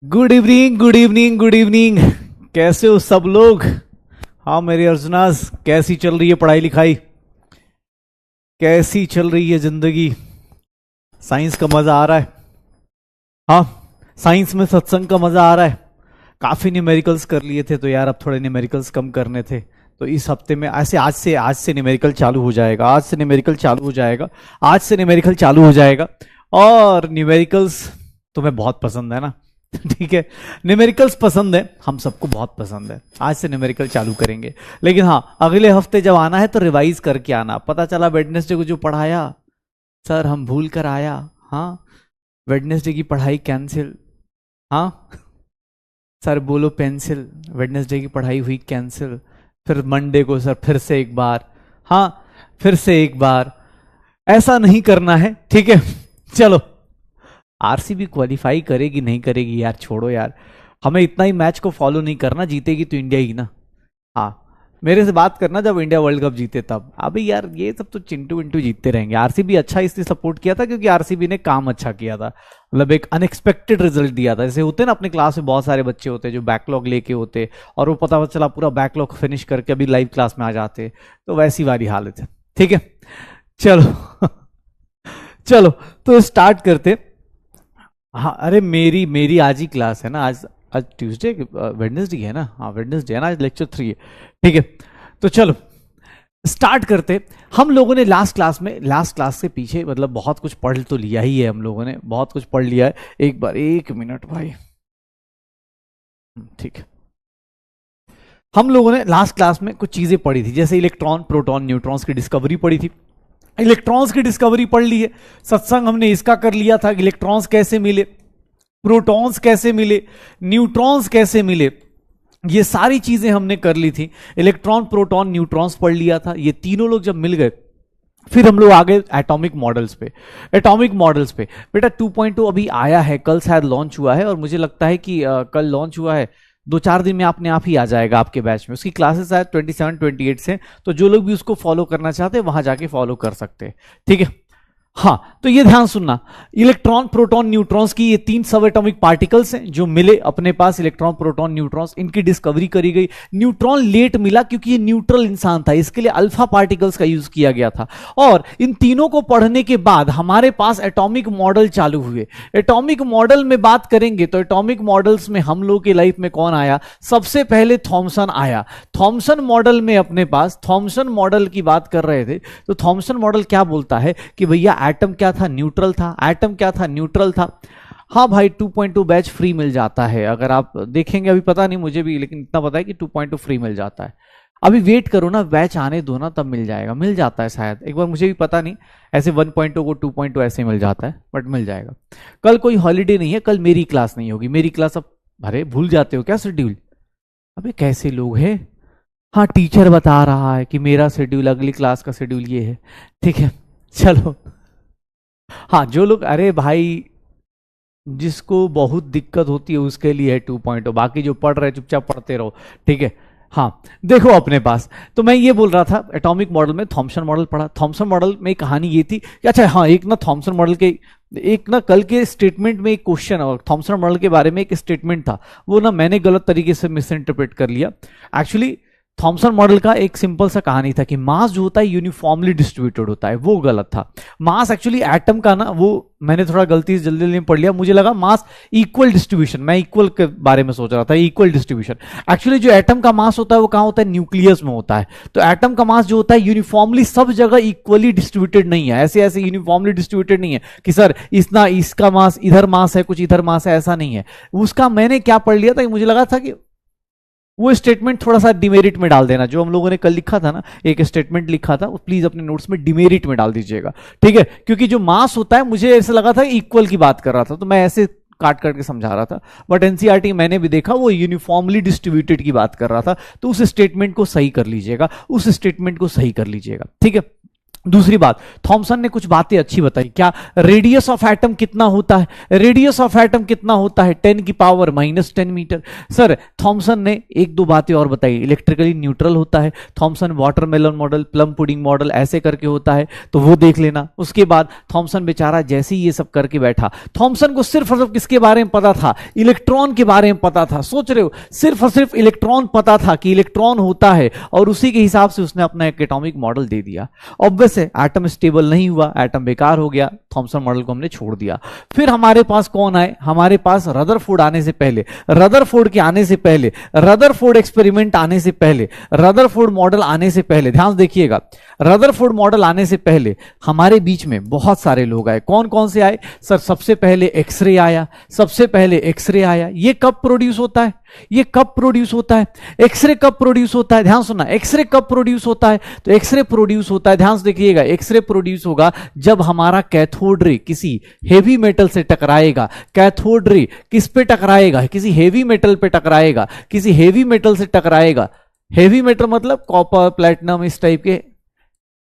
Good evening good evening good evening. कैसे हो सब लोग? हाँ मेरे अर्जुनास, कैसी चल रही है पढ़ाई लिखाई? कैसी चल रही है जिंदगी? साइंस का मजा आ रहा है? हाँ, साइंस में सत्संग का मजा आ रहा है। काफी न्यूमेरिकल्स कर लिए थे तो यार अब थोड़े न्यूमेरिकल्स कम करने थे। तो इस हफ्ते में ऐसे आज से न्यूमेरिकल चालू हो जाएगा। आज से न्यूमेरिकल चालू हो जाएगा। आज से न्यूमेरिकल चालू हो जाएगा। और न्यूमेरिकल्स तुम्हें बहुत पसंद है ना? ठीक है, न्यूमेरिकल्स पसंद है, हम सबको बहुत पसंद है। आज से न्यूमेरिकल चालू करेंगे, लेकिन हाँ अगले हफ्ते जब आना है तो रिवाइज करके आना। पता चला वेडनेसडे को जो पढ़ाया सर हम भूल कर आया, हाँ वेडनेसडे की पढ़ाई कैंसिल। हाँ सर बोलो पेंसिल, वेडनेसडे की पढ़ाई हुई कैंसिल। फिर मंडे को सर फिर से एक बार, हाँ फिर से एक बार। ऐसा नहीं करना है, ठीक है? चलो, आरसीबी क्वालिफाई करेगी नहीं करेगी यार छोड़ो यार, हमें इतना ही मैच को फॉलो नहीं करना। जीतेगी तो इंडिया ही ना। हाँ मेरे से बात करना जब इंडिया वर्ल्ड कप जीते तब। अभी यार ये सब तो चिंटू विंटू जीतते रहेंगे। आरसीबी अच्छा इसलिए सपोर्ट किया था क्योंकि आरसीबी ने काम अच्छा किया था, मतलब एक अनएक्सपेक्टेड रिजल्ट दिया था। जैसे होते ना अपने क्लास में बहुत सारे बच्चे होते हैं जो बैकलॉग लेके होते और वो पता चला पूरा बैकलॉग फिनिश करके अभी लाइव क्लास में आ जाते, तो वैसी वाली हालत है। ठीक है चलो चलो तो स्टार्ट करते। हाँ अरे मेरी मेरी आज ही क्लास है ना। आज आज ट्यूसडे वेडनेसडे है ना? हाँ वेडनेसडे है ना, आज लेक्चर 3 है। ठीक है तो चलो स्टार्ट करते। हम लोगों ने लास्ट क्लास से पीछे मतलब बहुत कुछ पढ़ तो लिया ही है, हम लोगों ने बहुत कुछ पढ़ लिया है। एक बार 1 मिनट भाई, ठीक है। हम लोगों ने लास्ट क्लास में कुछ चीजें पढ़ी थी, जैसे इलेक्ट्रॉन प्रोटॉन न्यूट्रॉन्स की डिस्कवरी पढ़ी थी। इलेक्ट्रॉन्स की डिस्कवरी पढ़ ली है। सत्संग हमने इसका कर लिया था, इलेक्ट्रॉन्स कैसे मिले, प्रोटॉन्स कैसे मिले, न्यूट्रॉन्स कैसे मिले, ये सारी चीजें हमने कर ली थी। इलेक्ट्रॉन प्रोटॉन न्यूट्रॉन्स पढ़ लिया था। ये तीनों लोग जब मिल गए फिर हम लोग आ गए एटॉमिक मॉडल्स पे। एटॉमिक मॉडल्स पे बेटा 2.2 अभी आया है, कल शायद लॉन्च हुआ है और मुझे लगता है कि कल लॉन्च हुआ है, 2-4 दिन में अपने आप ही आ जाएगा आपके बैच में। उसकी क्लासेस शायद 27-28 से, तो जो लोग भी उसको फॉलो करना चाहते हैं वहां जाके फॉलो कर सकते हैं। ठीक है हाँ तो ये ध्यान सुनना, इलेक्ट्रॉन प्रोटॉन न्यूट्रॉन्स की ये 3 सब एटॉमिक पार्टिकल्स हैं जो मिले अपने पास। इलेक्ट्रॉन प्रोटॉन न्यूट्रॉन्स, इनकी डिस्कवरी करी गई। न्यूट्रॉन लेट मिला क्योंकि ये न्यूट्रल इंसान था, इसके लिए अल्फा पार्टिकल्स का यूज किया गया था। और इन तीनों को पढ़ने के बाद हमारे पास एटॉमिक मॉडल चालू हुए। एटॉमिक मॉडल में बात करेंगे तो एटॉमिक मॉडल्स में हम लोग के लाइफ में कौन आया? सबसे पहले थॉमसन आया। थॉमसन मॉडल में अपने पास, थॉमसन मॉडल की बात कर रहे थे तो थॉमसन मॉडल क्या बोलता है कि भैया एटम क्या था? न्यूट्रल था। एटम क्या था? न्यूट्रल था। हाँ भाई 2.2 बैच फ्री मिल जाता है, अगर आप देखेंगे, अभी पता नहीं मुझे भी, लेकिन इतना पता है कि 2.2 फ्री मिल जाता है। अभी वेट करो ना, बैच आने दो ना, तब मिल जाएगा। मिल जाता है शायद, एक बार मुझे भी पता नहीं, ऐसे 1.2 को 2.2 ऐसे मिल जाता है, बट मिल जाएगा। कल कोई हॉलीडे नहीं है, कल मेरी क्लास नहीं होगी। मेरी क्लास अब, अरे भूल जाते हो क्या शेड्यूल? अबे कैसे लोग हैं? हाँ टीचर बता रहा है कि मेरा शेड्यूल, अगली क्लास का शेड्यूल ये है। ठीक है चलो हाँ जो लोग, अरे भाई जिसको बहुत दिक्कत होती है उसके लिए है 2.0, बाकी जो पढ़ रहे चुपचाप पढ़ते रहो। ठीक है हाँ देखो अपने पास, तो मैं ये बोल रहा था एटॉमिक मॉडल में थॉमसन मॉडल पढ़ा। थॉमसन मॉडल में कहानी ये थी कि अच्छा हाँ, एक ना थॉमसन मॉडल के, एक ना कल के स्टेटमेंट में एक क्वेश्चन और थॉमसन मॉडल के बारे में एक स्टेटमेंट था, वो ना मैंने गलत तरीके से मिस इंटरप्रेट कर लिया। एक्चुअली थॉमसन मॉडल का एक सिंपल सा कहानी था कि मास जो होता है यूनिफॉर्मली डिस्ट्रीब्यूटेड होता है, वो गलत था। मास एक्चुअली एटम का ना, वो मैंने थोड़ा गलती से जल्दी जल्दी पढ़ लिया, मुझे लगा मास इक्वल डिस्ट्रीब्यूशन, मैं इक्वल के बारे में सोच रहा था, इक्वल डिस्ट्रीब्यूशन। एक्चुअली जो एटम का मास होता है वो कहाँ होता है? न्यूक्लियस में होता है। तो एटम का मास जो होता है यूनिफॉर्मली सब जगह इक्वली डिस्ट्रीब्यूटेड नहीं है, ऐसे ऐसे यूनिफॉर्मली डिस्ट्रीब्यूटेड नहीं है कि सर इतना इसका मास इधर मास है, कुछ इधर मास है, ऐसा नहीं है उसका। मैंने क्या पढ़ लिया था कि मुझे लगा था कि वो स्टेटमेंट थोड़ा सा डिमेरिट में डाल देना, जो हम लोगों ने कल लिखा था ना, एक स्टेटमेंट लिखा था, प्लीज अपने नोट्स में डिमेरिट में डाल दीजिएगा। ठीक है क्योंकि जो मास होता है मुझे ऐसा लगा था इक्वल की बात कर रहा था, तो मैं ऐसे काट करके समझा रहा था, बट एनसीईआरटी मैंने भी देखा वो यूनिफॉर्मली डिस्ट्रीब्यूटेड की बात कर रहा था। तो उस स्टेटमेंट को सही कर लीजिएगा, उस स्टेटमेंट को सही कर लीजिएगा। ठीक है दूसरी बात, थॉमसन ने कुछ बातें अच्छी बताई। क्या? रेडियस ऑफ एटम कितना होता है? रेडियस ऑफ एटम कितना होता है? 10⁻⁻10 मीटर। सर थॉमसन ने एक दो बातें और बताई। इलेक्ट्रिकली न्यूट्रल होता है Thomson, watermelon model, plum pudding model ऐसे करके होता है, तो वो देख लेना। उसके बाद थॉमसन बेचारा जैसे ही ये सब करके बैठा, थॉमसन को सिर्फ और सिर्फ किसके बारे में पता था? इलेक्ट्रॉन के बारे में पता था। सोच रहे हो, सिर्फ और सिर्फ इलेक्ट्रॉन पता था कि इलेक्ट्रॉन होता है, और उसी के हिसाब से उसने अपना एक एटॉमिक मॉडल दे दिया। ऑब्वियस है एटम स्टेबल नहीं हुआ, एटम बेकार हो गया, थॉमसन मॉडल को हमने छोड़ दिया। फिर हमारे पास कौन आए? हमारे पास रदरफोर्ड आने से पहले, रदरफोर्ड के आने से पहले, रदरफोर्ड एक्सपेरिमेंट आने से पहले, रदरफोर्ड मॉडल आने से पहले, ध्यान देखिएगा, रदरफोर्ड मॉडल आने से पहले हमारे बीच में बहुत सारे लोग आए। कौन कौन से आए? सर सबसे पहले एक्सरे आया, सबसे पहले एक्सरे आया। ये कब प्रोड्यूस होता है? ये कब प्रोड्यूस होता है? एक्सरे कब प्रोड्यूस होता है? ध्यान सुनना, एक्सरे कब प्रोड्यूस होता है? तो एक्सरे प्रोड्यूस होता है, ध्यान से देखिएगा, एक्सरे प्रोड्यूस होगा जब हमारा कैथोड रे किसी हेवी मेटल से टकराएगा। कैथोड रे किस पे टकराएगा? किसी हेवी मेटल पे टकराएगा, किसी हेवी मेटल से टकराएगा। हेवी मेटल मतलब कॉपर, प्लेटिनम, इस टाइप के।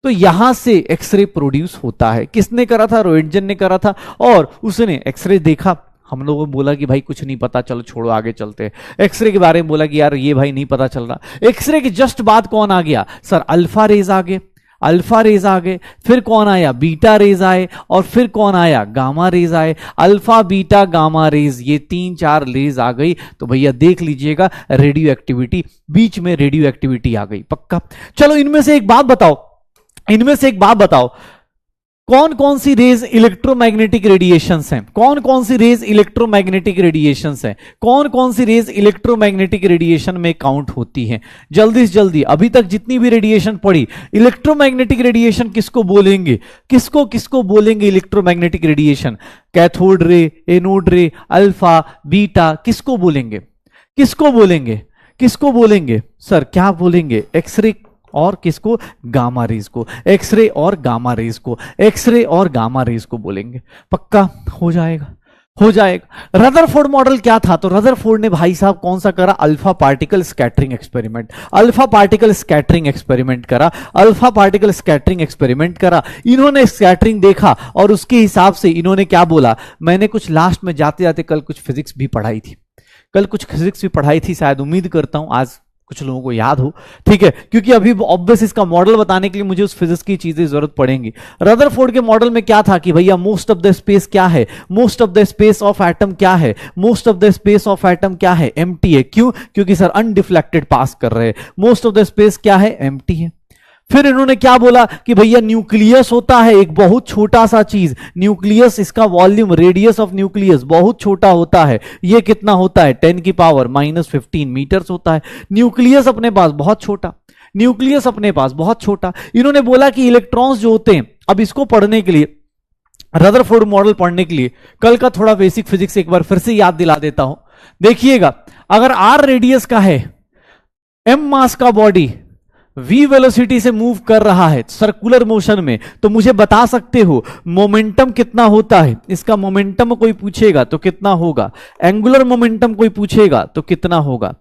तो यहां से एक्सरे प्रोड्यूस होता है। किसने करा था? रोएंटजन ने करा था, और उसने एक्सरे देखा। हम लोगों को बोला कि भाई कुछ नहीं पता, चलो छोड़ो आगे चलते हैं। एक्सरे के बारे में बोला कि यार ये भाई नहीं पता चल रहा। एक्सरे के जस्ट बाद कौन आ गया? सर अल्फा रेज आ गए, अल्फा रेज आ गए। फिर कौन आया? बीटा रेज आए, और फिर कौन आया? गामा रेज आए। अल्फा, बीटा, गामा रेज, ये 3-4 रेज आ गई, तो भैया देख लीजिएगा रेडियो एक्टिविटी, बीच में रेडियो एक्टिविटी आ गई, पक्का। चलो इनमें से एक बात बताओ, इनमें से एक बात बताओ, कौन कौन सी रेज इलेक्ट्रोमैग्नेटिक रेडिएशंस हैं? कौन कौन सी रेज इलेक्ट्रोमैग्नेटिक रेडिएशंस हैं? कौन कौन सी रेज इलेक्ट्रोमैग्नेटिक रेडिएशन में काउंट होती हैं? जल्दी से जल्दी, अभी तक जितनी भी रेडिएशन पड़ी, इलेक्ट्रोमैग्नेटिक रेडिएशन किसको बोलेंगे? किसको किसको बोलेंगे electromagnetic radiation? Cathode ray, anode रे, अल्फा, बीटा, किसको बोलेंगे? किसको बोलेंगे? किसको बोलेंगे? सर क्या बोलेंगे? एक्सरे और किसको? गामा रेज को। एक्सरे और गामा रेज को, एक्सरे और गामा रेज को बोलेंगे, पक्का हो जाएगा, हो जाएगा। रदरफोर्ड मॉडल क्या था? तो रदरफोर्ड ने भाई साहब कौन सा करा? Alpha particle scattering experiment. Alpha particle scattering experiment करा, अल्फा पार्टिकल स्कैटरिंग एक्सपेरिमेंट करा। इन्होंने स्कैटरिंग देखा, और उसके हिसाब से इन्होंने क्या बोला? मैंने कुछ लास्ट में जाते जाते कल कुछ फिजिक्स भी पढ़ाई थी, कल कुछ फिजिक्स भी पढ़ाई थी, शायद उम्मीद करता हूं आज कुछ लोगों को याद हो, ठीक है, क्योंकि अभी ऑब्वियस इसका मॉडल बताने के लिए मुझे उस फिजिक्स की चीजें जरूरत पड़ेंगी। रदरफोर्ड के मॉडल में क्या था कि भैया मोस्ट ऑफ द स्पेस क्या है? Most of the space of atom क्या है? Most of the space of atom क्या है? एम्प्टी है। क्यों? क्योंकि सर अनडिफ्लेक्टेड पास कर रहे हैं। मोस्ट ऑफ द स्पेस क्या है? एम्प्टी है। फिर इन्होंने क्या बोला कि भैया न्यूक्लियस होता है एक बहुत छोटा सा चीज, न्यूक्लियस, इसका वॉल्यूम, रेडियस ऑफ न्यूक्लियस बहुत छोटा होता है। ये कितना होता है? 10⁻⁻15 मीटर्स होता है। न्यूक्लियस अपने पास बहुत छोटा, न्यूक्लियस अपने पास बहुत छोटा। इन्होंने बोला कि इलेक्ट्रॉन्स जो होते हैं, अब इसको पढ़ने के लिए, रदरफोर्ड मॉडल पढ़ने के लिए कल का थोड़ा बेसिक फिजिक्स एक बार फिर से याद दिला देता हूं। देखिएगा, अगर आर रेडियस का है, एम मास का बॉडी v वेलोसिटी से मूव कर रहा है सर्कुलर मोशन में, तो मुझे बता सकते हो मोमेंटम कितना होता है? इसका मोमेंटम कोई पूछेगा तो कितना होगा? एंगुलर मोमेंटम कोई पूछेगा तो कितना होगा?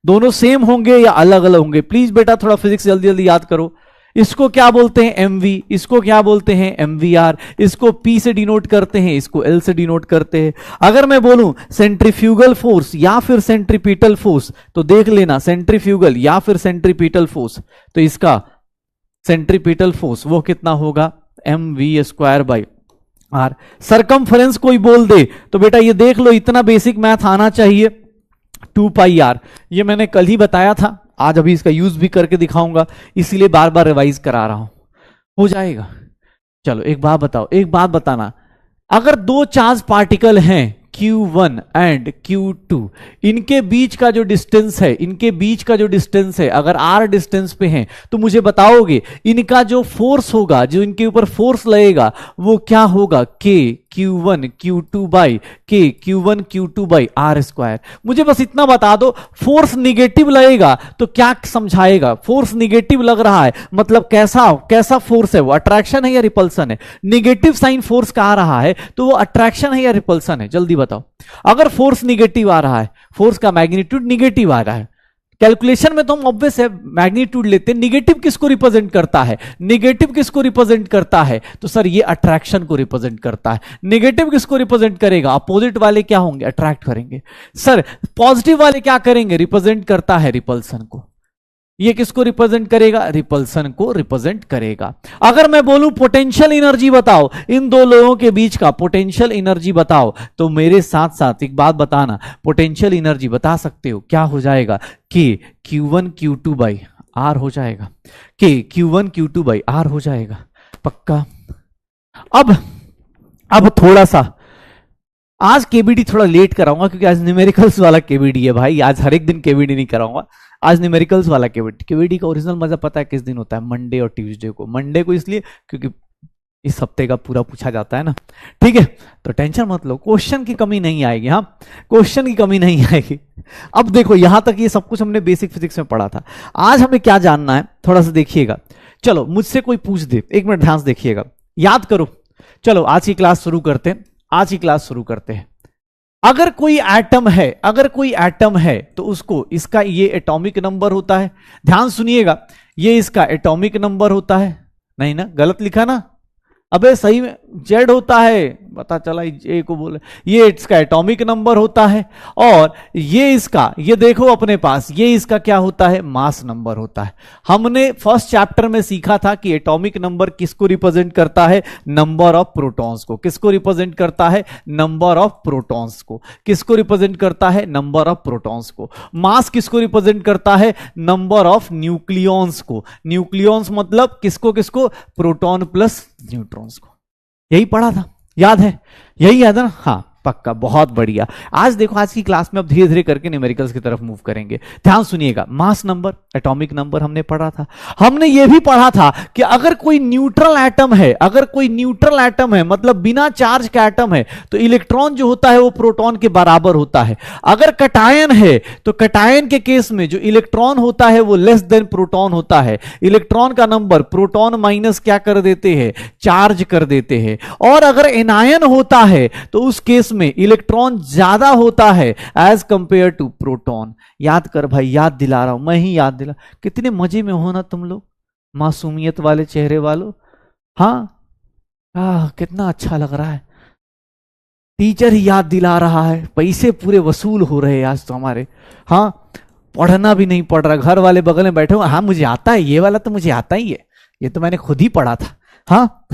दोनों सेम होंगे या अलग अलग होंगे? प्लीज बेटा थोड़ा फिजिक्स जल्दी जल्दी याद करो। इसको क्या बोलते हैं? mv, इसको क्या बोलते हैं? mvr, इसको p से डिनोट करते हैं, इसको l से डिनोट करते हैं। अगर मैं बोलूं सेंट्रीफ्यूगल फोर्स या फिर सेंट्रीपिटल फोर्स, तो देख लेना सेंट्रीफ्यूगल या फिर सेंट्रीपिटल फोर्स, तो इसका सेंट्रीपिटल फोर्स वो कितना होगा? mv²/r। सरकमफ्रेंस कोई बोल दे तो बेटा ये देख लो, इतना बेसिक मैथ आना चाहिए, 2πr। ये मैंने कल ही बताया था, आज अभी इसका यूज भी करके दिखाऊंगा, इसीलिए बार बार रिवाइज करा रहा हूं, हो जाएगा। चलो एक बात बताओ, एक बात बताना, अगर दो चार्ज पार्टिकल हैं Q1 एंड Q2, इनके बीच का जो डिस्टेंस है, इनके बीच का जो डिस्टेंस है, अगर r डिस्टेंस पे हैं, तो मुझे बताओगे इनका जो फोर्स होगा, जो इनके ऊपर फोर्स लगेगा, वो क्या होगा? K Q1 Q2/r²। मुझे बस इतना बता दो, फोर्स निगेटिव लगेगा तो क्या समझाएगा? फोर्स निगेटिव लग रहा है मतलब कैसा कैसा फोर्स है? वो अट्रैक्शन है या रिपल्सन है? निगेटिव साइन फोर्स का आ रहा है तो वो अट्रैक्शन है या रिपल्सन है? जल्दी बताओ। अगर फोर्स निगेटिव आ रहा है, फोर्स का मैग्नीट्यूड निगेटिव आ रहा है, कैलकुलेशन में तो हम ऑब्वियस है मैग्नीट्यूड लेते हैं। निगेटिव किसको रिप्रेजेंट करता है? निगेटिव किसको रिप्रेजेंट करता है? तो सर ये अट्रैक्शन को रिप्रेजेंट करता है। निगेटिव किसको रिप्रेजेंट करेगा? अपोजिट वाले क्या होंगे? अट्रैक्ट करेंगे। सर पॉजिटिव वाले क्या करेंगे? रिप्रेजेंट करता है रिपल्सन को। ये किसको रिप्रेजेंट करेगा? रिपल्सन को रिप्रेजेंट करेगा। अगर मैं बोलूं पोटेंशियल एनर्जी बताओ, इन दो लोगों के बीच का पोटेंशियल एनर्जी बताओ, तो मेरे साथ साथ एक बात बताना, पोटेंशियल एनर्जी बता सकते हो क्या हो जाएगा? कि Q1 Q2 बाई आर हो जाएगा। कि Q1 Q2 बाई आर हो जाएगा। पक्का? अब थोड़ा सा आज केबीडी थोड़ा लेट कराऊंगा क्योंकि आज न्यूमेरिकल्स वाला केबीडी है भाई। आज हर एक दिन केबीडी नहीं कराऊंगा, आज न्यूमेरिकल्स वाला केबीडी। केबीडी का ओरिजिनल मजा पता है किस दिन होता है? मंडे और ट्यूसडे को। मंडे को इसलिए क्योंकि इस हफ्ते का पूरा पूछा जाता है ना, ठीक है? तो टेंशन मत लो, क्वेश्चन की कमी नहीं आएगी। हाँ, क्वेश्चन की कमी नहीं आएगी। अब देखो यहां तक ये सब कुछ हमने बेसिक फिजिक्स में पढ़ा था। आज हमें क्या जानना है थोड़ा सा देखिएगा। चलो मुझसे कोई पूछ दे, एक मिनट ध्यान से देखिएगा, याद करो। चलो आज की क्लास शुरू करते हैं। आज की क्लास शुरू करते हैं। अगर कोई एटम है तो उसको, इसका ये एटॉमिक नंबर होता है। ध्यान सुनिएगा, ये इसका एटॉमिक नंबर होता है। नहीं ना, गलत लिखा ना? अबे सही में जेड होता है, पता चला ए को बोले। ये इसका एटॉमिक नंबर होता है और ये इसका, ये देखो अपने पास, ये इसका क्या होता है? मास नंबर होता है। हमने फर्स्ट चैप्टर में सीखा था कि एटॉमिक नंबर किसको रिप्रेजेंट करता है? नंबर ऑफ प्रोटॉन्स को। किसको रिप्रेजेंट करता है? नंबर ऑफ प्रोटॉन्स को। किसको रिप्रेजेंट करता है? नंबर ऑफ प्रोटॉन्स को। मास किसको रिप्रेजेंट करता है? नंबर ऑफ न्यूक्लियॉन्स को। न्यूक्लियॉन्स मतलब किसको किसको? प्रोटॉन प्लस न्यूट्रॉन्स को। यही पढ़ा था, याद है? यही याद है ना? हाँ पक्का, बहुत बढ़िया। आज देखो आज की क्लास में अब धीरे धीरे करके न्यूमेरिकल्स की तरफ मूव करेंगे। ध्यान सुनिएगा, मास नंबर, एटॉमिक नंबर हमने पढ़ा था। हमने ये भी पढ़ा था कि अगर कोई न्यूट्रल एटम है, अगर कोई न्यूट्रल एटम है मतलब बिना चार्ज का एटम है, तो इलेक्ट्रॉन जो होता है वो प्रोटॉन के बराबर होता है। अगर कटायन है तो कटायन के केस में जो इलेक्ट्रॉन होता है वो लेस देन प्रोटॉन होता है। इलेक्ट्रॉन का नंबर प्रोटॉन माइनस क्या कर देते हैं? चार्ज कर देते हैं। और अगर एनायन होता है तो उस केस में इलेक्ट्रॉन ज्यादा होता है एज कंपेयर टू प्रोटॉन। याद कर भाई, याद दिला रहा हूं, मैं ही याद दिला। कितने मजे में हो ना तुम लोग, मासूमियत वाले चेहरे वालों। हाँ कितना अच्छा लग रहा है। टीचर ही याद दिला रहा है, पैसे पूरे वसूल हो रहे हैं आज तो हमारे। हाँ, पढ़ना भी नहीं पड़ रहा, घर वाले बगल में बैठे हुए, हाँ मुझे आता है, ये वाला तो मुझे आता ही है, ये तो मैंने खुद ही पढ़ा था। हाँ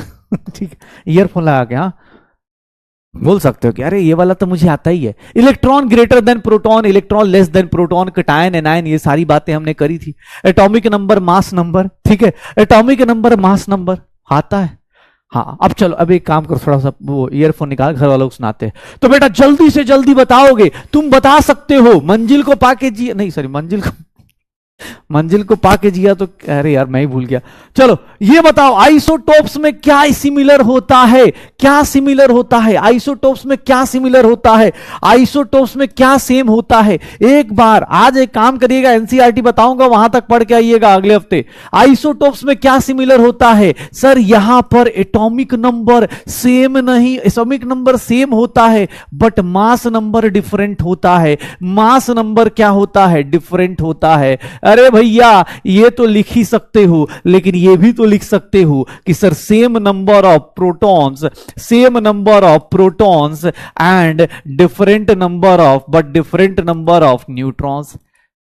ठीक है, ईयरफोन लगा के हाँ बोल सकते हो कि अरे ये वाला तो मुझे आता ही है। Electron greater than proton, electron less than proton, cation anion, ये सारी बातें हमने करी थी। एटॉमिक नंबर, मास नंबर, ठीक है, एटॉमिक नंबर, मास नंबर आता है। हाँ अब चलो, अब एक काम करो, थोड़ा सा वो ईयरफोन निकाल, घर वालों को सुनाते हैं। तो बेटा जल्दी से जल्दी बताओगे, तुम बता सकते हो मंजिल को पाके जी, नहीं सॉरी मंजिल को पाके जिया तो, अरे यार मैं ही भूल गया। चलो ये बताओ आइसोटोप्स में क्या सिमिलर होता है? क्या सिमिलर होता है आइसोटोप्स में? क्या सिमिलर होता है आइसोटोप्स में? क्या सेम होता है? एक बार आज एक काम करिएगा, एनसीईआरटी बताऊंगा, वहां तक पढ़ के आइएगा अगले हफ्ते। आइसोटोप्स में क्या सिमिलर होता है? सर यहां पर एटॉमिक नंबर सेम नहीं, एटॉमिक नंबर सेम होता है बट मास नंबर डिफरेंट होता है। मास नंबर क्या होता है? डिफरेंट होता है। अरे भैया ये तो लिख ही सकते हो, लेकिन ये भी तो लिख सकते हो कि sir same number of protons, same number of protons and different number of, but different number of neutrons.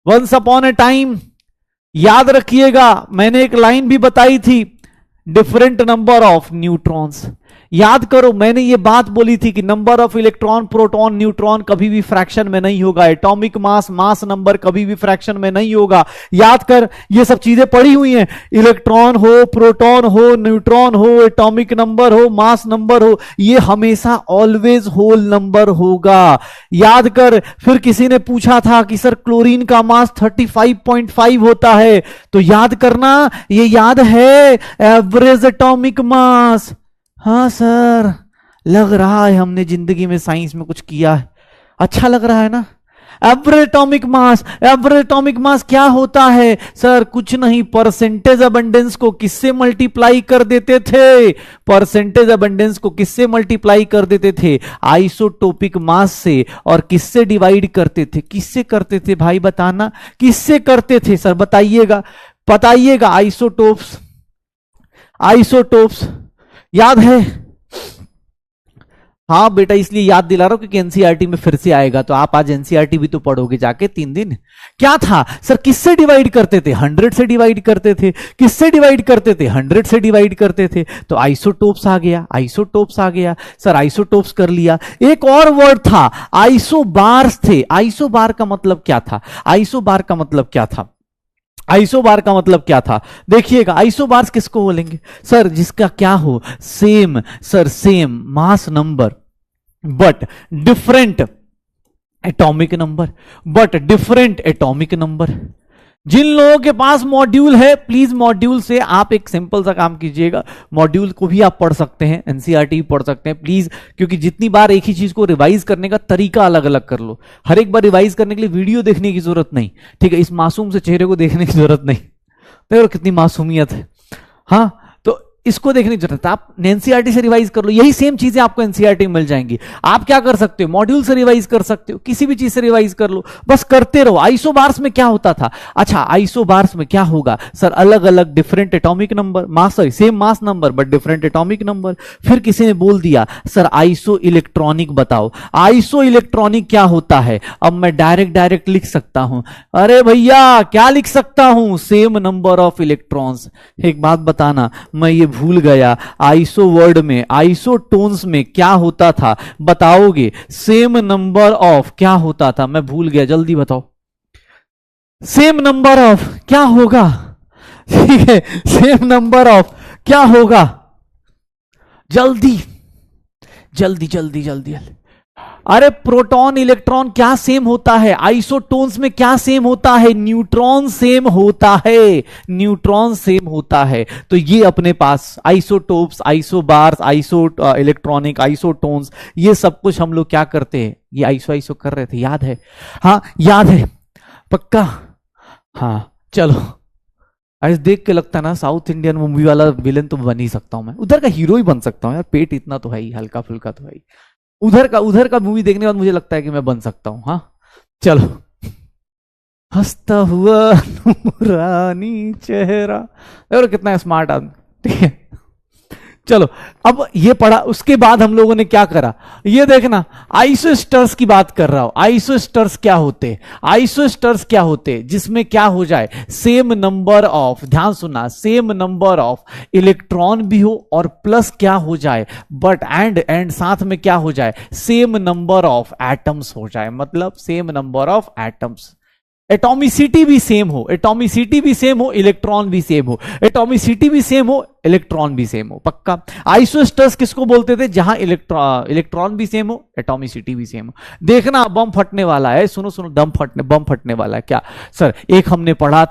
Once upon a time, याद रखिएगा मैंने एक लाइन भी बताई थी, डिफरेंट नंबर ऑफ न्यूट्रॉन्स। याद करो मैंने ये बात बोली थी कि number of electron, proton, neutron कभी भी फ्रैक्शन में नहीं होगा। एटॉमिक मास, मास नंबर कभी भी फ्रैक्शन में नहीं होगा। याद कर, ये सब चीजें पड़ी हुई हैं। इलेक्ट्रॉन हो, प्रोटॉन हो, न्यूट्रॉन हो, एटॉमिक नंबर हो, मास नंबर हो, ये हमेशा ऑलवेज होल नंबर होगा। याद कर, फिर किसी ने पूछा था कि सर क्लोरीन का मास 35.5 होता है, तो याद करना, ये याद है एवरेज एटॉमिक मास। हाँ सर, लग रहा है हमने जिंदगी में साइंस में कुछ किया है। अच्छा लग रहा है ना? Average atomic mass, average atomic mass क्या होता है सर? कुछ नहीं, परसेंटेज अबंडेंस को किससे मल्टीप्लाई कर देते थे? परसेंटेज अबंडेंस को किससे मल्टीप्लाई कर देते थे? आइसोटोपिक मास से। और किससे डिवाइड करते थे? किससे करते थे भाई बताना, किससे करते थे सर? बताइएगा बताइएगा। आइसोटोप्स, आइसोटोप्स याद है? हाँ बेटा, इसलिए याद दिला रहा हूं क्योंकि एनसीईआरटी में फिर से आएगा, तो आप आज एनसीईआरटी भी तो पढ़ोगे जाके 3 दिन। क्या था सर? किससे डिवाइड करते थे? 100 से डिवाइड करते थे। किससे डिवाइड करते थे? 100 से डिवाइड करते थे। तो आइसोटोप्स आ गया, आइसोटोप्स आ गया सर। आइसोटोप्स कर लिया। एक और वर्ड था, आइसोबार्स थे। आइसोबार का मतलब क्या था? आइसोबार का मतलब क्या था? आइसोबार का मतलब क्या था? देखिएगा, आइसोबार्स किसको बोलेंगे सर? जिसका क्या हो? Same sir, same mass number but different atomic number, but different atomic number. जिन लोगों के पास मॉड्यूल है, प्लीज मॉड्यूल से आप एक सिंपल सा काम कीजिएगा। मॉड्यूल को भी आप पढ़ सकते हैं, एनसीईआरटी भी पढ़ सकते हैं प्लीज, क्योंकि जितनी बार एक ही चीज को रिवाइज करने का तरीका अलग अलग कर लो। हर एक बार रिवाइज करने के लिए वीडियो देखने की जरूरत नहीं, ठीक है? इस मासूम से चेहरे को देखने की जरूरत नहीं। देखो कितनी मासूमियत है। हाँ, तो इसको देखने की जरूरत है। आप एनसीईआरटी से रिवाइज कर लो, यही सेम चीजें आपको एनसीईआरटी में मिल जाएंगी। आप क्या कर सकते हो? मॉड्यूल से रिवाइज कर सकते हो, किसी भी चीज से रिवाइज कर लो, बस करते रहो। आइसोबार्स में क्या होता था? अच्छा, आइसोबार्स में क्या होगा सर? अलग अलग different atomic number, mass, sorry same mass number but different atomic number. फिर किसी ने बोल दिया सर आइसो इलेक्ट्रॉनिक बताओ। आइसो इलेक्ट्रॉनिक क्या होता है? अब मैं डायरेक्ट लिख सकता हूं। अरे भैया क्या लिख सकता हूं? Same number of electrons. एक बात बताना, मैं ये भूल गया, आइसो वर्ड में, आइसोटोन्स में क्या होता था? बताओगे? सेम नंबर ऑफ क्या होता था? मैं भूल गया, जल्दी बताओ। सेम नंबर ऑफ क्या होगा? ठीक है, सेम नंबर ऑफ क्या होगा? जल्दी जल्दी जल्दी जल्दी। अरे प्रोटॉन इलेक्ट्रॉन क्या सेम होता है? आइसोटोन्स में क्या सेम होता है? न्यूट्रॉन सेम होता है, न्यूट्रॉन सेम होता है। तो ये अपने पास isotopes, isobars, isoelectronic, isotones, ये सब कुछ हम लोग क्या करते हैं? ये आइसो कर रहे थे, याद है? हाँ याद है पक्का? हाँ चलो, आज देख के लगता है ना साउथ इंडियन मूवी वाला विलेन तो बन ही सकता हूं मैं, उधर का हीरो ही बन सकता हूं यार। पेट इतना तो है ही, हल्का फुल्का तो है ही। उधर का मूवी देखने के बाद मुझे लगता है कि मैं बन सकता हूं। हाँ चलो, हंसता हुआ नूरानी चेहरा, और कितना स्मार्ट आदमी, ठीक है? चलो, अब ये पढ़ा, उसके बाद हम लोगों ने क्या करा? ये देखना, आइसोस्टर्स की बात कर रहा हूं। आइसोस्टर्स क्या होते? आइसोस्टर्स क्या होते? जिसमें क्या हो जाए? सेम नंबर ऑफ, ध्यान सुनना, सेम नंबर ऑफ इलेक्ट्रॉन भी हो और प्लस क्या हो जाए? बट एंड साथ में क्या हो जाए? सेम नंबर ऑफ एटम्स हो जाए। मतलब same number of atoms, atomicity भी सेम हो, एटॉमिसिटी भी सेम हो, इलेक्ट्रॉन भी सेम हो, एटॉमिसिटी भी सेम हो, इलेक्ट्रॉन भी सेम हो। पक्का? आइसोस्टर्स किसको बोलते थे? जहां इलेक्ट्रॉन भी सेम हो, एटॉमिसिटी भी सेम हो। देखना बम फटने वाला है, सुनो सुनो, बम फटने वाला है। क्या सर? एक हमने पढ़ा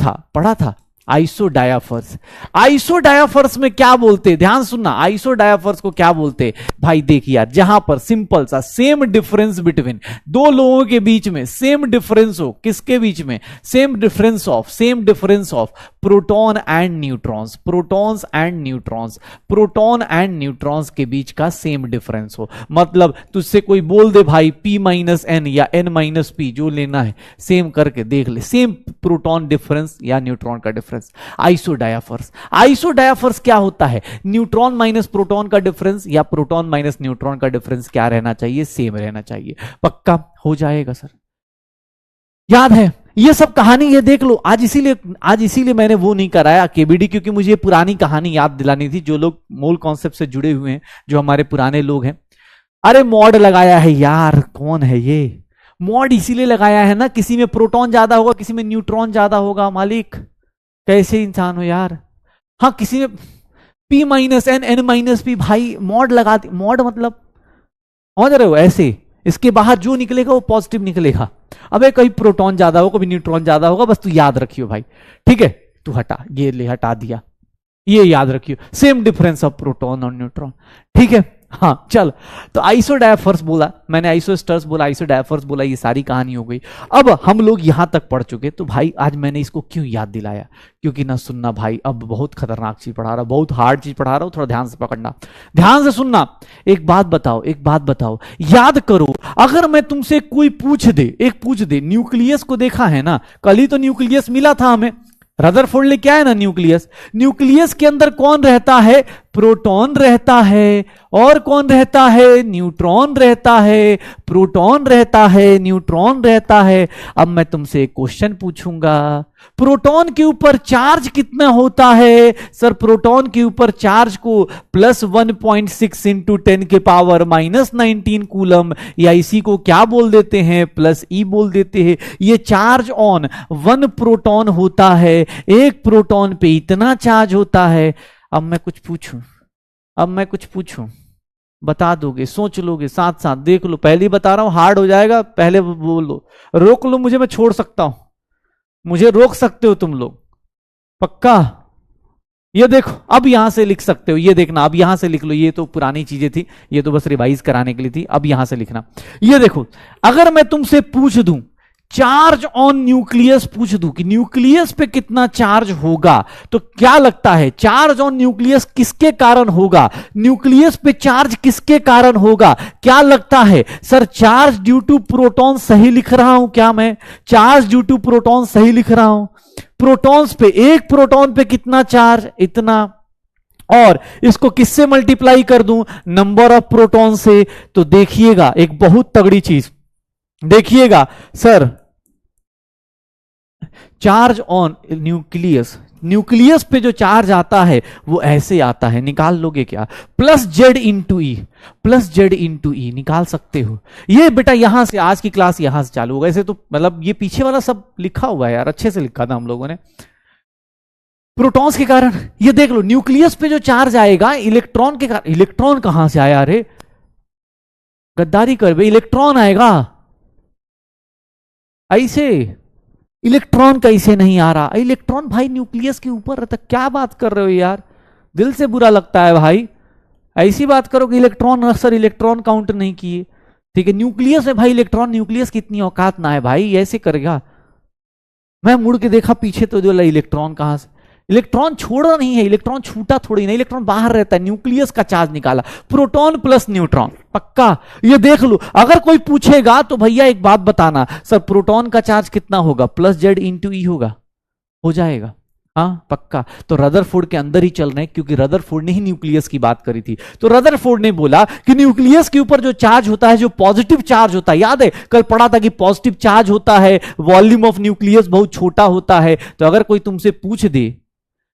था आइसोडायाफर्स। आइसोडायाफर्स में क्या बोलते? ध्यान सुनना, आइसोडायाफर्स को क्या बोलते भाई? देख यार, जहां पर सिंपल सा सेम डिफरेंस बिटवीन दो लोगों के बीच में, सेम डिफरेंस हो, किसके बीच में? Same difference of proton and neutrons, protons and neutrons, proton and neutrons के बीच का सेम डिफरेंस हो। मतलब तुझसे कोई बोल दे भाई P-N या N-P, जो लेना है सेम करके देख ले, सेम प्रोटॉन डिफरेंस या न्यूट्रॉन का डिफरेंस। आइसोडायाफर्स, आइसोडायाफर्स क्या होता है? न्यूट्रॉन माइनस प्रोटॉन का डिफरेंस या प्रोटॉन माइनस न्यूट्रॉन का डिफरेंस क्या रहना चाहिए? सेम रहना चाहिए। पक्का हो जाएगा सर? याद है ये सब कहानी? ये देख लो, आज इसीलिए मैंने वो नहीं कराया केबीडी, क्योंकि मुझे पुरानी कहानी याद दिलानी थी। जो लोग मूल कॉन्सेप्ट से जुड़े हुए हैं, जो हमारे पुराने लोग हैं, अरे मॉड लगाया है यार, कौन है ये? मॉड इसीलिए लगाया है ना, किसी में प्रोटॉन ज्यादा होगा, किसी में न्यूट्रॉन ज्यादा होगा। मालिक कैसे इंसान हो यार? हाँ, किसी में P-N N-P, भाई मॉड लगा दी। मॉड मतलब समझ रहे हो? ऐसे इसके बाहर जो निकलेगा वो पॉजिटिव निकलेगा। अबे कभी प्रोटॉन ज्यादा होगा, कभी न्यूट्रॉन ज्यादा होगा, बस तू याद रखियो भाई, ठीक है? तू हटा, ये ले हटा दिया, ये याद रखियो, सेम डिफरेंस ऑफ प्रोटॉन और न्यूट्रॉन, ठीक है? हाँ चल, तो आइसोडायफर्स बोला मैंने, आइसोस्टर्स बोला, आइसोडायफर्स बोला, ये सारी कहानी हो गई। अब हम लोग यहां तक पढ़ चुके, तो भाई आज मैंने इसको क्यों याद दिलाया, क्योंकि ना सुनना भाई, अब बहुत खतरनाक चीज पढ़ा रहा, बहुत हार्ड चीज पढ़ा रहा हूं, थोड़ा ध्यान से पकड़ना, ध्यान से सुनना। एक बात बताओ, याद करो, अगर मैं तुमसे कोई पूछ दे, न्यूक्लियस को देखा है ना, कल ही तो न्यूक्लियस मिला था हमें, रदरफोर्ड ले क्या है ना न्यूक्लियस के अंदर कौन रहता है, प्रोटॉन रहता है, और कौन रहता है, न्यूट्रॉन रहता है, प्रोटॉन रहता है, न्यूट्रॉन रहता है। अब मैं तुमसे एक क्वेश्चन पूछूंगा, प्रोटॉन के ऊपर चार्ज कितना होता है, सर प्रोटॉन के ऊपर चार्ज को +1.6 इंटू 10 के पावर -19 कूलम, या इसी को क्या बोल देते हैं, +E बोल देते हैं। ये चार्ज ऑन 1 प्रोटॉन होता है, एक प्रोटॉन पे इतना चार्ज होता है। अब मैं कुछ पूछूं, बता दोगे, सोच लोगे, साथ साथ देख लो, पहले ही बता रहा हूं हार्ड हो जाएगा, पहले बोल लो, रोक लो मुझे, मैं छोड़ सकता हूं, मुझे रोक सकते हो तुम लोग, पक्का। ये देखो, अब यहां से लिख सकते हो, ये देखना, अब यहां से लिख लो, ये तो पुरानी चीजें थी, ये तो बस रिवाइज कराने के लिए थी, अब यहां से लिखना। ये देखो, अगर मैं तुमसे पूछ दूं चार्ज ऑन न्यूक्लियस, पूछ दूं कि न्यूक्लियस पे कितना चार्ज होगा, तो क्या लगता है चार्ज ऑन न्यूक्लियस किसके कारण होगा, न्यूक्लियस पे चार्ज किसके कारण होगा, क्या लगता है, sir charge due to proton सही लिख रहा हूं क्या, मैं चार्ज ड्यू टू प्रोटॉन सही लिख रहा हूं, प्रोटॉन्स पे, एक प्रोटॉन पे कितना चार्ज, इतना, और इसको किससे मल्टीप्लाई कर दूं, नंबर ऑफ प्रोटॉन से। तो देखिएगा एक बहुत तगड़ी चीज, देखिएगा सर, चार्ज ऑन न्यूक्लियस पे जो चार्ज आता है वो ऐसे आता है, निकाल लोगे क्या, +Z इंटू ई निकाल सकते हो। ये बेटा यहां से आज की क्लास यहां से चालू होगा, ऐसे तो मतलब ये पीछे वाला सब लिखा हुआ है यार, अच्छे से लिखा था हम लोगों ने, प्रोटॉन्स के कारण। ये देख लो, न्यूक्लियस पे जो चार्ज आएगा इलेक्ट्रॉन के कारण, इलेक्ट्रॉन कहां से आया, अरे गद्दारी कर बे, इलेक्ट्रॉन आएगा ऐसे, इलेक्ट्रॉन कैसे नहीं आ रहा, इलेक्ट्रॉन भाई न्यूक्लियस के ऊपर रहता, क्या बात कर रहे हो यार, दिल से बुरा लगता है भाई, ऐसी बात करो कि इलेक्ट्रॉन, अक्सर इलेक्ट्रॉन काउंट नहीं किए, ठीक है, न्यूक्लियस है भाई इलेक्ट्रॉन, न्यूक्लियस की इतनी औकात ना है भाई, ऐसे करेगा। मैं मुड़ के देखा पीछे तो जो इलेक्ट्रॉन कहां से, इलेक्ट्रॉन छोड़ा नहीं है, इलेक्ट्रॉन छूटा थोड़ी नहीं, इलेक्ट्रॉन बाहर रहता है, न्यूक्लियस का चार्ज निकाला, प्रोटॉन प्लस न्यूट्रॉन, पक्का। ये देख लो, अगर कोई पूछेगा तो भैया एक बात बताना, सर प्रोटॉन का चार्ज कितना होगा, +Z इंटू ई होगा, हो जाएगा, हाँ पक्का। तो रदरफोर्ड के अंदर ही चल रहे हैं, क्योंकि रदरफोर्ड ने ही न्यूक्लियस की बात करी थी, तो रदरफोर्ड ने बोला कि न्यूक्लियस के ऊपर जो चार्ज होता है, जो पॉजिटिव चार्ज होता है, याद है कल पढ़ा था कि पॉजिटिव चार्ज होता है, वॉल्यूम ऑफ न्यूक्लियस बहुत छोटा होता है। तो अगर कोई तुमसे पूछ दे,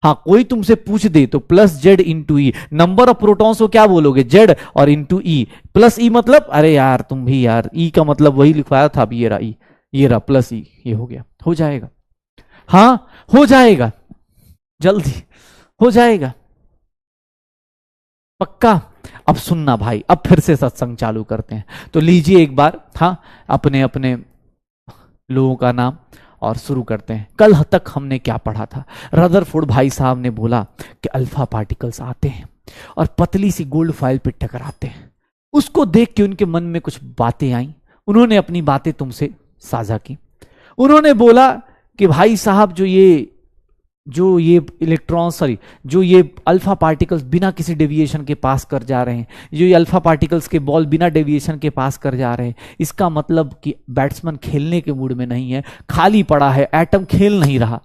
हाँ कोई तुमसे पूछ दे तो +Z into E, number of protons को क्या बोलोगे, Z और इंटू ई, +E मतलब, अरे यार तुम भी यार, E का मतलब वही लिखवाया था, अभी ये रहा E, ये रहा +E, ये हो गया, हो जाएगा, हाँ हो जाएगा, जल्दी हो जाएगा, पक्का। अब सुनना भाई, अब फिर से सत्संग चालू करते हैं, तो लीजिए एक बार, हाँ अपने अपने लोगों का नाम और शुरू करते हैं। कल तक हमने क्या पढ़ा था, रदरफोर्ड भाई साहब ने बोला कि अल्फा पार्टिकल्स आते हैं और पतली सी गोल्ड फॉइल पे टकराते हैं, उसको देख के उनके मन में कुछ बातें आई, उन्होंने अपनी बातें तुमसे साझा की। उन्होंने बोला कि भाई साहब जो ये इलेक्ट्रॉन, सॉरी जो ये अल्फा पार्टिकल्स बिना किसी डेविएशन के पास कर जा रहे हैं, जो ये अल्फा पार्टिकल्स के बॉल बिना डेविएशन के पास कर जा रहे हैं, इसका मतलब कि बैट्समैन खेलने के मूड में नहीं है, खाली पड़ा है, एटम खेल नहीं रहा,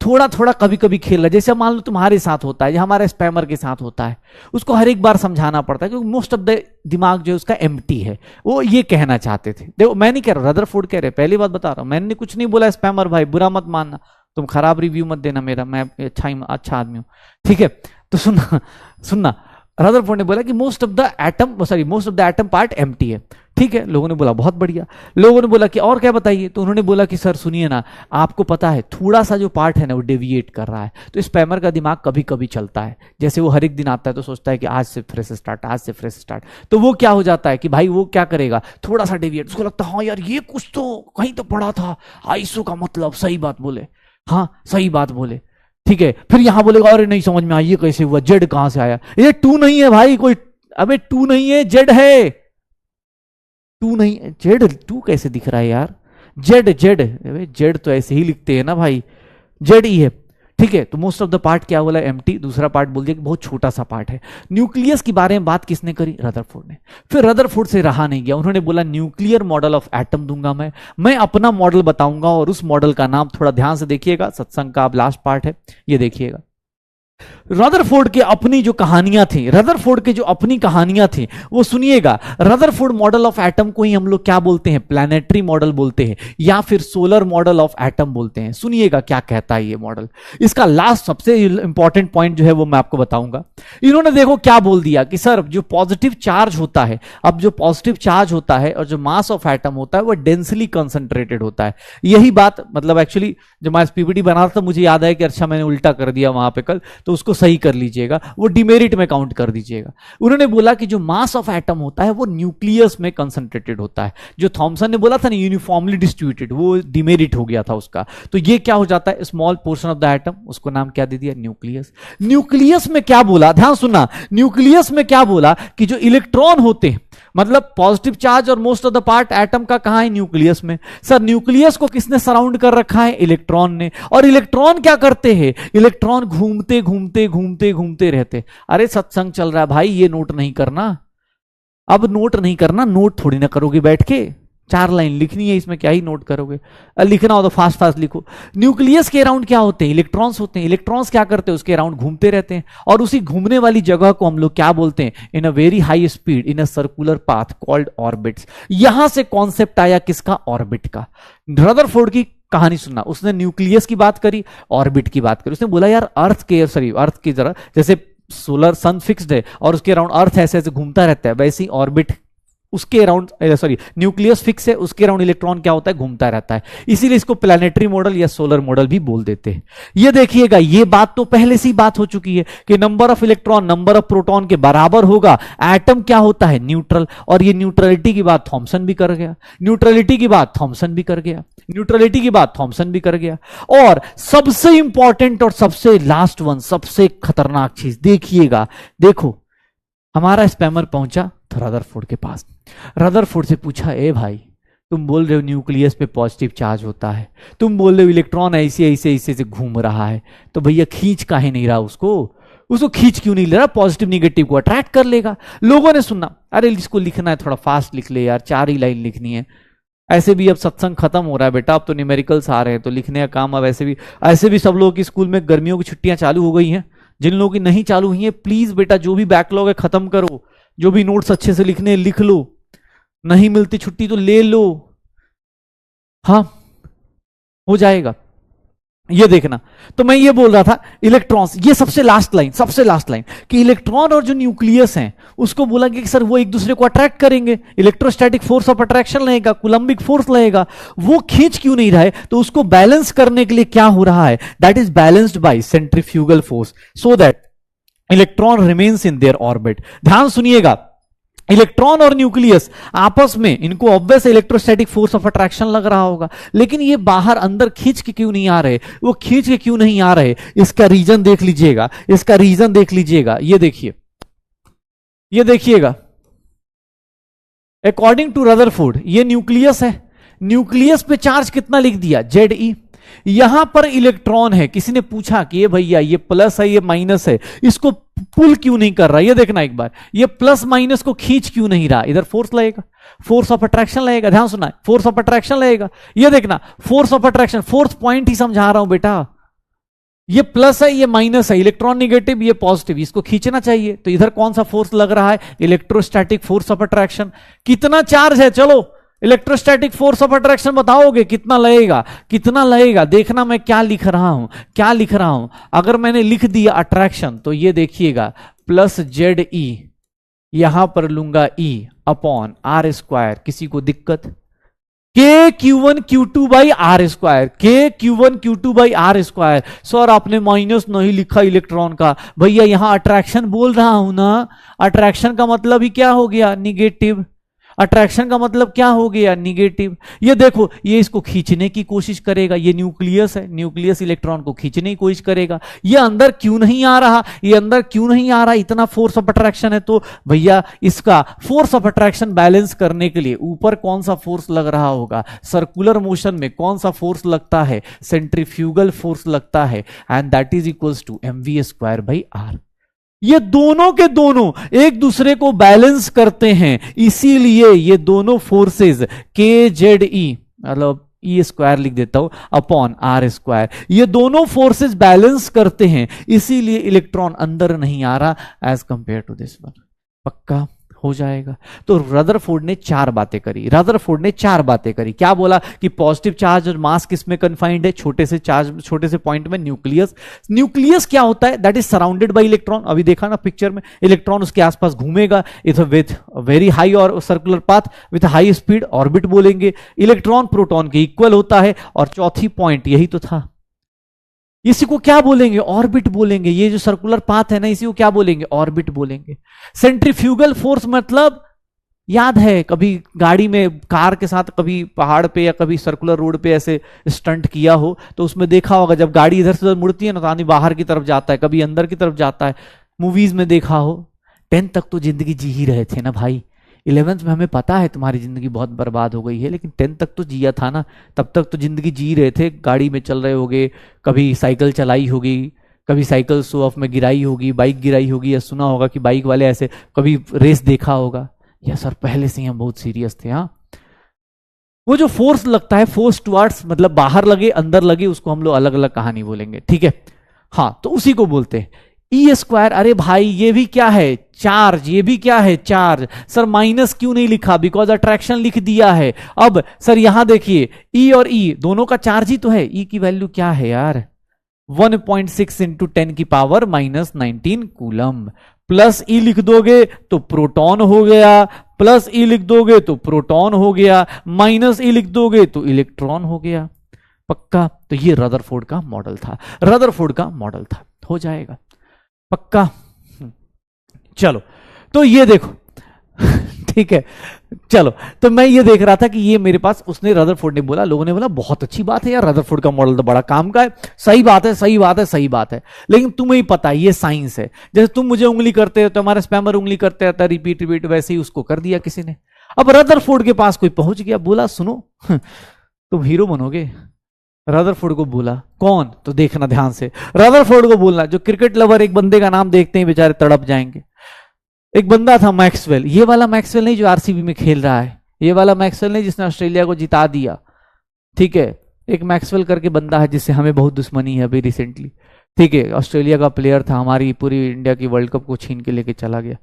थोड़ा थोड़ा कभी कभी खेल रहा है। जैसे मान लो तुम्हारे साथ होता है, या हमारे स्पैमर के साथ होता है, उसको हर एक बार समझाना पड़ता है, क्योंकि मोस्ट ऑफ द दिमाग जो है उसका एम्प्टी है। वो ये कहना चाहते थे, देखो मैं नहीं कह रहा, रदरफोर्ड कह रहे, पहली बात बता रहा हूं, मैंने कुछ नहीं बोला, स्पैमर भाई बुरा मत मानना, तुम खराब रिव्यू मत देना मेरा, मैं अच्छा आदमी हूं, ठीक है। तो सुनना रदरफोर्ड ने बोला कि most of the atom part empty है, ठीक है। लोगों ने बोला बहुत बढ़िया, लोगों ने बोला कि और क्या बताइए, तो उन्होंने बोला कि सर सुनिए ना, आपको पता है थोड़ा सा जो पार्ट है ना वो डेविएट कर रहा है, तो स्पैमर का दिमाग कभी कभी चलता है, जैसे वो हर एक दिन आता है तो सोचता है कि आज से फ्रेश स्टार्ट, तो वो क्या हो जाता है कि भाई वो क्या करेगा, थोड़ा सा डेविएट, उसको लगता है हाँ यार ये कुछ तो कहीं तो पढ़ा था, आईसो का मतलब, सही बात बोले, हाँ सही बात बोले, ठीक है। फिर यहां बोलेगा अरे नहीं समझ में आया, ये कैसे हुआ, जेड कहां से आया, ये 2 नहीं है भाई, कोई अबे टू नहीं है, जेड है। टू नहीं, जेड, टू कैसे दिख रहा है यार? जेड, जेड, जेड तो ऐसे ही लिखते हैं ना भाई, जेड ही है। ठीक है, तो मोस्ट ऑफ द पार्ट क्या बोला? एम्प्टी। दूसरा पार्ट बोल दिया कि बहुत छोटा सा पार्ट है। न्यूक्लियस के बारे में बात किसने करी? रदरफोर्ड ने। फिर रदरफोर्ड से रहा नहीं गया, उन्होंने बोला न्यूक्लियर मॉडल ऑफ एटम दूंगा मैं अपना मॉडल बताऊंगा, और उस मॉडल का नाम थोड़ा ध्यान से देखिएगा, सत्संग का अब लास्ट पार्ट है, ये देखिएगा। रदरफोर्ड के अपनी जो कहानियां थी, रदरफोर्ड के जो अपनी कहानियां थी वो सुनिएगा। रदरफोर्ड मॉडल ऑफ एटम को ही हम लोग क्या बोलते हैं? प्लैनेटरी मॉडल बोलते हैं, या फिर सोलर मॉडल ऑफ एटम बोलते हैं। सुनिएगा क्या कहता है ये मॉडल। इसका लास्ट सबसे इंपॉर्टेंट पॉइंट जो है वो मैं आपको बताऊंगा। इन्होंने देखो क्या बोल दिया कि सर जो पॉजिटिव चार्ज होता है, अब जो पॉजिटिव चार्ज होता है और जो मास ऑफ एटम होता है वो डेंसली कंसंट्रेटेड होता है। यही बात मतलब एक्चुअली जब मैं पीपीटी बना रहा था मुझे याद आया कि अच्छा मैंने उल्टा कर दिया वहां पे कल, तो उसको सही कर लीजिएगा, वो डिमेरिट में काउंट कर दीजिएगा। उन्होंने बोला कि जो मास ऑफ एटम होता है वो न्यूक्लियस में कंसंट्रेटेड होता है। जो थॉमसन ने बोला था ना यूनिफॉर्मली डिस्ट्रीब्यूटेड, वो डिमेरिट हो गया था उसका। तो ये क्या हो जाता है? Small portion of the atom, उसको नाम क्या दे दिया? न्यूक्लियस। न्यूक्लियस में क्या बोला? ध्यान सुनना, न्यूक्लियस में क्या बोला कि जो इलेक्ट्रॉन होते हैं, मतलब पॉजिटिव चार्ज और most of the part atom का कहां है? न्यूक्लियस में। सर न्यूक्लियस को किसने सराउंड कर रखा है? इलेक्ट्रॉन ने। और इलेक्ट्रॉन क्या करते हैं? इलेक्ट्रॉन घूमते घूमते घूमते घूमते रहते। अरे सत्संग चल रहा है भाई, ये नोट नहीं करना, अब नोट नहीं करना, नोट थोड़ी ना करोगे बैठ के, 4 लाइन लिखनी है, इसमें क्या ही नोट करोगे? लिखना हो तो फास्ट फास्ट लिखो। न्यूक्लियस के अराउंड क्या होते हैं? इलेक्ट्रॉन्स होते हैं। इलेक्ट्रॉन्स क्या करते हैं? उसके अराउंड घूमते रहते हैं, और उसी घूमने वाली जगह को हम लोग क्या बोलते हैं? In a very high speed in a circular path called orbits. यहां से कॉन्सेप्ट आया किसका? ऑर्बिट का। रदरफोर्ड की कहानी सुनना, उसने न्यूक्लियस की बात करी, ऑर्बिट की बात करी। उसने बोला यार अर्थ की तरह जैसे सोलर सन फिक्स्ड है और उसके अराउंड अर्थ ऐसे ऐसे घूमता रहता है, वैसे ही ऑर्बिट उसके अराउंड न्यूक्लियस फिक्स है, उसके अराउंड इलेक्ट्रॉन क्या होता है? घूमता रहता है। इसीलिए इसको प्लैनेटरी मॉडल या सोलर मॉडल भी बोल देते हैं। ये देखिएगा, ये बात तो पहले से ही बात हो चुकी है कि number of electron number of proton के बराबर होगा। एटम क्या होता है? न्यूट्रल। और ये न्यूट्रलिटी की बात थॉमसन भी कर गया, न्यूट्रलिटी की बात थॉमसन भी कर गया, न्यूट्रलिटी की बात थॉमसन भी कर गया। और सबसे इंपॉर्टेंट और सबसे लास्ट वन, सबसे खतरनाक चीज देखिएगा, देखो हमारा स्पैमर पहुंचा रदरफोर्ड के पास। रदरफोर्ड से पूछा, ए भाई तुम बोल रहे हो न्यूक्लियस पे पॉजिटिव चार्ज होता है, तुम बोल रहे हो इलेक्ट्रॉन ऐसे ऐसे ऐसे से घूम रहा है, तो भैया खींच काहे नहीं रहा उसको खींच क्यों नहीं ले रहा? पॉजिटिव निगेटिव को अट्रैक्ट कर लेगा। लोगों ने सुना, अरे इसको लिखना है थोड़ा फास्ट लिख ले यार, 4 ही लाइन लिखनी है। ऐसे भी अब सत्संग खत्म हो रहा है बेटा, अब तो न्यूमेरिकल्स आ रहे हैं, तो लिखने का काम अब ऐसे भी सब लोगों की स्कूल में गर्मियों की छुट्टियां चालू हो गई हैं। जिन लोगों की नहीं चालू हुई है प्लीज बेटा जो भी बैकलॉग है खत्म करो, जो भी नोट्स अच्छे से लिखने लिख लो, नहीं मिलती छुट्टी तो ले लो, हाँ हो जाएगा। ये देखना, तो मैं ये बोल रहा था इलेक्ट्रॉन्स, ये सबसे लास्ट लाइन कि इलेक्ट्रॉन और जो न्यूक्लियस हैं उसको बोला कि सर वो एक दूसरे को अट्रैक्ट करेंगे, इलेक्ट्रोस्टैटिक फोर्स ऑफ अट्रैक्शन लगेगा, कूलम्बिक फोर्स लगेगा, वो खींच क्यों नहीं रहा है? तो उसको बैलेंस करने के लिए क्या हो रहा है? That is balanced bye centrifugal force, so that electron remains in their orbit. ध्यान सुनिएगा, इलेक्ट्रॉन और न्यूक्लियस आपस में, इनको obvious electrostatic force of attraction लग रहा होगा, लेकिन ये बाहर अंदर खींच के क्यों नहीं आ रहे? वो खींच के क्यों नहीं आ रहे? इसका रीजन देख लीजिएगा, ये देखिएगा। अकॉर्डिंग टू रदरफोर्ड ये न्यूक्लियस है, न्यूक्लियस पे चार्ज कितना लिख दिया? Ze। यहां पर इलेक्ट्रॉन है, किसी ने पूछा कि ये भैया ये प्लस है ये माइनस है, इसको पुल क्यों नहीं कर रहा? ये देखना एक बार, ये प्लस माइनस को खींच क्यों नहीं रहा? इधर फोर्स लगेगा, फोर्स ऑफ अट्रैक्शन लगेगा, ध्यान सुना, फोर्स ऑफ अट्रैक्शन लगेगा। ये देखना force of attraction, fourth point ही समझा रहा हूं बेटा, ये प्लस है ये माइनस है, इलेक्ट्रॉन निगेटिव ये पॉजिटिव, इसको खींचना चाहिए, तो इधर कौन सा फोर्स लग रहा है? Electrostatic force of attraction. कितना चार्ज है? चलो इलेक्ट्रोस्टैटिक फोर्स ऑफ अट्रैक्शन बताओगे कितना लगेगा? देखना मैं क्या लिख रहा हूं। अगर मैंने लिख दिया अट्रैक्शन तो ये देखिएगा प्लस ZE, यहां पर लूंगा E अपॉन R²। किसी को दिक्कत? K(Q1 Q2 by R², K(Q1 Q2 by R²। Sir आपने माइनस नहीं लिखा इलेक्ट्रॉन का, भैया यहां अट्रैक्शन बोल रहा हूं ना, अट्रैक्शन का मतलब ही क्या हो गया? निगेटिव। अट्रैक्शन का मतलब क्या हो गया, निगेटिव। ये देखो, ये इसको खींचने की कोशिश करेगा, ये न्यूक्लियस है, न्यूक्लियस इलेक्ट्रॉन को खींचने की कोशिश करेगा। ये अंदर क्यों नहीं आ रहा, ये अंदर क्यों नहीं आ रहा, इतना फोर्स ऑफ अट्रैक्शन है। तो भैया इसका फोर्स ऑफ अट्रैक्शन बैलेंस करने के लिए ऊपर कौन सा फोर्स लग रहा होगा, सर्कुलर मोशन में कौन सा फोर्स लगता है, सेंट्रीफ्यूगल फोर्स लगता है, and that is equals to mv²/r। ये दोनों के दोनों एक दूसरे को बैलेंस करते हैं, इसीलिए ये दोनों फोर्सेस KZE, मतलब E² लिख देता हूं, अपॉन R², ये दोनों फोर्सेस बैलेंस करते हैं, इसीलिए इलेक्ट्रॉन अंदर नहीं आ रहा as compare to this one. पक्का हो जाएगा। तो रदरफोर्ड ने चार बातें करी, रदरफोर्ड ने चार बातें करी। क्या बोला कि पॉजिटिव चार्ज और मास किस में कन्फाइंड है, छोटे से चार्ज, छोटे से पॉइंट में, न्यूक्लियस। न्यूक्लियस क्या होता है, that is surrounded by electron. अभी देखा ना पिक्चर में, इलेक्ट्रॉन उसके आसपास घूमेगा, इट विथ वेरी हाई और circular path with high speed, orbit बोलेंगे। इलेक्ट्रॉन प्रोटॉन के इक्वल होता है। और चौथी पॉइंट यही तो था, इसी को क्या बोलेंगे, ऑर्बिट बोलेंगे। ये जो सर्कुलर पाथ है ना, इसी को क्या बोलेंगे, ऑर्बिट बोलेंगे। सेंट्रीफ्यूगल फोर्स मतलब, याद है कभी गाड़ी में, कार के साथ कभी पहाड़ पे या कभी सर्कुलर रोड पे ऐसे स्टंट किया हो, तो उसमें देखा होगा जब गाड़ी इधर से उधर मुड़ती है ना, तो आदमी बाहर की तरफ जाता है, कभी अंदर की तरफ जाता है। मूवीज में देखा हो। 10th तक तो जिंदगी जी ही रहे थे ना भाई, 11th में हमें पता है तुम्हारी जिंदगी बहुत बर्बाद हो गई है, लेकिन 10th तक तो जिया था ना, तब तक तो जिंदगी जी रहे थे। गाड़ी में चल रहे होगे, कभी साइकिल चलाई होगी, कभी साइकिल शो ऑफ में गिराई होगी, बाइक गिराई होगी, या सुना होगा कि बाइक वाले ऐसे, कभी रेस देखा होगा। या सर पहले से ही हम बहुत सीरियस थे। हाँ, वो जो फोर्स लगता है, फोर्स टुवर्ड्स, मतलब बाहर लगे अंदर लगे, उसको हम लोग अलग अलग कहानी बोलेंगे, ठीक है। हाँ, तो उसी को बोलते हैं E²। अरे भाई ये भी क्या है, चार्ज, ये भी क्या है, चार्ज। सर माइनस क्यों नहीं लिखा, बिकॉज अट्रैक्शन लिख दिया है। अब सर यहां देखिए, E और E दोनों का चार्ज ही तो है। E की वैल्यू क्या है यार, 1.6 इंटू 10⁻⁻19 कूलम। प्लस E लिख दोगे तो प्रोटॉन हो गया, प्लस E लिख दोगे तो प्रोटॉन हो गया, माइनस E लिख दोगे तो इलेक्ट्रॉन हो गया। पक्का। तो ये रदरफोर्ड का मॉडल था, रदरफोर्ड का मॉडल था, हो जाएगा पक्का। चलो, तो ये देखो ठीक है। चलो, तो मैं ये देख रहा था कि ये मेरे पास, उसने रदरफोर्ड ने बोला, लोगों ने बोला बहुत अच्छी बात है यार, रदरफोर्ड का मॉडल तो बड़ा काम का है। सही बात है, सही बात है, सही बात है, लेकिन तुम्हें ही पता है ये साइंस है। जैसे तुम मुझे उंगली करते हो तो हमारा स्पैमर उंगली करते रहता है, रिपीट रिपीट, वैसे ही उसको कर दिया किसी ने। अब रदरफोर्ड के पास कोई पहुंच गया, बोला सुनो तुम हीरो बनोगे। रदरफोर्ड को बोला, कौन, तो देखना ध्यान से, रदरफोर्ड को बोलना। जो क्रिकेट लवर एक बंदे का नाम देखते हैं बेचारे तड़प जाएंगे। एक बंदा था मैक्सवेल, ये वाला मैक्सवेल नहीं जो आरसीबी में खेल रहा है, ये वाला मैक्सवेल नहीं जिसने ऑस्ट्रेलिया को जिता दिया, ठीक है। एक मैक्सवेल करके बंदा है जिससे हमें बहुत दुश्मनी है अभी रिसेंटली, ठीक है। ऑस्ट्रेलिया का प्लेयर था, हमारी पूरी इंडिया की वर्ल्ड कप को छीन के लेके चला गया।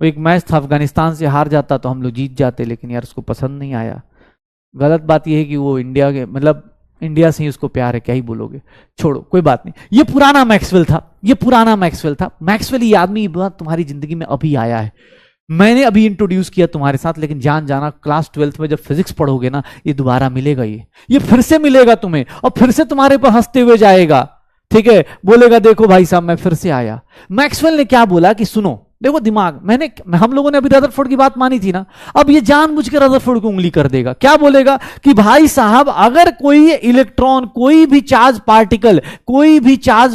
वो एक मैच था, अफगानिस्तान से हार जाता तो हम लोग जीत जाते, लेकिन यार उसको पसंद नहीं आया। गलत बात यह है कि वो इंडिया के, मतलब इंडिया से ही उसको प्यार है, क्या ही बोलोगे, छोड़ो कोई बात नहीं। ये पुराना मैक्सवेल था, ये पुराना मैक्सवेल था। मैक्सवेल ये आदमी बात तुम्हारी जिंदगी में अभी आया है, मैंने अभी इंट्रोड्यूस किया तुम्हारे साथ, लेकिन जान जाना क्लास 12th में जब फिजिक्स पढ़ोगे ना, ये दोबारा मिलेगा, ये फिर से मिलेगा तुम्हें, और फिर से तुम्हारे पर हंसते हुए जाएगा, ठीक है। बोलेगा देखो भाई साहब मैं फिर से आया। मैक्सवेल ने क्या बोला कि सुनो, देखो दिमाग, हम लोगों ने अभी रदरफोर्ड की बात मानी थी ना, अब ये जानबूझ के रदरफोर्ड को उंगली कर देगा। क्या बोलेगा कि भाई साहब अगर कोई इलेक्ट्रॉन, कोई भी चार्ज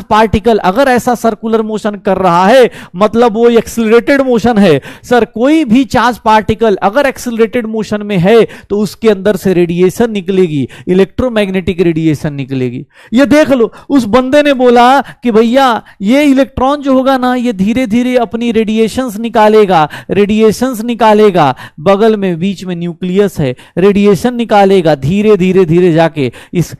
पार्टिकल अगर ऐसा सर्कुलर मोशन कर रहा है, मतलब वो एक्सिलरेटेड मोशन है। सर कोई भी चार्ज पार्टिकल अगर एक्सिलरेटेड मोशन में है तो उसके अंदर से रेडिएशन निकलेगी, इलेक्ट्रोमैग्नेटिक रेडिएशन निकलेगी। ये देख लो, उस बंदे ने बोला कि भैया ये इलेक्ट्रॉन जो होगा ना, ये धीरे धीरे अपनी रेडिएशंस निकालेगा, बगल में बीच में न्यूक्लियस है, रेडिएशन निकालेगा, धीरे धीरे धीरे जाके इस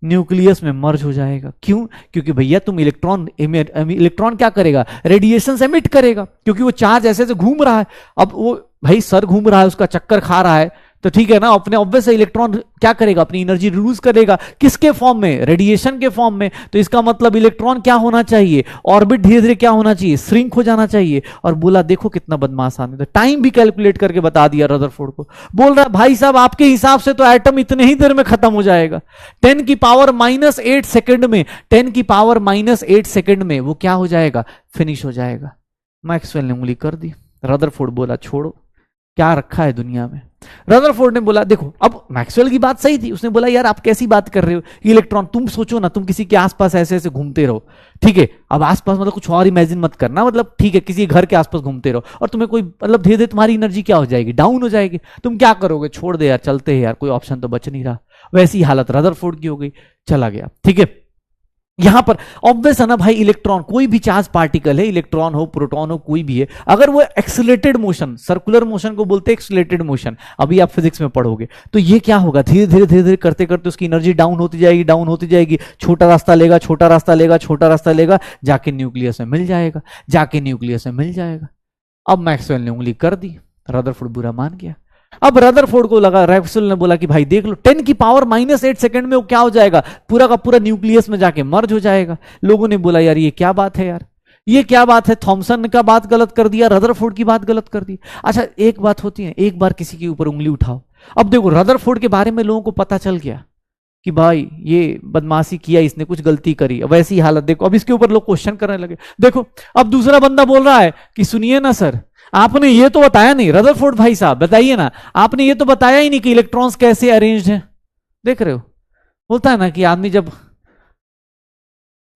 न्यूक्लियस में मर्ज हो जाएगा। क्यों? क्योंकि भैया तुम इलेक्ट्रॉन क्या करेगा, रेडिएशन एमिट करेगा, क्योंकि वो चार्ज ऐसे ऐसे घूम रहा है। अब वो भाई सर घूम रहा है, उसका चक्कर खा रहा है, तो ठीक है ना, अपने ऑब्वियस इलेक्ट्रॉन क्या करेगा, अपनी एनर्जी रिड्यूस करेगा, किसके फॉर्म में, रेडिएशन के फॉर्म में। तो इसका मतलब इलेक्ट्रॉन क्या होना चाहिए, ऑर्बिट धीरे धीरे क्या होना चाहिए, श्रिंक हो जाना चाहिए। और बोला देखो कितना बदमाश आदमी, तो टाइम भी कैलकुलेट करके बता दिया रदरफोर्ड को। बोल रहा भाई साहब आपके हिसाब से तो एटम इतने ही देर में खत्म हो जाएगा, 10⁻⁻8 सेकंड में, 10⁻⁻8 सेकंड में वो क्या हो जाएगा, फिनिश हो जाएगा। मैक्सवेल ने उंगली कर दी, रदरफोर्ड बोला छोड़ो, क्या रखा है दुनिया में। रदरफोर्ड ने बोला देखो, अब मैक्सवेल की बात सही थी, उसने बोला यार आप कैसी बात कर रहे हो, इलेक्ट्रॉन तुम सोचो ना, तुम किसी के आसपास ऐसे ऐसे घूमते रहो, ठीक है, अब आसपास मतलब कुछ और इमेजिन मत करना, मतलब ठीक है किसी घर के आसपास घूमते रहो और तुम्हें कोई मतलब धीरे धीरे तुम्हारी एनर्जी क्या हो जाएगी, डाउन हो जाएगी, तुम क्या करोगे, छोड़ दे यार, चलते हैं यार, कोई ऑप्शन तो बच नहीं रहा। वैसी हालत रदरफोर्ड की हो गई, चला गया, ठीक है। यहां पर ऑब्वियस है ना भाई, इलेक्ट्रॉन कोई भी चार्ज पार्टिकल है, इलेक्ट्रॉन हो प्रोटॉन हो कोई भी है, अगर वो एक्सीलरेटेड मोशन, सर्कुलर मोशन को बोलते हैं एक्सीलरेटेड मोशन, अभी आप फिजिक्स में पढ़ोगे, तो ये क्या होगा, धीरे धीरे धीरे धीरे करते करते उसकी एनर्जी डाउन होती जाएगी, डाउन होती जाएगी, छोटा रास्ता लेगा, छोटा रास्ता लेगा, छोटा रास्ता लेगा, जाके न्यूक्लियस में मिल जाएगा, जाके न्यूक्लियस में मिल जाएगा। अब मैक्सवेल ने उंगली कर दी, रदरफोर्ड बुरा मान गया। अब रदरफोर्ड को लगा, मैक्सवेल ने बोला कि भाई देख लो 10 की पावर -8 सेकंड में वो क्या हो जाएगा, पूरा का पूरा न्यूक्लियस में जाके मर्ज हो जाएगा। लोगों ने बोला यार ये क्या बात है यार, ये क्या बात है, थॉमसन का बात गलत कर दिया, रदरफोर्ड की बात गलत कर दी। अच्छा एक बात होती है, एक बार किसी के ऊपर उंगली उठाओ, अब देखो रदरफोर्ड के बारे में लोगों को पता चल गया कि भाई ये बदमाशी किया, इसने कुछ गलती करी, वैसी हालत देखो, अब इसके ऊपर लोग क्वेश्चन करने लगे। देखो अब दूसरा बंदा बोल रहा है कि सुनिए ना सर, आपने ये तो बताया नहीं, रदरफोर्ड भाई साहब बताइए ना, आपने ये तो बताया ही नहीं कि इलेक्ट्रॉन्स कैसे अरेंज्ड हैं। देख रहे हो, बोलता है ना कि आदमी जब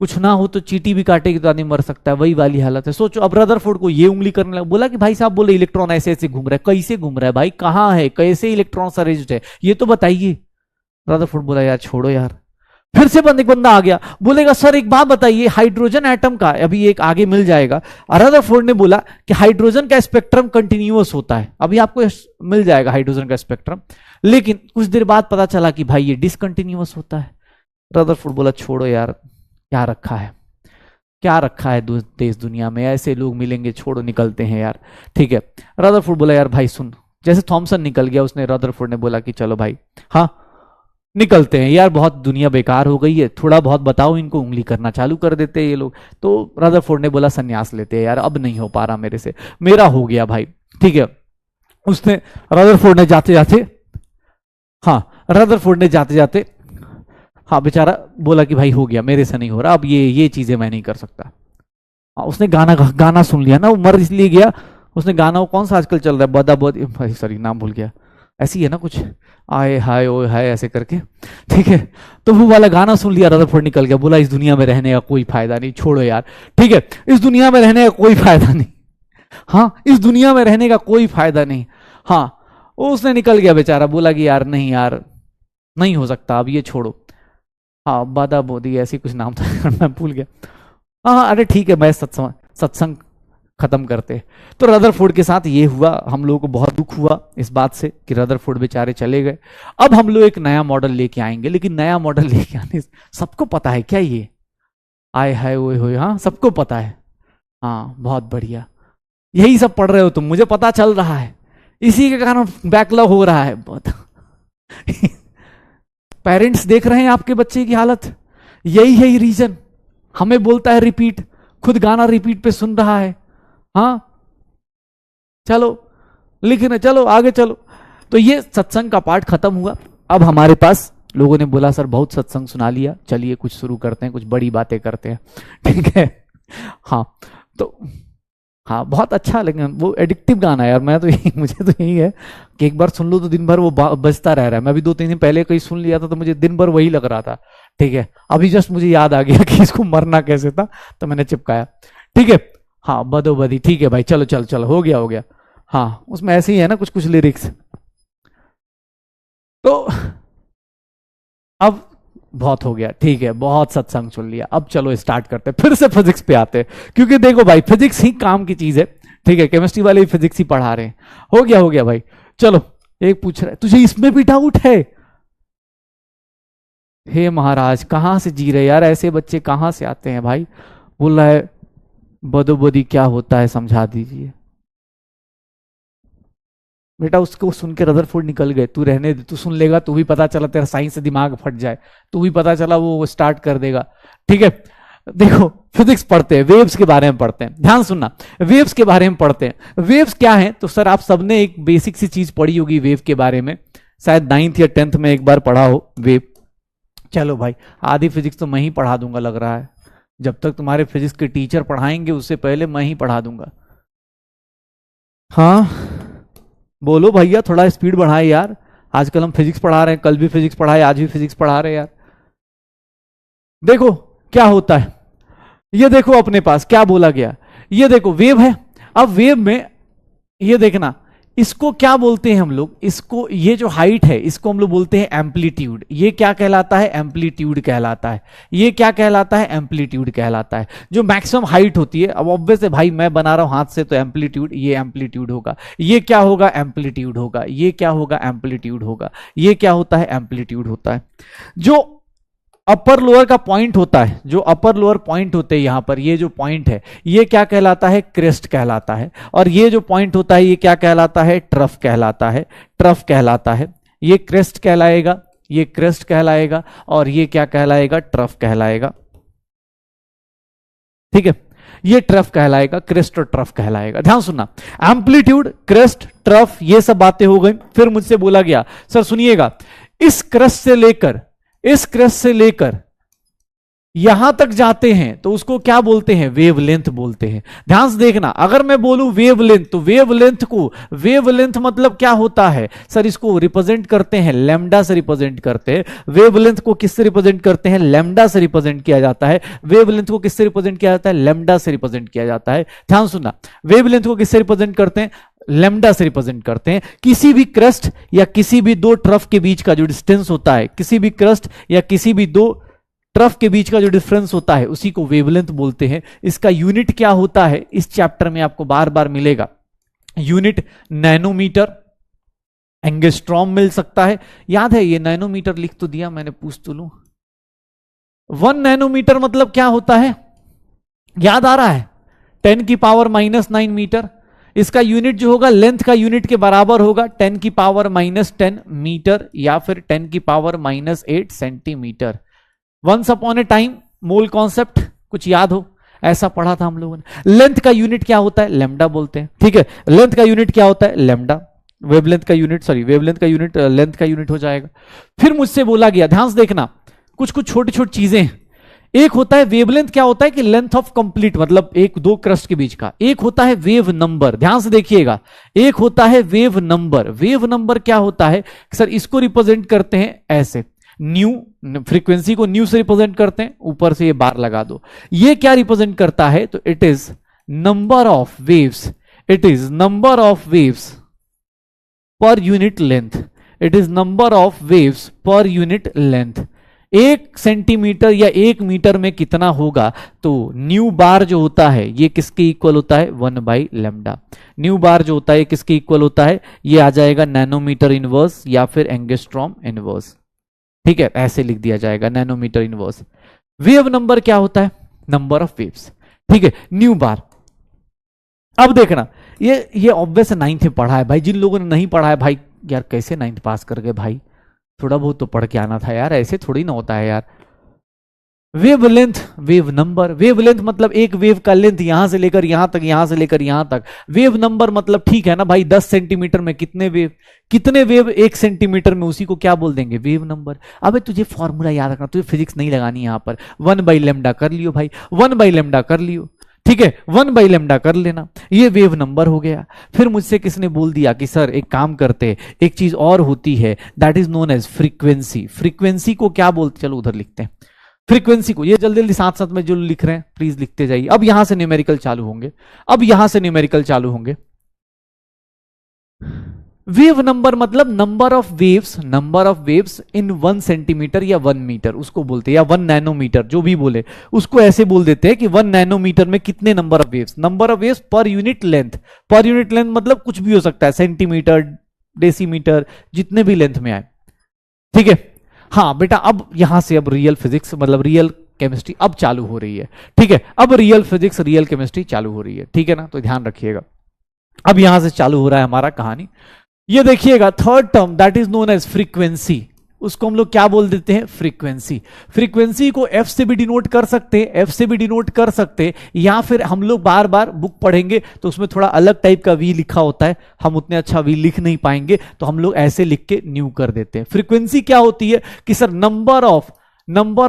कुछ ना हो तो चींटी भी काटेगी तो आदमी मर सकता है, वही वाली हालत है। सोचो अब रदरफोर्ड को ये उंगली करने लगा, बोला कि भाई साहब बोले इलेक्ट्रॉन ऐसे ऐसे घूम रहा है, कैसे घूम रहा है भाई, कहां है, कैसे इलेक्ट्रॉन्स अरेंज्ड है, ये तो बताइए। रदरफोर्ड बोला यार छोड़ो यार। फिर से एक बंदा आ गया, बोलेगा सर एक बात बताइए, हाइड्रोजन एटम का, अभी एक आगे मिल जाएगा, रदरफोर्ड ने बोला कि हाइड्रोजन का स्पेक्ट्रम कंटिन्यूअस होता है, अभी आपको मिल जाएगा हाइड्रोजन का स्पेक्ट्रम, लेकिन कुछ देर बाद पता चला कि भाई ये डिसकंटिन्यूअस होता है। रदरफोर्ड बोला छोड़ो यार, क्या रखा है, क्या रखा है देश दुनिया में, ऐसे लोग मिलेंगे, छोड़ो निकलते हैं यार, ठीक है। रदरफोर्ड बोला यार भाई सुन, जैसे थॉमसन निकल गया, उसने रदरफोर्ड ने बोला कि चलो भाई हाँ निकलते हैं यार, बहुत दुनिया बेकार हो गई है, थोड़ा बहुत बताओ इनको, उंगली करना चालू कर देते हैं ये लोग। तो रदरफोर्ड ने बोला संन्यास लेते हैं यार, अब नहीं हो पा रहा मेरे से, मेरा हो गया भाई, ठीक है। उसने रदरफोर्ड ने जाते जाते, हाँ रदरफोर्ड ने जाते जाते, हाँ बेचारा बोला कि भाई हो गया, मेरे से नहीं हो रहा, अब ये चीजें मैं नहीं कर सकता। हाँ उसने गाना सुन लिया ना, वो मर इसलिए गया, उसने गाना, वो कौन सा आजकल चल रहा है, बदा बद, सॉरी नाम भूल गया, ऐसी है ना कुछ, आए हाय ओ हाय ऐसे करके, ठीक है। तो वो वाला गाना सुन लिया, रदरफोर्ड निकल गया, बोला इस दुनिया में रहने का कोई फायदा नहीं, छोड़ो यार, ठीक है, इस दुनिया में रहने का कोई फायदा नहीं, हाँ इस दुनिया में रहने का कोई फायदा नहीं, हाँ उसने निकल गया बेचारा, बोला कि यार नहीं यार नहीं हो सकता, अब ये छोड़ो, हाँ बादा बोधी ऐसी कुछ नाम था मैं भूल गया, हाँ अरे ठीक है मैं सत्संग खत्म करते। तो रदरफोर्ड के साथ ये हुआ, हम लोगों को बहुत दुख हुआ इस बात से कि रदरफोर्ड बेचारे चले गए। अब हम लोग एक नया मॉडल लेके आएंगे, लेकिन नया मॉडल लेके आने सबको पता है क्या, ये आए हाय ओए होए, हाँ सबको पता है, हाँ बहुत बढ़िया, यही सब पढ़ रहे हो तुम, मुझे पता चल रहा है, इसी के कारण बैकलॉग हो रहा है बहुत पेरेंट्स देख रहे हैं आपके बच्चे की हालत, यही है रीजन, हमें बोलता है रिपीट, खुद गाना रिपीट पे सुन रहा है, हाँ चलो लिखने, चलो आगे चलो। तो ये सत्संग का पार्ट खत्म हुआ। अब हमारे पास लोगों ने बोला सर बहुत सत्संग सुना लिया, चलिए कुछ शुरू करते हैं, कुछ बड़ी बातें करते हैं, ठीक है। हाँ तो हाँ बहुत अच्छा, लेकिन वो एडिक्टिव गाना है यार, मैं तो यही, मुझे तो यही है कि एक बार सुन लो तो दिन भर वो बजता रह रहा है। मैं अभी 2-3 दिन पहले कहीं सुन लिया था तो मुझे दिन भर वही लग रहा था, ठीक है। अभी जस्ट मुझे याद आ गया कि इसको मरना कैसे था, तो मैंने चिपकाया, ठीक है। हाँ बदोबदी, ठीक है भाई, चलो चलो चलो, हो गया हो गया। हाँ उसमें ऐसे ही है ना कुछ कुछ लिरिक्स। तो अब बहुत हो गया, ठीक है, बहुत सत्संग सुन लिया, अब चलो स्टार्ट करते हैं, फिर से फिजिक्स पे आते हैं, क्योंकि देखो भाई फिजिक्स ही काम की चीज है, ठीक है। केमिस्ट्री वाले भी फिजिक्स ही पढ़ा रहे हैं। हो गया भाई, चलो। एक पूछ रहा है तुझे इसमें भी डाउट है, हे महाराज कहां से जी रहे यार, ऐसे बच्चे कहां से आते हैं भाई। बोल रहा है बदोबदी क्या होता है समझा दीजिए। बेटा उसको सुन के रदरफोर्ड निकल गए, तू रहने दे, तू सुन लेगा, तू भी पता चला तेरा साइंस से दिमाग फट जाए, तू भी पता चला वो स्टार्ट कर देगा, ठीक है। देखो फिजिक्स पढ़ते हैं, वेव्स के बारे में पढ़ते हैं, ध्यान सुनना, वेव्स के बारे में पढ़ते हैं। वेव्स क्या है, तो सर आप सबने एक बेसिक सी चीज पढ़ी होगी वेव के बारे में, शायद 9th या 10th में एक बार पढ़ा हो वेव। चलो भाई आधी फिजिक्स तो मैं ही पढ़ा दूंगा लग रहा है, जब तक तुम्हारे फिजिक्स के टीचर पढ़ाएंगे उससे पहले मैं ही पढ़ा दूंगा। हाँ बोलो भैया थोड़ा स्पीड बढ़ाए यार, आजकल हम फिजिक्स पढ़ा रहे हैं, कल भी फिजिक्स पढ़ाए, आज भी फिजिक्स पढ़ा रहे हैं यार। देखो क्या होता है, ये देखो अपने पास क्या बोला गया, ये देखो वेव है। अब वेव में ये देखना, इसको क्या बोलते हैं हम लोग, इसको ये जो हाइट है इसको हम लोग बोलते हैं एम्पलीट्यूड। ये क्या कहलाता है, एम्पलीट्यूड कहलाता है। ये क्या कहलाता है, एम्पलीट्यूड कहलाता है। जो मैक्सिमम हाइट होती है, अब ऑब्वियस है भाई मैं बना रहा हूं हाथ से तो एम्पलीट्यूड, ये एम्पलीट्यूड होगा। ये क्या होगा, एम्पलीट्यूड होगा। ये क्या होगा, एम्पलीट्यूड होगा। ये क्या होता है, एम्पलीट्यूड होता है। जो अपर लोअर का पॉइंट होता है, जो अपर लोअर पॉइंट होते हैं यहां पर, ये जो पॉइंट है ये क्या कहलाता है, क्रेस्ट कहलाता है। और ये जो पॉइंट होता है ये क्या कहलाता है, ट्रफ कहलाता है। ट्रफ कहलाता है। ये क्रेस्ट कहलाएगा, ये क्रेस्ट कहलाएगा, और ये क्या कहलाएगा, ट्रफ कहलाएगा। ठीक है, ये ट्रफ कहलाएगा, क्रेस्ट और ट्रफ कहलाएगा। ध्यान सुनना, एम्पलीट्यूड, क्रेस्ट, ट्रफ, ये सब बातें हो गई। फिर मुझसे बोला गया सर सुनिएगा, इस क्रेस्ट से लेकर, इस क्रेस्ट से लेकर यहां तक जाते हैं तो उसको क्या बोलते हैं, वेवलेंथ बोलते हैं। ध्यान से देखना, अगर मैं बोलूं वेवलेंथ, तो वेवलेंथ को, वेवलेंथ मतलब क्या होता है सर, इसको रिप्रेजेंट करते हैं लैम्डा से रिप्रेजेंट करते हैं। वेवलेंथ को किससे रिप्रेजेंट करते हैं, लैम्डा से रिप्रेजेंट किया जाता है। वेवलेंथ को किससे रिप्रेजेंट किया जाता है, लैम्डा से रिप्रेजेंट किया जाता है। ध्यान सुनना, वेवलेंथ को किससे रिप्रेजेंट करते हैं, लैम्डा से रिप्रेजेंट करते हैं। किसी भी क्रस्ट या किसी भी दो ट्रफ के बीच का जो डिस्टेंस होता है, किसी भी क्रस्ट या किसी भी दो ट्रफ के बीच का जो डिफरेंस होता है उसी को वेवलेंथ बोलते हैं। इसका यूनिट क्या होता है, इस चैप्टर में आपको बार बार मिलेगा। यूनिट नैनोमीटर, एंगस्ट्रॉम मिल सकता है, याद है ये नैनोमीटर लिख तो दिया मैंने, पूछ तो लूं। 1 नैनोमीटर मतलब क्या होता है, याद आ रहा है, 10 की पावर -9 मीटर। इसका यूनिट जो होगा लेंथ का यूनिट के बराबर होगा 10 की पावर -10 मीटर या फिर 10 की power -8 centimetre. Once upon a time mole concept कुछ याद हो, ऐसा पढ़ा था हम लोगों ने। लेंथ का यूनिट क्या होता है, लैम्डा बोलते हैं। ठीक है, लेंथ का यूनिट क्या होता है, लैम्डा। वेवलेंथ का यूनिट, सॉरी वेवलेंथ का यूनिट लेंथ का यूनिट हो जाएगा। फिर मुझसे बोला गया, ध्यान से देखना, कुछ कुछ छोटी छोटी चीजें हैं। एक होता है वेवलेंथ, क्या होता है कि लेंथ ऑफ कंप्लीट, मतलब एक दो क्रस्ट के बीच का। एक होता है वेव नंबर, ध्यान से देखिएगा, एक होता है वेव नंबर। वेव नंबर क्या होता है सर, इसको रिप्रेजेंट करते हैं ऐसे, न्यू, फ्रीक्वेंसी को न्यू से रिप्रेजेंट करते हैं, ऊपर से ये बार लगा दो। ये क्या रिप्रेजेंट करता है, तो it is number of waves, it is number of waves per unit length, it is number of waves per unit length. 1 centimetre या 1 मीटर में कितना होगा, तो न्यू बार जो होता है ये किसके इक्वल होता है, 1/λ। न्यू बार जो होता है किसके इक्वल होता है, ये आ जाएगा नैनोमीटर इनवर्स या फिर एंगस्ट्रॉम इनवर्स। ठीक है, ऐसे लिख दिया जाएगा, नैनोमीटर इनवर्स। वेव नंबर क्या होता है, नंबर ऑफ वेव्स। ठीक है, न्यू बार। अब देखना, ये ऑब्वियस 9th में पढ़ा है भाई, जिन लोगों ने नहीं पढ़ा है भाई, यार कैसे 9th पास कर गए भाई, थोड़ा बहुत तो पढ़ के आना था यार, ऐसे थोड़ी ना होता है यार। Wave length, wave number, wave length मतलब एक वेव का लेंथ यहां से लेकर यहां तक, यहां से लेकर यहां तक। वेव नंबर मतलब ठीक है ना भाई, 10 सेंटीमीटर में कितने वेव, कितने वेव 1 सेंटीमीटर में, उसी को क्या बोल देंगे, वेव नंबर। अबे तुझे फॉर्मूला याद रखना, तुझे फिजिक्स नहीं लगानी यहां पर। 1/λ कर लियो भाई, 1/λ कर लियो, ठीक है, 1/λ कर लेना, ये वेव नंबर हो गया। फिर मुझसे किसने बोल दिया कि सर एक काम करते, एक चीज और होती है, that is known as frequency. Frequency को क्या बोलते, चलो उधर लिखते हैं फ्रीक्वेंसी को, ये जल्दी जल्दी साथ साथ में जो लिख रहे हैं प्लीज लिखते जाइए। अब यहां से न्यूमेरिकल चालू होंगे, अब यहां से न्यूमेरिकल चालू होंगे। वेव नंबर मतलब number of waves, number of waves in 1 centimetre या 1 मीटर उसको बोलते हैं, या 1 नैनोमीटर, जो भी बोले उसको ऐसे बोल देते हैं कि 1 नैनोमीटर में कितने number of waves, number of waves per unit length. Per unit length मतलब कुछ भी हो सकता है, सेंटीमीटर, डेसीमीटर, जितने भी लेंथ में आए। ठीक है, हाँ बेटा, अब यहां से अब रियल फिजिक्स मतलब रियल केमिस्ट्री अब चालू हो रही है। ठीक है, अब रियल फिजिक्स रियल केमिस्ट्री चालू हो रही है, ठीक है ना, तो ध्यान रखिएगा। अब यहां से चालू हो रहा है हमारा कहानी। ये देखिएगा, third term that is known as frequency, उसको हम लोग क्या बोल देते हैं, फ्रीक्वेंसी। फ्रीक्वेंसी को एफ से भी डिनोट कर सकते हैं, एफ से भी डिनोट कर सकते हैं, या फिर हम लोग बार बार बुक पढ़ेंगे तो उसमें थोड़ा अलग टाइप का वी लिखा होता है, हम उतने अच्छा वी लिख नहीं पाएंगे, तो हम लोग ऐसे लिख के न्यू कर देते हैं। फ्रीक्वेंसी क्या होती है कि sir number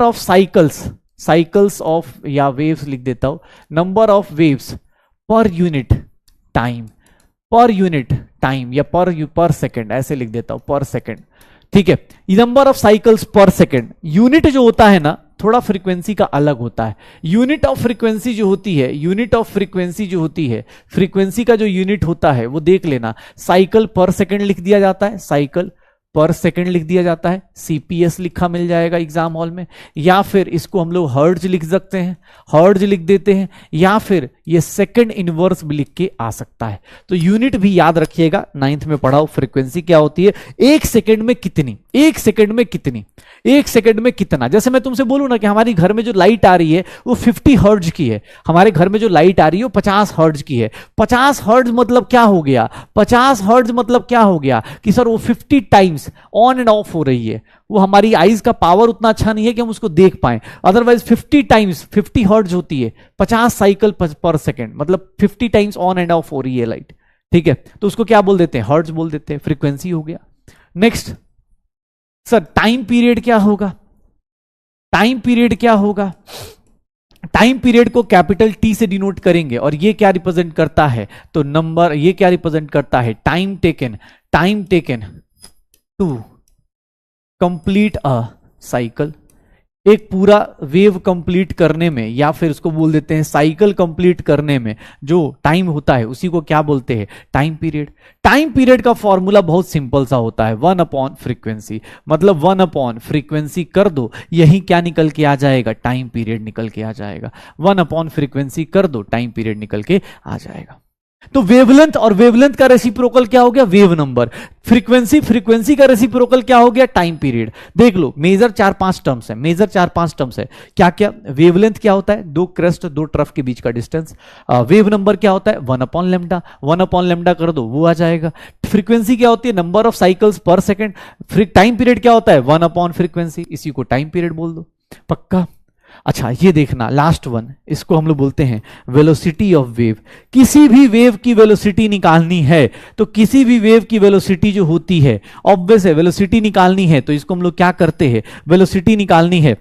of cycles of, या वेव्स लिख देता हूं, number of waves per unit time, per unit time, या पर सेकेंड ऐसे लिख देता हूं, पर सेकेंड, ठीक है। नंबर ऑफ साइकिल्स पर सेकेंड। यूनिट जो होता है ना थोड़ा फ्रीक्वेंसी का अलग होता है। यूनिट ऑफ फ्रीक्वेंसी जो होती है, यूनिट ऑफ फ्रीक्वेंसी जो होती है, फ्रीक्वेंसी का जो यूनिट होता है वो देख लेना, साइकिल पर सेकेंड लिख दिया जाता है, साइकिल पर सेकेंड लिख दिया जाता है, सीपीएस लिखा मिल जाएगा एग्जाम हॉल में, या फिर इसको हम लोग हर्ट्ज लिख सकते हैं, हर्ट्ज लिख देते हैं, या फिर ये सेकेंड इनवर्स भी लिख के आ सकता है। तो यूनिट भी याद रखिएगा, 9th में पढ़ाओ फ्रीक्वेंसी क्या होती है, एक सेकेंड में कितनी, एक सेकेंड में कितनी, एक सेकेंड में कितना। जैसे मैं तुमसे बोलूं ना कि हमारी घर में जो लाइट आ रही है वो 50 हर्ट्ज की है, हमारे घर में जो लाइट आ रही है वो 50 हर्ट्ज की है। 50 हर्ट्ज मतलब क्या हो गया, 50 हर्ट्ज मतलब क्या हो गया कि सर वो 50 टाइम्स ऑन एंड ऑफ हो रही है, वो हमारी आईज का पावर उतना अच्छा नहीं है कि हम उसको देख पाए। अदरवाइज 50 टाइम्स 50 हर्ट्ज होती है, 50 साइकिल पर सेकेंड, मतलब 50 टाइम्स ऑन एंड ऑफ हो रही है लाइट, ठीक है। तो उसको क्या बोल देते हैं, हर्ट्ज बोल देते हैं, फ्रीक्वेंसी हो गया। नेक्स्ट सर टाइम पीरियड क्या होगा, टाइम पीरियड क्या होगा, टाइम पीरियड को कैपिटल टी से डिनोट करेंगे, और ये क्या रिप्रेजेंट करता है, तो नंबर, ये क्या रिप्रेजेंट करता है, time taken to complete a cycle, एक पूरा वेव कंप्लीट करने में, या फिर उसको बोल देते हैं साइकिल कंप्लीट करने में जो टाइम होता है उसी को क्या बोलते हैं, टाइम पीरियड। टाइम पीरियड का फॉर्मूला बहुत सिंपल सा होता है, 1 अपॉन फ्रीक्वेंसी, मतलब 1 अपॉन फ्रीक्वेंसी कर दो, यही क्या निकल के आ जाएगा, टाइम पीरियड निकल के आ जाएगा। 1 अपॉन फ्रीक्वेंसी कर दो, टाइम पीरियड निकल के आ जाएगा। तो वेवलेंथ, और वेवलेंथ का रेसिप्रोकल क्या हो गया, वेव नंबर। फ्रीक्वेंसी का रेसिप्रोकल क्या हो गया, टाइम पीरियड। देख लो मेजर 4-5 टर्म्स है, मेजर 4-5 टर्म्स है। क्या क्या, वेवलेंथ क्या होता है, दो क्रेस्ट दो ट्रफ के बीच का डिस्टेंस। वेव नंबर क्या होता है, 1 अपॉन लेमडा, 1 अपॉन लेमडा कर दो वो आ जाएगा। फ्रीक्वेंसी क्या होती है, नंबर ऑफ साइकिल्स पर सेकेंड। टाइम पीरियड क्या होता है, 1 अपॉन फ्रीक्वेंसी, इसी को टाइम पीरियड बोल दो, पक्का। अच्छा ये देखना लास्ट वन, इसको हम लोग बोलते हैं वेलोसिटी ऑफ वेव। किसी भी वेव की वेलोसिटी निकालनी है, तो किसी भी वेव की वेलोसिटी जो होती है, ऑब्वियस है वेलोसिटी निकालनी है, तो इसको हम लोग क्या करते हैं, वेलोसिटी निकालनी है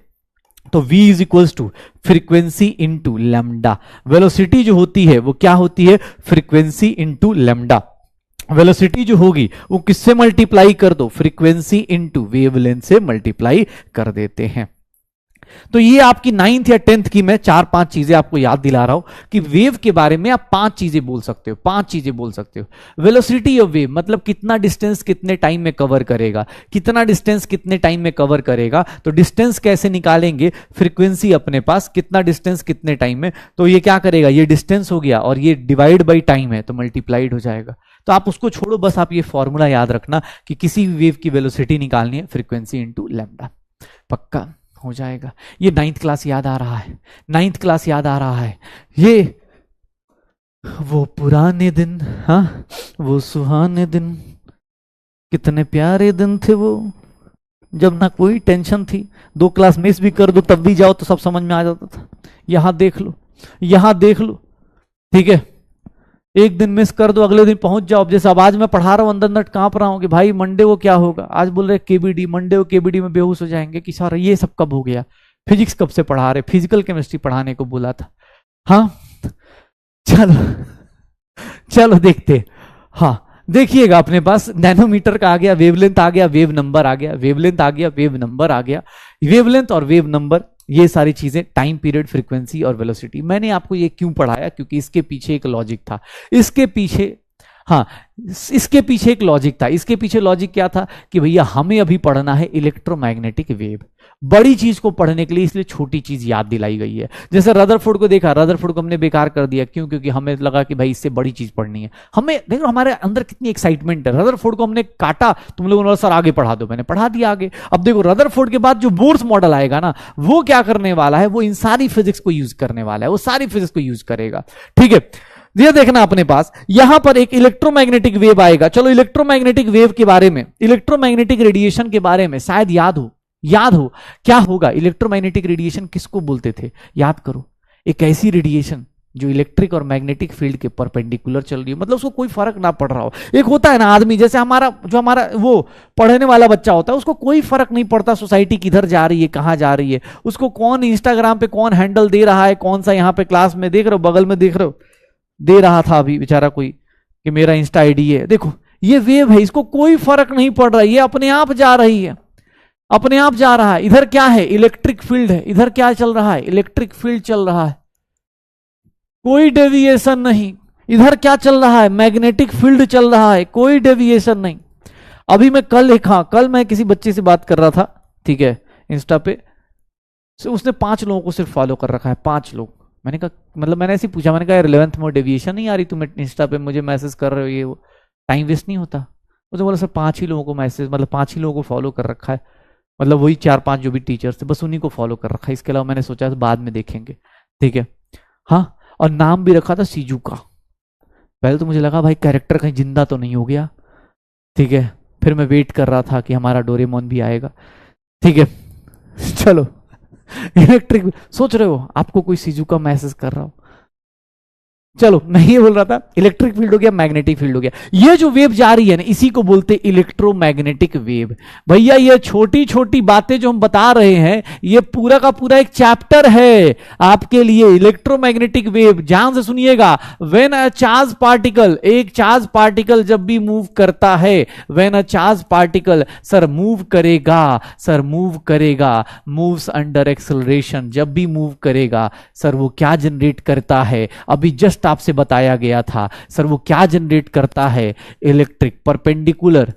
तो v is equals to frequency into lambda. Velocity जो होती है वो क्या होती है, फ्रीक्वेंसी इंटू लैम्डा। वेलोसिटी जो होगी वो किससे मल्टीप्लाई कर दो, फ्रीक्वेंसी इंटू वेवलेंथ से मल्टीप्लाई कर देते हैं। तो ये आपकी 9th या 10th की मैं 4-5 चीजें आपको याद दिला रहा हूं कि वेव के बारे में आप 5 चीजें बोल सकते हो, 5 चीजें बोल सकते हो। वेलोसिटी ऑफ वेव मतलब कितना डिस्टेंस कितने टाइम में कवर करेगा, कितना डिस्टेंस कितने टाइम में कवर करेगा। तो डिस्टेंस कैसे निकालेंगे, फ्रीक्वेंसी अपने पास, कितना डिस्टेंस कितने टाइम में, तो ये क्या करेगा, ये डिस्टेंस हो गया और ये डिवाइड बाई टाइम है तो मल्टीप्लाइड हो जाएगा। तो आप उसको छोड़ो, बस आप ये फॉर्मूला याद रखना कि किसी भी वेव की वेलोसिटी निकालनी है फ्रीक्वेंसी इंटू लैम्डा, पक्का हो जाएगा। ये 9th क्लास याद आ रहा है, 9th क्लास याद आ रहा है। ये वो पुराने दिन, हाँ वो सुहाने दिन, कितने प्यारे दिन थे वो, जब ना कोई टेंशन थी। 2 क्लास मिस भी कर दो तब भी जाओ तो सब समझ में आ जाता था। यहां देख लो, यहां देख लो, ठीक है। एक दिन मिस कर दो अगले दिन पहुंच जाओ। जैसे अब आज मैं पढ़ा रहा हूं अंदर अंदर कांप रहा हूं कि भाई मंडे को क्या होगा। आज बोल रहे केबीडी, मंडे को केबीडी में बेहोश हो जाएंगे कि सर ये सब कब हो गया, फिजिक्स कब से पढ़ा रहे, फिजिकल केमिस्ट्री पढ़ाने को बोला था। हाँ चलो चलो देखते। हाँ देखिएगा अपने पास नैनोमीटर का आ गया, वेवलेंथ आ गया, वेव नंबर आ गया, वेवलेंथ आ गया, वेव नंबर आ गया। वेवलेंथ और वेव नंबर ये सारी चीजें, टाइम पीरियड, फ्रीक्वेंसी और वेलोसिटी। मैंने आपको ये क्यों पढ़ाया, क्योंकि इसके पीछे एक लॉजिक था, इसके पीछे, हाँ इसके पीछे एक लॉजिक था। इसके पीछे लॉजिक क्या था कि भैया हमें अभी पढ़ना है इलेक्ट्रोमैग्नेटिक वेव, बड़ी चीज को पढ़ने के लिए, इसलिए छोटी चीज याद दिलाई गई है। जैसे रदरफोर्ड को देखा, रदरफोर्ड को हमने बेकार कर दिया, क्यों, क्योंकि हमें लगा कि भाई इससे बड़ी चीज पढ़नी है। हमें देखो हमारे अंदर कितनी एक्साइटमेंट है। रदरफोर्ड को हमने काटा, तुम लोगों ने सर आगे पढ़ा दो, मैंने पढ़ा दिया आगे। अब देखो रदरफोर्ड के बाद जो बोर्स मॉडल आएगा ना, वो क्या करने वाला है, वो इन सारी फिजिक्स को यूज करने वाला है, वो सारी फिजिक्स को यूज करेगा, ठीक है। ये देखना अपने पास यहां पर एक इलेक्ट्रोमैग्नेटिक वेव आएगा। चलो इलेक्ट्रोमैग्नेटिक वेव के बारे में, इलेक्ट्रोमैग्नेटिक रेडिएशन के बारे में शायद याद हो क्या होगा। इलेक्ट्रोमैग्नेटिक रेडिएशन किसको बोलते थे, याद करो। एक ऐसी रेडिएशन जो इलेक्ट्रिक और मैग्नेटिक फील्ड के परपेंडिकुलर चल रही है, मतलब उसको कोई फर्क ना पड़ रहा हो। एक होता है ना आदमी, जैसे हमारा वो पढ़ने वाला बच्चा होता है, उसको कोई फर्क नहीं पड़ता सोसाइटी किधर जा रही है, कहां जा रही है, उसको कौन इंस्टाग्राम पे कौन हैंडल दे रहा है, कौन सा यहाँ पे क्लास में देख रहे हो, बगल में देख रहे हो, दे रहा था अभी बेचारा कोई कि मेरा इंस्टा आईडी है। देखो ये वेव है, इसको कोई फर्क नहीं पड़ रहा है, ये अपने आप जा रही है, अपने आप जा रहा है। इधर क्या है, इलेक्ट्रिक फील्ड है, इधर क्या चल रहा है, इलेक्ट्रिक फील्ड चल रहा है, कोई डेविएशन नहीं। इधर क्या चल रहा है, मैग्नेटिक फील्ड चल रहा है, कोई डेविएशन नहीं। अभी मैं कल मैं किसी बच्चे से बात कर रहा था, ठीक है, इंस्टा पे, उसने 5 लोगों को सिर्फ फॉलो कर रखा है, 5 लोग। मैंने कहा, मतलब मैंने ऐसे पूछा, मैंने कहा 11th में डेविएशन नहीं आ रही, तुम इंस्टा पे मुझे मैसेज कर रहे हो, ये वो टाइम वेस्ट नहीं होता? उसने बोला सर 5 ही लोगों को मैसेज, मतलब 5 ही लोगों को फॉलो कर रखा है, मतलब वही 4-5 जो भी टीचर्स थे, बस उन्हीं को फॉलो कर रखा है, इसके अलावा मैंने सोचा बाद में देखेंगे, ठीक है। हाँ, और नाम भी रखा था सीजू का। पहले तो मुझे लगा भाई कैरेक्टर कहीं जिंदा तो नहीं हो गया, ठीक है, फिर मैं वेट कर रहा था कि हमारा डोरेमोन भी आएगा, ठीक है। चलो, इलेक्ट्रिक, सोच रहे हो आपको कोई सीजू का मैसेज कर रहा हो, चलो मैं ये बोल रहा था, इलेक्ट्रिक फील्ड हो गया, मैग्नेटिक फील्ड हो गया। ये जो वेव जा रही है ना, इसी को बोलते इलेक्ट्रोमैग्नेटिक वेव। भैया ये छोटी छोटी बातें जो हम बता रहे हैं, ये पूरा का पूरा एक चैप्टर है आपके लिए, इलेक्ट्रोमैग्नेटिक वेव। ध्यान से सुनिएगा, व्हेन अ चार्ज पार्टिकल, एक चार्ज पार्टिकल जब भी मूव करता है, when a charge particle, sir move करेगा, सर मूव करेगा, मूव्स अंडर एक्सेलरेशन, जब भी मूव करेगा सर वो क्या जनरेट करता है, अभी जस्ट आपसे बताया गया था सर, वो क्या जनरेट करता है, electric perpendicular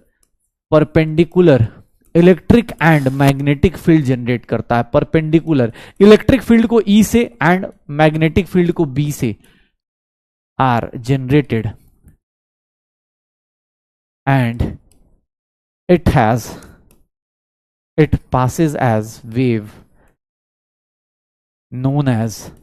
electric and magnetic field generate करता है। परपेंडिकुलर इलेक्ट्रिक फील्ड को ई से एंड मैग्नेटिक फील्ड को बी से are generated and it passes as wave known as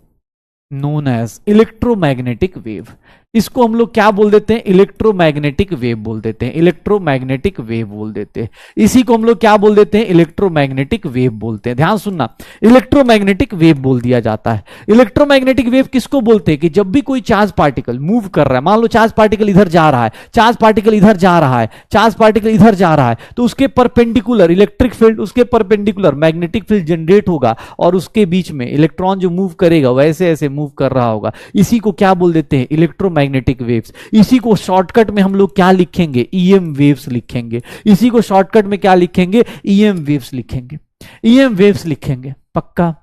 electromagnetic wave. इसको हम लोग क्या बोल देते हैं, इलेक्ट्रोमैग्नेटिक वेव बोल देते हैं, इलेक्ट्रोमैग्नेटिक वेव बोल देते हैं। इसी को हम लोग क्या बोल देते हैं, इलेक्ट्रोमैग्नेटिक वेव बोलते हैं। ध्यान सुनना, इलेक्ट्रोमैग्नेटिक वेव बोल दिया जाता है। इलेक्ट्रोमैग्नेटिक वेव किसको बोलते हैं, कि जब भी कोई चार्ज पार्टिकल मूव कर रहा है, मान लो चार्ज पार्टिकल इधर जा रहा है, चार्ज पार्टिकल इधर जा रहा है, चार्ज पार्टिकल इधर जा रहा है, तो उसके परपेंडिकुलर इलेक्ट्रिक फील्ड, उसके परपेंडिकुलर मैग्नेटिक फील्ड जनरेट होगा, और उसके बीच में इलेक्ट्रॉन जो मूव करेगा वैसे ऐसे मूव कर रहा होगा। इसी को क्या बोल देते हैं, इलेक्ट्रोमैग्नेटिक वेव्स। इसी को शॉर्टकट में हम लोग क्या लिखेंगे, ईएम वेव्स लिखेंगे। इसी को शॉर्टकट में क्या लिखेंगे, ईएम वेव्स लिखेंगे, ईएम वेव्स लिखेंगे, पक्का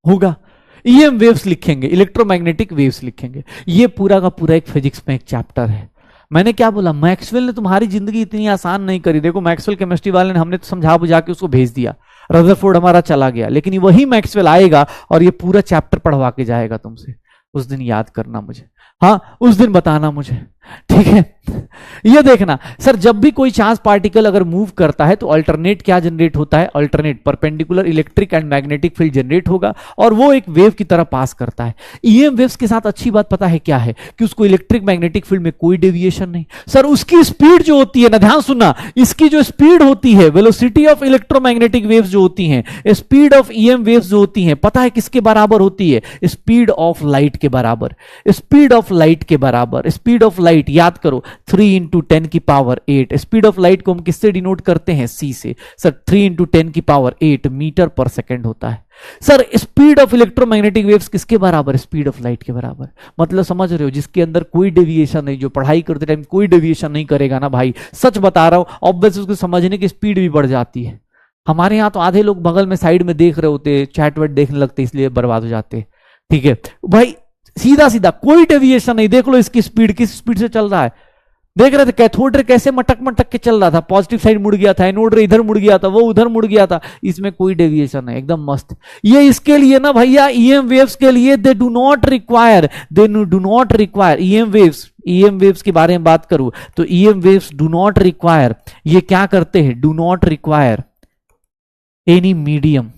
होगा, ईएम वेव्स लिखेंगे, इलेक्ट्रोमैग्नेटिक वेव्स लिखेंगे। ये पूरा का पूरा एक फिजिक्स में एक चैप्टर है। मैंने क्या बोला, मैक्सवेल ने तुम्हारी जिंदगी इतनी आसान नहीं करी। देखो मैक्सवेल केमिस्ट्री वाले ने, हमने तो समझा बुझा के उसको भेज दिया, रदरफोर्ड हमारा चला गया, लेकिन वही मैक्सवेल आएगा और ये पूरा चैप्टर पढ़वा के जाएगा तुमसे। उस दिन याद करना मुझे, हाँ उस दिन बताना मुझे, ठीक है। ये देखना सर, जब भी कोई चार्ज पार्टिकल अगर मूव करता है तो अल्टरनेट क्या जनरेट होता है, alternate perpendicular electric and magnetic field generate होगा, और वो एक वेव की तरह पास करता है। ईएम वेव्स के साथ अच्छी बात पता है क्या है, कि उसको इलेक्ट्रिक मैग्नेटिक फील्ड में कोई डेविएशन नहीं। सर उसकी स्पीड जो होती है ना, ध्यान सुनना, इसकी जो स्पीड होती है, वेलोसिटी ऑफ इलेक्ट्रोमैग्नेटिक वेव्स जो होती हैं, स्पीड ऑफ ईएम वेव्स जो होती हैं, पता है किसके बराबर होती है, स्पीड ऑफ लाइट के बराबर, स्पीड ऑफ लाइट के बराबर। स्पीड ऑफ लाइट याद करो, 3 इंटू 10 की पावर 8। स्पीड ऑफ लाइट को हम किससे डिनोट करते हैं, सी से। सर 3 इंटू 10 की पावर 8 मीटर पर सेकेंड होता है। Sir speed of electromagnetic waves किसके बराबर, स्पीड ऑफ लाइट के बराबर। मतलब समझ रहे हो, जिसके अंदर कोई डेविएशन नहीं, जो पढ़ाई करते टाइम कोई डेविएशन नहीं करेगा ना भाई, सच बता रहा हूं, ऑब्वियसली उसको समझने की स्पीड भी बढ़ जाती है। हमारे यहां तो आधे लोग बगल में साइड में देख रहे होते, चैट वैट देखने लगते, इसलिए बर्बाद हो जाते, ठीक है भाई। सीधा सीधा कोई डेविएशन नहीं, देख लो इसकी स्पीड किस स्पीड से चल रहा है। देख रहे थे कैथोड रे कैसे मटक मटक के चल रहा था, पॉजिटिव साइड मुड़ गया था, एनोड रे इधर मुड़ गया था, वो उधर मुड़ गया था, इसमें कोई डेविएशन है, एकदम मस्त। ये इसके लिए ना भैया, ईएम वेव्स के लिए they do not require EM waves के बारे में बात करूं तो EM waves do not require, ये क्या करते हैं, do not require any medium.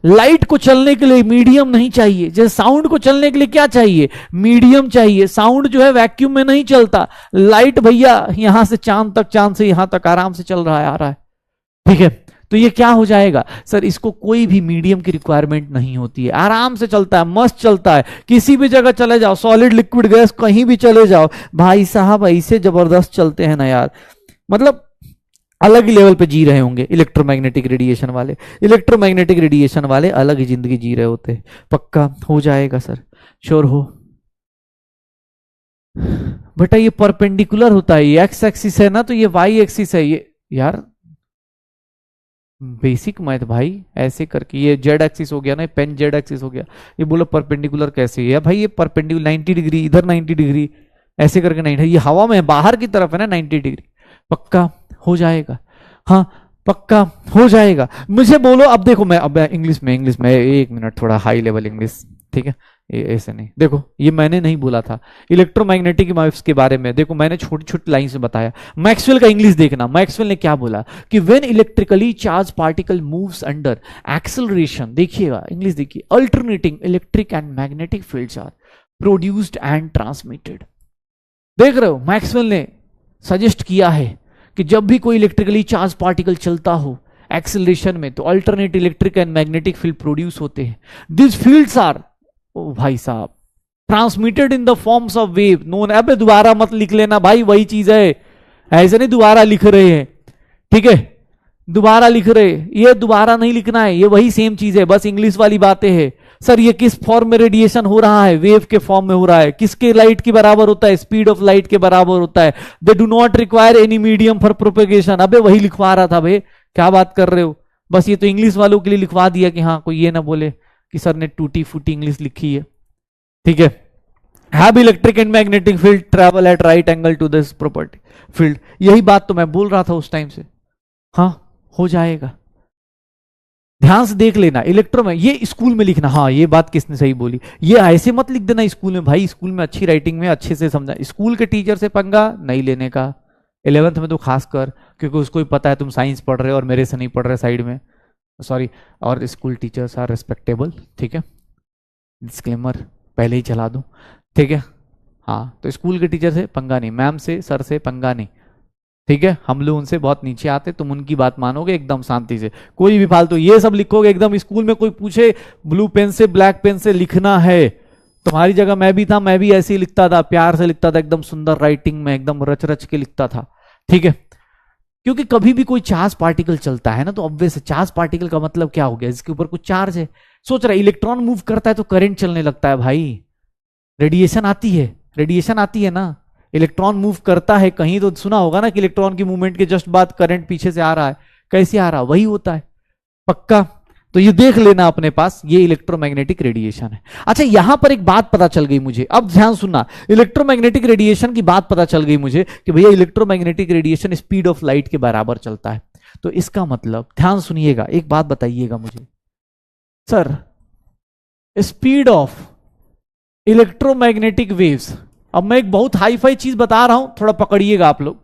Light को चलने के लिए मीडियम नहीं चाहिए, जैसे साउंड को चलने के लिए क्या चाहिए, मीडियम चाहिए। साउंड जो है वैक्यूम में नहीं चलता, लाइट भैया यहां से चांद तक, चांद से यहां तक आराम से चल रहा है, आ रहा है, ठीक है। तो ये क्या हो जाएगा सर, इसको कोई भी मीडियम की रिक्वायरमेंट नहीं होती है, आराम से चलता है, मस्त चलता है। किसी भी जगह चले जाओ, सॉलिड लिक्विड गैस कहीं भी चले जाओ भाई साहब, ऐसे जबरदस्त चलते हैं ना यार, मतलब अलग ही लेवल पे जी रहे होंगे इलेक्ट्रोमैग्नेटिक रेडिएशन वाले। इलेक्ट्रोमैग्नेटिक रेडिएशन वाले अलग ही जिंदगी जी रहे होते। पक्का हो जाएगा सर, श्योर हो। बेटा ये परपेंडिकुलर होता है, ये एक्स एक्सिस है ना, तो ये वाई एक्सिस है। ये यार बेसिक मैथ भाई, ऐसे करके ये जेड एक्सिस हो गया ना, पेन जेड एक्सिस हो गया, ये बोलो परपेंडिकुलर कैसे है भाई? ये परपेंडिकुलर 90 डिग्री, इधर 90 डिग्री, ऐसे करके नहीं है, ये हवा में बाहर की तरफ है ना 90 डिग्री। पक्का हो जाएगा? हाँ पक्का हो जाएगा। मुझे बोलो, अब देखो मैं अब इंग्लिश में एक मिनट, थोड़ा हाई लेवल इंग्लिश, ठीक है? ऐसे नहीं, देखो ये मैंने नहीं बोला था इलेक्ट्रोमैग्नेटिक वेव्स के बारे में, देखो मैंने छोटी छोटी लाइन से बताया। मैक्सवेल का इंग्लिश देखना, मैक्सवेल ने क्या बोला कि when electrically charge particle moves under acceleration, देखिएगा इंग्लिश देखिए, alternating electric and magnetic fields are produced and transmitted. देख रहे हो, मैक्सवेल ने सजेस्ट किया है कि जब भी कोई इलेक्ट्रिकली चार्ज पार्टिकल चलता हो एक्सेलरेशन में, तो alternate electric and magnetic field produce होते हैं। दिस फील्ड्स आर, ओ भाई साहब, transmitted in the forms of wave known, अबे दोबारा मत लिख लेना भाई, वही चीज है, ऐसे नहीं दोबारा लिख रहे हैं, ठीक है? दोबारा लिख रहे, ये दोबारा नहीं लिखना है, ये वही सेम चीज है, बस इंग्लिश वाली बातें हैं। सर ये किस फॉर्म में रेडिएशन हो रहा है? वेव के फॉर्म में हो रहा है। किसके लाइट के बराबर होता है? स्पीड ऑफ लाइट के बराबर होता है। They do not require any medium for propagation. अबे वही लिखवा रहा था भाई, क्या बात कर रहे हो? बस ये तो इंग्लिश वालों के लिए लिखवा दिया कि हाँ कोई ये ना बोले कि सर ने टूटी फूटी इंग्लिश लिखी है, ठीक है? Have electric and magnetic field travel at right angle to this property field, यही बात तो मैं बोल रहा था उस टाइम से। हाँ हो जाएगा, ध्यान से देख लेना। इलेक्ट्रो में ये स्कूल में लिखना, हाँ ये बात किसने सही बोली, ये ऐसे मत लिख देना स्कूल में भाई, स्कूल में अच्छी राइटिंग में अच्छे से समझा। स्कूल के टीचर से पंगा नहीं लेने का, 11th में तो खास कर, क्योंकि उसको ही पता है तुम साइंस पढ़ रहे हो और मेरे से नहीं पढ़ रहे साइड में, सॉरी। और स्कूल टीचर्स आर रिस्पेक्टेबल, ठीक है? डिस्क्लेमर पहले ही चला दूं, ठीक है? हाँ तो स्कूल के टीचर से पंगा नहीं, मैम से सर से पंगा नहीं, ठीक है? हम लोग उनसे बहुत नीचे आते, तुम उनकी बात मानोगे एकदम शांति से, कोई भी फालतू ये सब लिखोगे एकदम, स्कूल में कोई पूछे ब्लू पेन से ब्लैक पेन से लिखना है, तुम्हारी जगह मैं भी था, मैं भी ऐसे ही लिखता था, प्यार से लिखता था, एकदम सुंदर राइटिंग में एकदम रच रच के लिखता था, ठीक है? क्योंकि कभी भी कोई चार्ज पार्टिकल चलता है ना, तो ऑब्वियस चार्ज पार्टिकल का मतलब क्या हो गया? इसके ऊपर कुछ चार्ज है। सोच रहा है इलेक्ट्रॉन मूव करता है तो करंट चलने लगता है भाई, रेडिएशन आती है ना, इलेक्ट्रॉन मूव करता है कहीं तो सुना होगा ना कि इलेक्ट्रॉन की मूवमेंट के जस्ट बाद करंट पीछे से आ रहा है, कैसे आ रहा है? वही होता है, पक्का। तो ये देख लेना अपने पास, ये इलेक्ट्रोमैग्नेटिक रेडिएशन है। अच्छा यहां पर एक बात पता चल गई मुझे, अब ध्यान सुनना, इलेक्ट्रोमैग्नेटिक रेडिएशन की बात पता चल गई मुझे कि भैया electromagnetic radiation speed of light के बराबर चलता है। तो इसका मतलब ध्यान सुनिएगा, एक बात बताइएगा मुझे, sir speed of electromagnetic waves, अब मैं एक बहुत हाई फाई चीज बता रहा हूं, थोड़ा पकड़िएगा आप लोग,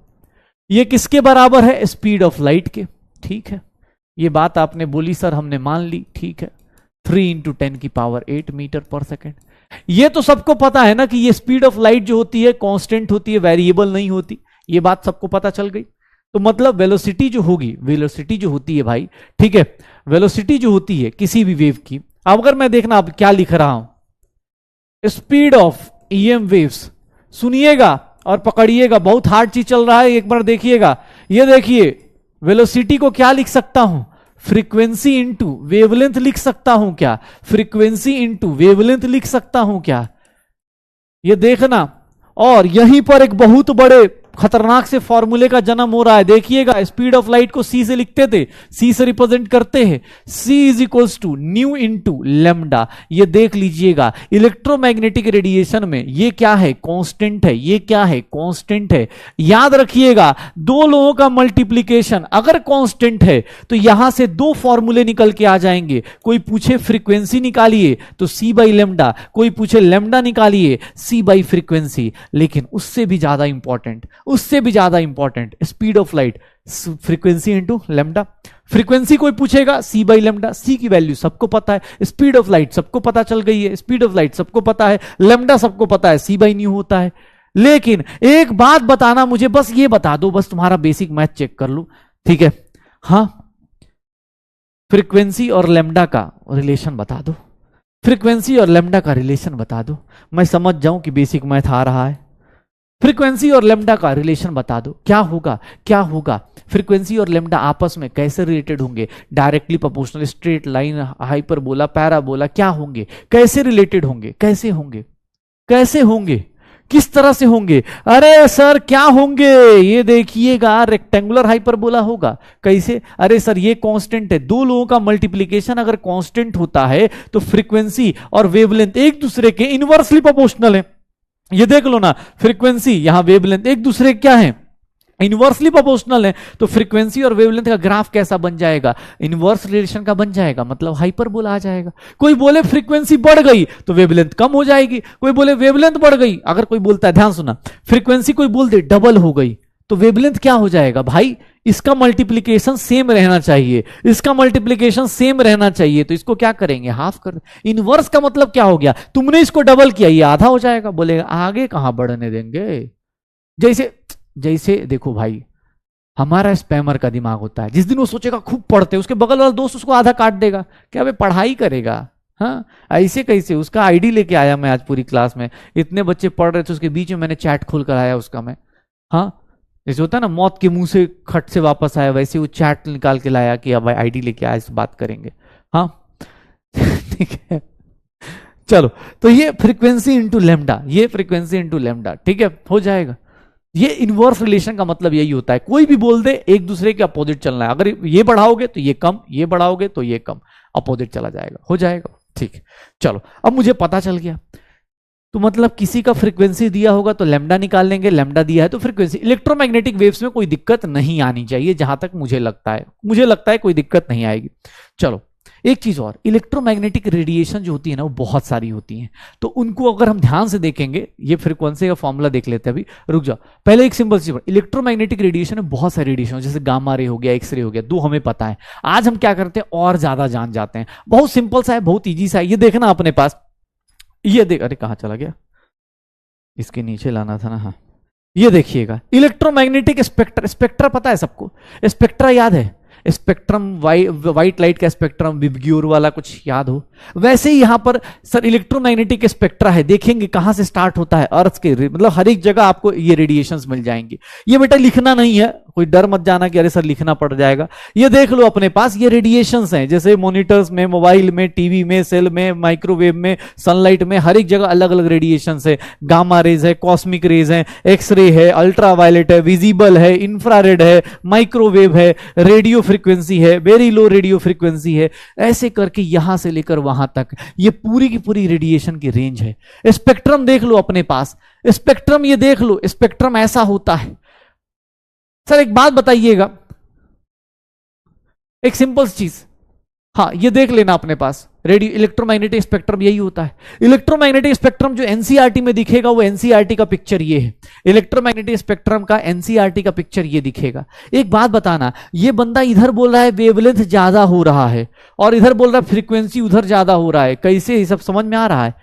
ये किसके बराबर है? स्पीड ऑफ लाइट के, ठीक है? ये बात आपने बोली सर, हमने मान ली, ठीक है? 3 × 10⁸ मीटर पर सेकेंड। ये तो सबको पता है ना कि ये स्पीड ऑफ लाइट जो होती है कांस्टेंट होती है, वेरिएबल नहीं होती, ये बात सबको पता चल गई। तो मतलब वेलोसिटी जो होगी, वेलोसिटी जो होती है भाई, ठीक है, वेलोसिटी जो होती है किसी भी वेव की, अब अगर मैं देखना अब क्या लिख रहा हूं, स्पीड ऑफ ईएम वेव्स, सुनिएगा और पकड़िएगा, बहुत हार्ड चीज चल रहा है, एक बार देखिएगा। ये देखिए वेलोसिटी को क्या लिख सकता हूं? फ्रीक्वेंसी इंटू वेवलेंथ लिख सकता हूं क्या? फ्रीक्वेंसी इंटू वेवलेंथ लिख सकता हूं क्या? ये देखना। और यहीं पर एक बहुत बड़े खतरनाक से फॉर्मूले का जन्म हो रहा है, देखिएगा। स्पीड ऑफ लाइट को सी से लिखते थे, सी से रिप्रेजेंट करते हैं, C is equals to nu into lambda. ये देख लीजिएगा इलेक्ट्रोमैग्नेटिक रेडिएशन में ये क्या है? कांस्टेंट है। ये क्या है? कांस्टेंट है। याद रखिएगा दो लोगों का मल्टीप्लीकेशन अगर कांस्टेंट है तो यहां से दो फॉर्मूले निकल के आ जाएंगे। कोई पूछे फ्रीक्वेंसी निकालिए तो सी बाई लेमडा, कोई पूछे लेमडा निकालिए सी बाई फ्रीक्वेंसी। लेकिन उससे भी ज्यादा इंपॉर्टेंट, उससे भी ज्यादा important speed of light frequency into lambda. Frequency कोई पूछेगा सी बाई लेमडा, सी की वैल्यू सबको पता है, स्पीड ऑफ लाइट सबको पता चल गई है, स्पीड ऑफ लाइट सबको पता है, लेमडा सबको पता है, सी बाई न्यू होता है। लेकिन एक बात बताना मुझे, बस ये बता दो, बस तुम्हारा बेसिक मैथ चेक कर लो, ठीक है? हाँ, फ्रीक्वेंसी और लेमडा का रिलेशन बता दो, फ्रीक्वेंसी और लेमडा का रिलेशन बता दो, मैं समझ जाऊं कि बेसिक मैथ आ रहा है। फ्रीक्वेंसी और लेमडा का रिलेशन बता दो, क्या होगा? क्या होगा? फ्रीक्वेंसी और लेमडा आपस में कैसे रिलेटेड होंगे? Directly proportional, straight line, hyperbola, parabola, क्या होंगे? कैसे रिलेटेड होंगे? कैसे होंगे? कैसे होंगे? किस तरह से होंगे? अरे सर क्या होंगे? ये देखिएगा रेक्टेंगुलर हाइपरबोला होगा। कैसे? अरे सर ये कांस्टेंट है, दो लोगों का मल्टीप्लिकेशन अगर कांस्टेंट होता है तो फ्रीक्वेंसी और वेवलेंथ एक दूसरे के इनवर्सली प्रोपोर्शनल है। ये देख लो ना, फ्रीक्वेंसी यहां वेवलेंथ एक दूसरे क्या है? इनवर्सली प्रोपोर्शनल है। तो फ्रीक्वेंसी और वेवलेंथ का ग्राफ कैसा बन जाएगा? इनवर्स रिलेशन का बन जाएगा, मतलब हाइपरबोला आ जाएगा। कोई बोले फ्रीक्वेंसी बढ़ गई तो वेवलेंथ कम हो जाएगी, कोई बोले वेवलेंथ बढ़ गई, अगर कोई बोलता है, ध्यान सुना, फ्रीक्वेंसी कोई बोल दे डबल हो गई तो वेवलेंथ क्या हो जाएगा? भाई इसका मल्टीप्लीकेशन सेम रहना चाहिए, इसका मल्टीप्लीकेशन सेम रहना चाहिए, तो इसको क्या करेंगे? हाफ कर। इनवर्स का मतलब क्या हो गया? तुमने इसको डबल किया, ये आधा हो जाएगा। बोलेगा आगे कहां बढ़ने देंगे? जैसे देखो भाई, हमारा स्पैमर का दिमाग होता है, जिस दिन वो सोचेगा खूब पढ़ते, उसके बगल वाला दोस्त उसको आधा काट देगा, क्या वे पढ़ाई करेगा? हाँ, ऐसे कैसे? उसका आईडी लेके आया मैं आज पूरी क्लास में, इतने बच्चे पढ़ रहे थे, उसके बीच में मैंने चैट खोल कर आया उसका मैं। हाँ, जैसे होता है ना मौत के मुंह से खट से वापस आया, वैसे वो चैट निकाल के लाया कि अब आईडी लेके आया, इस बात करेंगे। हाँ ठीक है, चलो, तो ये फ्रीक्वेंसी इंटू लेमडा, ये फ्रीक्वेंसी इंटू लेमडा, ठीक है, हो जाएगा। ये इनवर्स रिलेशन का मतलब यही होता है, कोई भी बोल दे एक दूसरे के अपोजिट चलना है, अगर ये बढ़ाओगे तो ये कम, ये बढ़ाओगे तो ये कम, अपोजिट चला जाएगा, हो जाएगा। ठीक, चलो, अब मुझे पता चल गया, तो मतलब किसी का फ्रीक्वेंसी दिया होगा तो लेमडा निकाल लेंगे, लेमडा दिया है तो फ्रीक्वेंसी। इलेक्ट्रोमैग्नेटिक वेव्स में कोई दिक्कत नहीं आनी चाहिए, जहां तक मुझे लगता है कोई दिक्कत नहीं आएगी। चलो, एक चीज और, इलेक्ट्रोमैग्नेटिक रेडिएशन जो होती है ना, वो बहुत सारी होती हैं, तो उनको अगर हम ध्यान से देखेंगे, ये फ्रीक्वेंसी का फॉर्मूला देख लेते हैं अभी, रुक जाओ, पहले एक सिंपल चीज, इलेक्ट्रोमैग्नेटिक रेडिएशन में बहुत सारे रेडिएशन, जैसे गामा रे हो गया, एक्सरे हो गया, दो हमें पता है। आज हम क्या करते हैं, और ज्यादा जान जाते हैं, बहुत सिंपल सा है, बहुत ईजी सा है। ये देखना अपने पास, ये देख, अरे कहां चला गया, इसके नीचे लाना था ना। हाँ, ये देखिएगा, इलेक्ट्रोमैग्नेटिक स्पेक्ट्रा, स्पेक्ट्रा पता है सबको, स्पेक्ट्रा याद है? स्पेक्ट्रम, व्हाइट लाइट का स्पेक्ट्रम, विबग्योर वाला कुछ याद हो? वैसे ही यहां पर सर इलेक्ट्रोमैग्नेटिक स्पेक्ट्रा है, देखेंगे कहां से स्टार्ट होता है, अर्थ के, मतलब हर एक जगह आपको ये रेडिएशंस मिल जाएंगे। ये बेटा लिखना नहीं है, कोई डर मत जाना कि अरे सर लिखना पड़ जाएगा, ये देख लो अपने पास, ये रेडिएशंस हैं, जैसे मॉनिटर्स में, मोबाइल में, टीवी में, सेल में, माइक्रोवेव में, सनलाइट में, हर एक जगह अलग अलग रेडिएशंस है। गामा रेज है, कॉस्मिक रेज है, एक्सरे है, अल्ट्रावायलेट है, विजिबल है, इंफ्रारेड है, माइक्रोवेव है, रेडियो फ्रीक्वेंसी है, वेरी लो रेडियो फ्रीक्वेंसी है, ऐसे करके यहां से लेकर वहां तक ये पूरी की पूरी रेडिएशन की रेंज है। स्पेक्ट्रम देख लो अपने पास, स्पेक्ट्रम ये देख लो, स्पेक्ट्रम ऐसा होता है। सर एक बात बताइएगा, एक सिंपल चीज, हाँ ये देख लेना अपने पास, रेडियो इलेक्ट्रोमैग्नेटिक स्पेक्ट्रम यही होता है। इलेक्ट्रोमैग्नेटिक स्पेक्ट्रम जो एनसीईआरटी में दिखेगा वो एनसीईआरटी का पिक्चर ये है, इलेक्ट्रोमैग्नेटिक स्पेक्ट्रम का एनसीईआरटी का पिक्चर ये दिखेगा। एक बात बताना, ये बंदा इधर बोल रहा है वेवलेंथ ज्यादा हो रहा है और इधर बोल रहा है फ्रीक्वेंसी उधर ज्यादा हो रहा है, कैसे ये सब समझ में आ रहा है?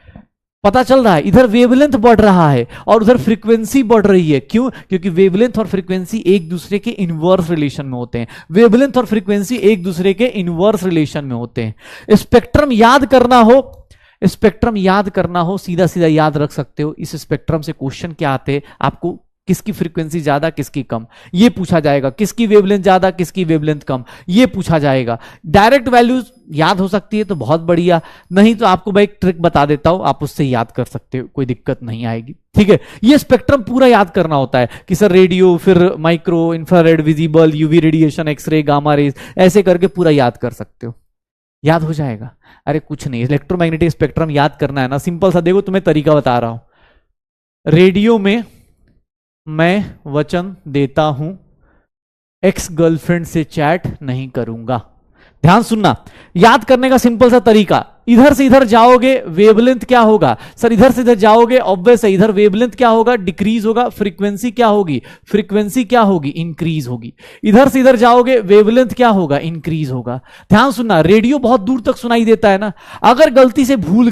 पता चल रहा है, इधर वेवलेंथ बढ़ रहा है और उधर फ्रीक्वेंसी बढ़ रही है। क्यों? क्योंकि वेवलेंथ और फ्रीक्वेंसी एक दूसरे के इनवर्स रिलेशन में होते हैं, वेवलेंथ और फ्रीक्वेंसी एक दूसरे के इनवर्स रिलेशन में होते हैं। स्पेक्ट्रम याद करना हो, स्पेक्ट्रम याद करना हो, सीधा सीधा याद रख सकते हो। इस स्पेक्ट्रम से क्वेश्चन क्या आते हैं आपको, किसकी फ्रीक्वेंसी ज्यादा किसकी कम, ये पूछा जाएगा, किसकी वेवलेंथ ज्यादा किसकी वेवलेंथ कम, ये पूछा जाएगा। डायरेक्ट वैल्यूज याद हो सकती है तो बहुत बढ़िया, नहीं तो आपको मैं एक ट्रिक बता देता हूं, आप उससे याद कर सकते हो, कोई दिक्कत नहीं आएगी। ठीक है, ये स्पेक्ट्रम पूरा याद करना होता है कि सर रेडियो, फिर micro, infrared, visible, UV radiation, X-ray, gamma rays, ऐसे करके पूरा याद कर सकते हो, याद हो जाएगा। अरे कुछ नहीं, इलेक्ट्रोमैग्नेटिक स्पेक्ट्रम याद करना है ना, सिंपल सा, देखो तुम्हें तरीका बता रहा हूं। रेडियो में मैं वचन देता हूं एक्स गर्लफ्रेंड से चैट नहीं करूंगा। ध्यान सुनना, याद करने का सिंपल सा तरीका, इधर से इधर जाओगे वेवलेंथ क्या होगा, सर इधर से इधर जाओगे ऑब्वियस है, इधर वेवलेंथ क्या होगा, डिक्रीज होगा, फ्रीक्वेंसी क्या होगी, फ्रीक्वेंसी क्या होगी, इंक्रीज होगी। इधर से इधर जाओगे वेवलेंथ क्या होगा, इंक्रीज होगा। ध्यान सुनना, रेडियो बहुत दूर तक सुनाई देता है ना, अगर गलती से भूल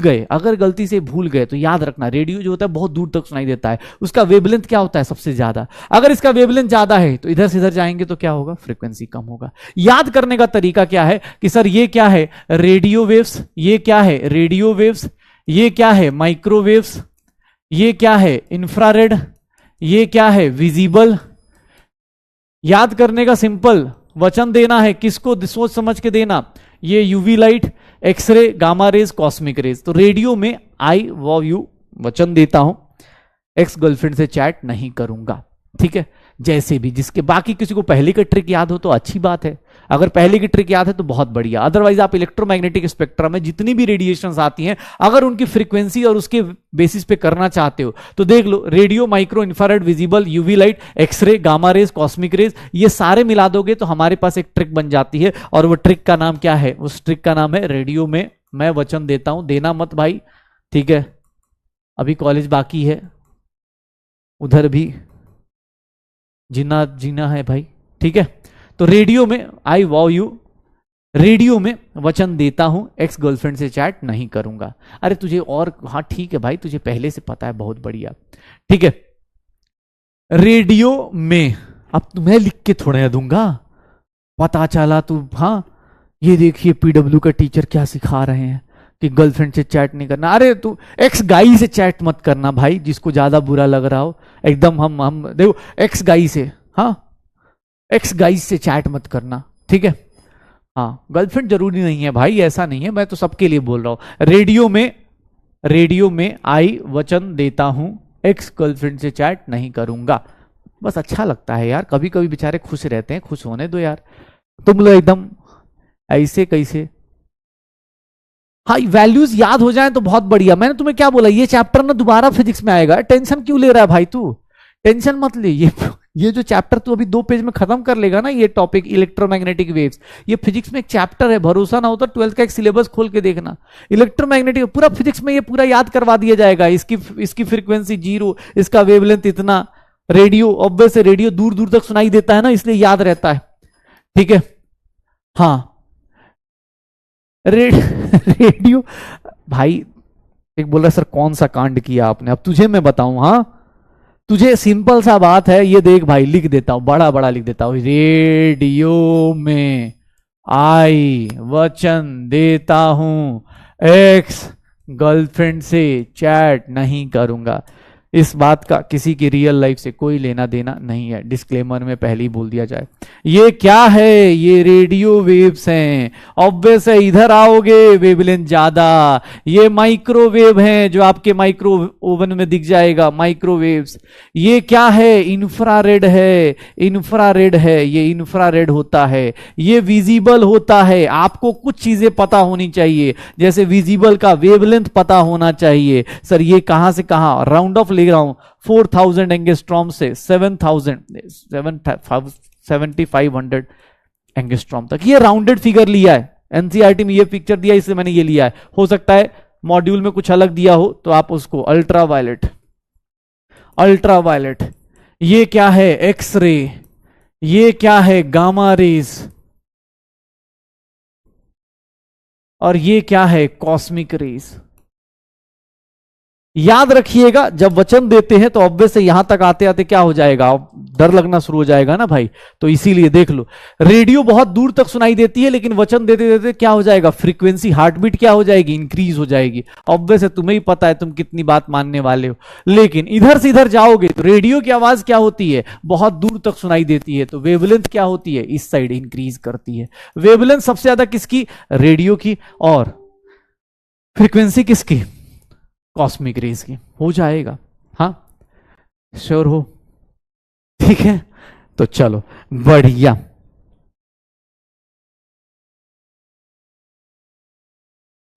गए तो याद रखना, रेडियो जो होता है बहुत दूर तक सुनाई देता है, उसका वेवलेंथ क्या होता है, सबसे ज्यादा। अगर इसका वेवलेंथ ज्यादा है तो इधर से इधर जाएंगे तो क्या होगा, फ्रीक्वेंसी कम होगा। याद करने का तरीका क्या है कि सर ये क्या है, रेडियो वेव्स, ये क्या है, रेडियो वेव्स, ये क्या है, माइक्रोवेव्स, ये क्या है, इंफ्रारेड, ये क्या है, विजिबल। याद करने का सिंपल, वचन देना है, किसको सोच समझ के देना, ये UV light, x ray, gamma rays, cosmic rays. तो रेडियो में आई वो यू वचन देता हूं, एक्स गर्लफ्रेंड से चैट नहीं करूंगा। ठीक है, जैसे भी जिसके बाकी किसी को पहले का ट्रिक याद हो तो अच्छी बात है, अगर पहले की ट्रिक याद है तो बहुत बढ़िया। अदरवाइज आप इलेक्ट्रोमैग्नेटिक स्पेक्ट्रम में जितनी भी रेडिएशंस आती हैं, अगर उनकी फ्रीक्वेंसी और उसके बेसिस पे करना चाहते हो तो देख लो, radio, micro, infrared, visible, UV light, x ray, gamma rays, cosmic rays, ये सारे मिला दोगे तो हमारे पास एक ट्रिक बन जाती है। और वो ट्रिक का नाम क्या है? उस ट्रिक का नाम है रेडियो में मैं वचन देता हूं, देना मत भाई, ठीक है, अभी कॉलेज बाकी है, उधर भी जीना जीना है भाई, ठीक है। तो रेडियो में आई वाओ यू, रेडियो में वचन देता हूं एक्स गर्लफ्रेंड से चैट नहीं करूंगा। अरे तुझे और, हाँ ठीक है भाई, तुझे पहले से पता है, बहुत बढ़िया, ठीक है। रेडियो में, अब तुम्हें लिख के थोड़ा दूंगा, पता चला तू, हाँ ये देखिए पीडब्ल्यू का टीचर क्या सिखा रहे हैं कि गर्लफ्रेंड से चैट नहीं करना। अरे तू एक्स गाई से चैट मत करना भाई, जिसको ज्यादा बुरा लग रहा हो एकदम। हम देखो, एक्स गाई से, हाँ एक्स गाई से चैट मत करना, ठीक है। हाँ, गर्लफ्रेंड जरूरी नहीं है भाई, ऐसा नहीं है, मैं तो सबके लिए बोल रहा हूं। रेडियो में आई वचन देता हूं एक्स गर्लफ्रेंड से चैट नहीं करूंगा। बस अच्छा लगता है यार, कभी कभी बेचारे खुश रहते हैं, खुश होने दो यार, तुम लोग एकदम ऐसे कैसे। हाँ, वैल्यूज याद हो जाए तो बहुत बढ़िया। मैंने तुम्हें क्या बोला, ये चैप्टर ना दोबारा फिजिक्स में आएगा, टेंशन क्यों ले रहा है भाई तू, टेंशन मत ले। ये जो चैप्टर तू अभी 2 पेज में खत्म कर लेगा ना, ये टॉपिक इलेक्ट्रोमैग्नेटिक वेव्स, ये फिजिक्स में एक चैप्टर है, भरोसा ना हो तो 12th का एक सिलेबस खोल के देखना, इलेक्ट्रोमैग्नेटिक पूरा फिजिक्स में ये पूरा याद करवा दिया जाएगा। इसकी फ्रीक्वेंसी 0, इसका वेवलेंथ इतना, रेडियो ऑब्वियस है, रेडियो दूर दूर तक सुनाई देता है ना, इसलिए याद रहता है, ठीक है। हाँ रेडियो भाई, एक बोल रहा सर कौन सा कांड किया आपने, अब तुझे मैं बताऊं, हाँ तुझे सिंपल सा बात है, ये देख भाई, लिख देता हूं, बड़ा बड़ा लिख देता हूं, रेडियो में आई वचन देता हूं एक्स गर्लफ्रेंड से चैट नहीं करूंगा। इस बात का किसी की रियल लाइफ से कोई लेना देना नहीं है, डिस्क्लेमर में पहले ही बोल दिया जाए। ये क्या है, ये रेडियो वेव्स हैं, ऑब्वियस है, इधर आओगे वेवलेंथ ज्यादा, ये माइक्रोवेव हैं जो आपके माइक्रो ओवन में दिख जाएगा, माइक्रोवेव्स। ये क्या है, इंफ्रारेड है, इंफ्रारेड है, ये इंफ्रारेड होता है, ये विजिबल होता है। आपको कुछ चीजें पता होनी चाहिए, जैसे विजिबल का वेवलेंथ पता होना चाहिए। सर ये कहां से कहां, राउंड ऑफ ले रहा हूं, 4000 एंगस्ट्रॉम से 7500 एंगस्ट्रॉम तक, ये राउंडेड फिगर लिया है, एनसीईआरटी में ये पिक्चर दिया, इससे मैंने ये लिया है। हो सकता है मॉड्यूल में कुछ अलग दिया हो तो आप उसको, अल्ट्रावायलेट, अल्ट्रावायलेट, ये क्या है, एक्सरे, ये क्या है, गामा रेज, और ये क्या है, कॉस्मिक रेज। याद रखिएगा, जब वचन देते हैं तो ऑब्वियस से यहां तक आते आते क्या हो जाएगा, डर लगना शुरू हो जाएगा ना भाई, तो इसीलिए देख लो, रेडियो बहुत दूर तक सुनाई देती है, लेकिन वचन देते देते क्या हो जाएगा, फ्रीक्वेंसी, हार्टबीट क्या हो जाएगी, इंक्रीज हो जाएगी। ऑब्वियस है, तुम्हें ही पता है तुम कितनी बात मानने वाले हो। लेकिन इधर से इधर जाओगे तो रेडियो की आवाज क्या होती है, बहुत दूर तक सुनाई देती है, तो वेवलेंथ क्या होती है, इस साइड इंक्रीज करती है। वेवलेंथ सबसे ज्यादा किसकी, रेडियो की, और फ्रीक्वेंसी किसकी, कॉस्मिक रेज की। हो जाएगा, हाँ श्योर हो, ठीक है। तो चलो बढ़िया,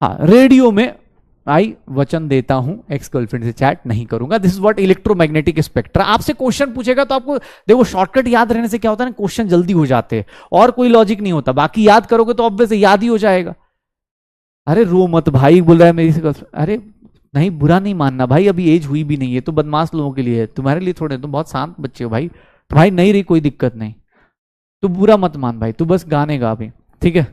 हाँ रेडियो में आई वचन देता हूं एक्स गर्लफ्रेंड से चैट नहीं करूंगा। This is what electromagnetic spectra. आपसे क्वेश्चन पूछेगा तो आपको देखो, शॉर्टकट याद रहने से क्या होता है ना, क्वेश्चन जल्दी हो जाते हैं और कोई लॉजिक नहीं होता। बाकी याद करोगे तो ऑब्वियस याद ही हो जाएगा। अरे रो मत भाई, बोल रहा है मेरी से, अरे नहीं बुरा नहीं मानना भाई, अभी एज हुई भी नहीं है, तो बदमाश लोगों के लिए है, तुम्हारे लिए थोड़े, तुम बहुत शांत बच्चे हो भाई, तो भाई नहीं रही कोई दिक्कत नहीं, तू बुरा मत मान भाई, तू बस गाने गा अभी, ठीक है।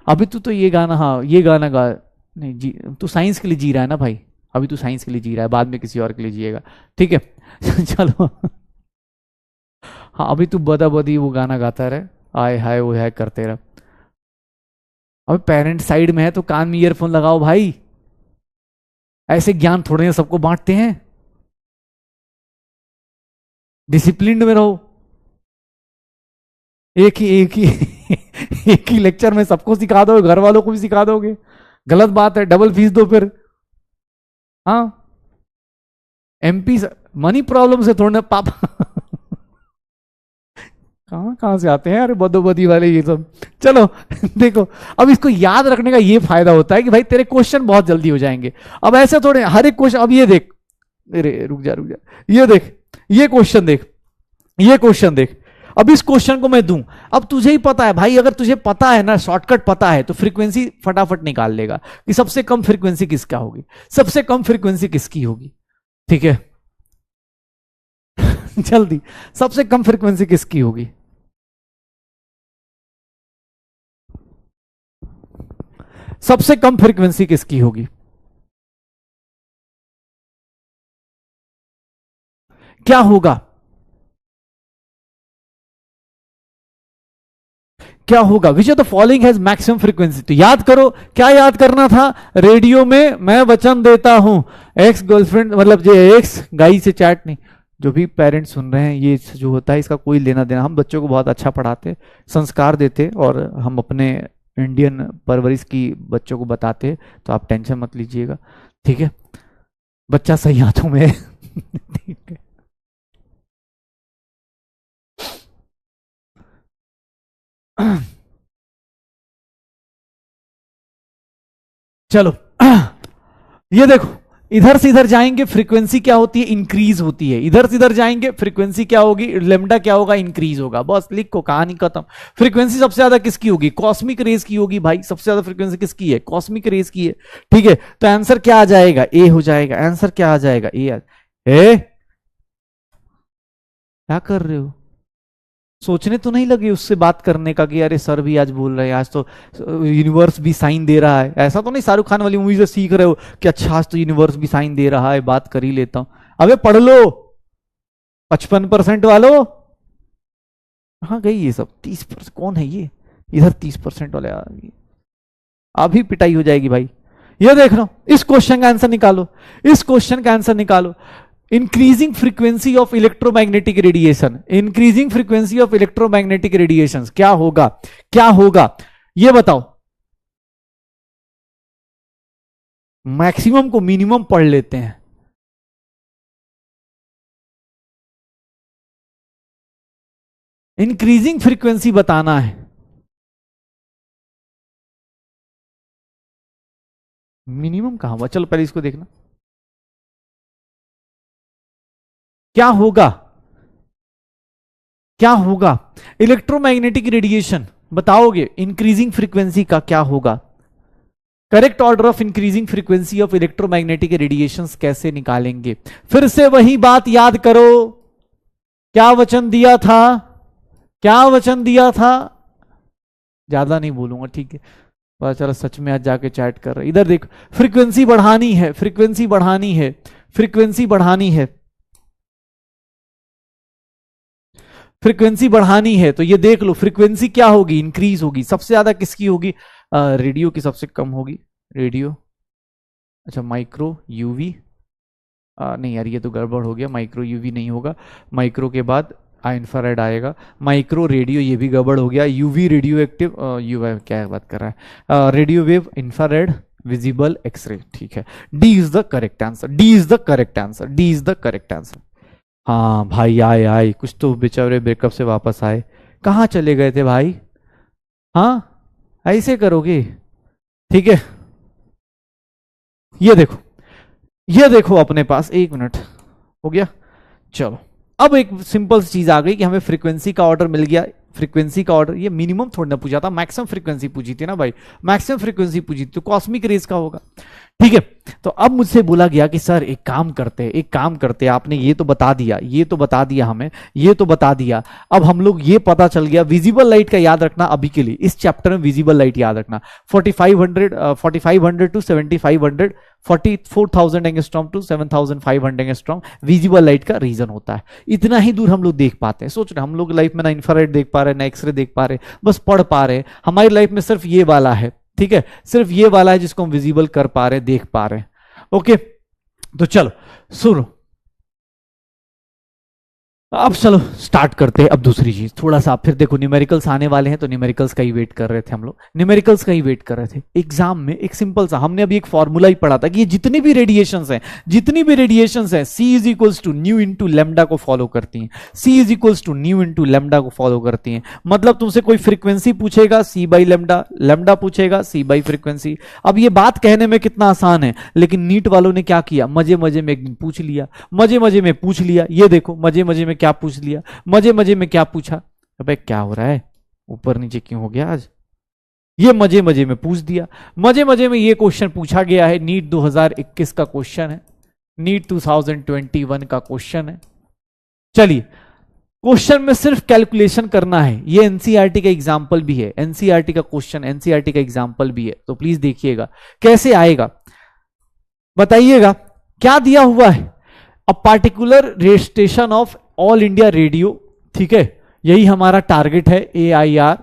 अभी तू तो ये गाना, हाँ ये गाना गा, नहीं जी तू साइंस के लिए जी रहा है ना भाई, अभी तू साइंस के लिए जी रहा है, बाद में किसी और के लिए जिएगा, ठीक है। चलो हाँ अभी तू बदा बदी वो गाना गाता रहे, आय हाय वो है करते रहे। अभी पेरेंट साइड में है तो कान में ईयरफोन लगाओ भाई, ऐसे ज्ञान थोड़े सबको बांटते हैं, डिसिप्लिन में रहो। एक ही एक ही लेक्चर में सबको सिखा दोगे, घर वालों को भी सिखा दोगे, गलत बात है, डबल फीस दो फिर। हाँ एमपी मनी प्रॉब्लम से थोड़ा पापा कहां कहां से आते हैं अरे बदोबदी वाले ये सब। चलो देखो, अब इसको याद रखने का ये फायदा होता है कि भाई तेरे क्वेश्चन बहुत जल्दी हो जाएंगे। अब ऐसे थोड़े हर एक क्वेश्चन, अब ये देख, अरे रुक जा, ये देख, ये क्वेश्चन देख, ये क्वेश्चन देख, अब इस क्वेश्चन को मैं दूं, अब तुझे ही पता है भाई, अगर तुझे पता है ना, शॉर्टकट पता है, तो फ्रीक्वेंसी फटाफट निकाल लेगा कि सबसे कम फ्रीक्वेंसी किसका होगी, सबसे कम फ्रीक्वेंसी किसकी होगी। ठीक है जल्दी, सबसे कम फ्रीक्वेंसी किसकी होगी, सबसे कम फ्रीक्वेंसी किसकी होगी, क्या होगा, क्या होगा, which of the following has maximum frequency. तो याद करो, क्या याद करना था, रेडियो में मैं वचन देता हूं, एक्स गर्लफ्रेंड, मतलब जो एक्स गाई से चैट नहीं, जो भी पेरेंट्स सुन रहे हैं, ये जो होता है इसका कोई लेना देना, हम बच्चों को बहुत अच्छा पढ़ाते, संस्कार देते, और हम अपने इंडियन परवरिश की बच्चों को बताते, तो आप टेंशन मत लीजिएगा। ठीक है, बच्चा सही हाथों में ठीक है। चलो ये देखो, इधर से इधर जाएंगे फ्रीक्वेंसी क्या होती है, इंक्रीज होती है, इधर से इधर जाएंगे फ्रीक्वेंसी क्या होगी, लेमडा क्या होगा, इंक्रीज होगा, बस लिखो, कहानी खत्म। फ्रीक्वेंसी सबसे ज्यादा किसकी होगी, कॉस्मिक रेज की होगी भाई, सबसे ज्यादा फ्रीक्वेंसी किसकी है, कॉस्मिक रेज की है। ठीक है, तो आंसर क्या आ जाएगा, ए हो जाएगा, आंसर क्या आ जाएगा, ए क्या कर रहे हो, सोचने तो नहीं लगे उससे बात करने का कि अरे सर भी आज बोल रहे हैं, आज तो यूनिवर्स भी साइन दे रहा है, ऐसा तो नहीं शाहरुख खान वाली मूवी से सीख रहे हो कि अच्छा आज तो यूनिवर्स भी साइन दे रहा है, बात कर ही लेता हूं। अबे पढ़ लो, 55% वालों, कहां गई ये सब, 30%, कौन है ये, इधर 30% वाले अभी पिटाई हो जाएगी भाई। ये देख लो, इस क्वेश्चन का आंसर निकालो, इस क्वेश्चन का आंसर निकालो, increasing frequency of electromagnetic radiation, increasing frequency of electromagnetic radiation क्या होगा, क्या होगा, ये बताओ। मैक्सिमम को मिनिमम पढ़ लेते हैं, इंक्रीजिंग फ्रीक्वेंसी बताना है, मिनिमम कहां हुआ, चलो पहले इसको देखना क्या होगा, क्या होगा, इलेक्ट्रोमैग्नेटिक रेडिएशन बताओगे, इंक्रीजिंग फ्रीक्वेंसी का क्या होगा, correct order of increasing frequency of electromagnetic radiations कैसे निकालेंगे, फिर से वही बात याद करो, क्या वचन दिया था, क्या वचन दिया था, ज्यादा नहीं बोलूंगा, ठीक है, पता चला सच में आज जाके चैट कर रहे, इधर देखो, फ्रीक्वेंसी बढ़ानी है, फ्रीक्वेंसी बढ़ानी है, फ्रीक्वेंसी बढ़ानी है, फ्रीक्वेंसी बढ़ानी है, तो ये देख लो, फ्रीक्वेंसी क्या होगी, इंक्रीज होगी, सबसे ज्यादा किसकी होगी, रेडियो की सबसे कम होगी, रेडियो, अच्छा माइक्रो यूवी, नहीं यार ये तो गड़बड़ हो गया, माइक्रो यूवी नहीं होगा, माइक्रो के बाद इंफ्रारेड आएगा, माइक्रो रेडियो ये भी गड़बड़ हो गया, यूवी रेडियो एक्टिव, यूवी क्या बात कर रहा है, radio wave, infrared, visible, X-ray, ठीक है, D is the correct answer, D is the correct answer, D is the correct answer. हाँ भाई आए आए, कुछ तो बेचारे ब्रेकअप से वापस आए, कहाँ चले गए थे भाई, हाँ ऐसे करोगे, ठीक है, ये देखो, ये देखो अपने पास, 1 मिनट हो गया, चलो अब एक सिंपल चीज आ गई कि हमें फ्रीक्वेंसी का ऑर्डर मिल गया, फ्रीक्वेंसी का ऑर्डर, ये मिनिमम थोड़ी ना पूछा था, मैक्सिमम फ्रीक्वेंसी पूछी थी ना भाई, मैक्सिमम फ्रीक्वेंसी पूछी थी, तो कॉस्मिक रेज का होगा। ठीक है, तो अब मुझसे बोला गया कि सर एक काम करते, एक काम करते, आपने ये तो बता दिया, ये तो बता दिया हमें, ये तो बता दिया, अब हम लोग ये पता चल गया, विजिबल लाइट का याद रखना अभी के लिए, इस चैप्टर में विजिबल लाइट याद रखना, 4500 to 7500, 44,000 angstrom to 7,500 angstrom visible light का रीजन होता है, इतना ही दूर हम लोग देख पाते हैं। सोच रहे हम लोग लाइफ में ना इंफ्रारेड देख पा रहे, ना एक्सरे देख पा रहे, बस पढ़ पा रहे, हमारी लाइफ में सिर्फ ये वाला है, ठीक है, सिर्फ ये वाला है जिसको हम विजिबल कर पा रहे, देख पा रहे। ओके, तो चलो सुनो, अब चलो स्टार्ट करते हैं। अब दूसरी चीज थोड़ा सा फिर देखो, न्यूमेरिकल्स आने वाले हैं तो न्यूमेरिकल्स का ही वेट कर रहे थे हम लोग, न्यूमेरिकल्स का ही वेट कर रहे थे। एग्जाम में एक सिंपल सा हमने अभी एक फॉर्मूला ही पढ़ा था कि ये जितनी भी रेडिएशंस हैं, जितनी भी रेडिएशंस हैं, C is equals to nu into lambda को फॉलो करती हैं, C is equals to nu into lambda को फॉलो करती हैं। मतलब तुमसे कोई फ्रीक्वेंसी पूछेगा सी बाई लेमडा, लेमडा पूछेगा सी बाई फ्रीक्वेंसी। अब ये बात कहने में कितना आसान है, लेकिन नीट वालों ने क्या किया, मजे मजे में एक दिन पूछ लिया, मजे मजे में पूछ लिया। ये देखो मजे मजे में क्या पूछ लिया, मजे मजे में क्या पूछा, अबे क्या हो रहा है, ऊपर नीचे क्यों हो गया आज, ये मजे मजे में पूछ दिया। मजे मजे में ये क्वेश्चन पूछा गया है, नीट 2021 का क्वेश्चन है, नीट 2021 का क्वेश्चन है। चलिए क्वेश्चन में सिर्फ कैलकुलेशन करना है, ये एनसीईआरटी का एग्जाम्पल भी है, एनसीईआरटी का क्वेश्चन, एनसीईआरटी का एग्जाम्पल भी है, तो प्लीज देखिएगा कैसे आएगा, बताइएगा क्या दिया हुआ है। A particular station of all India radio, ठीक है, यही हमारा टारगेट है, AIR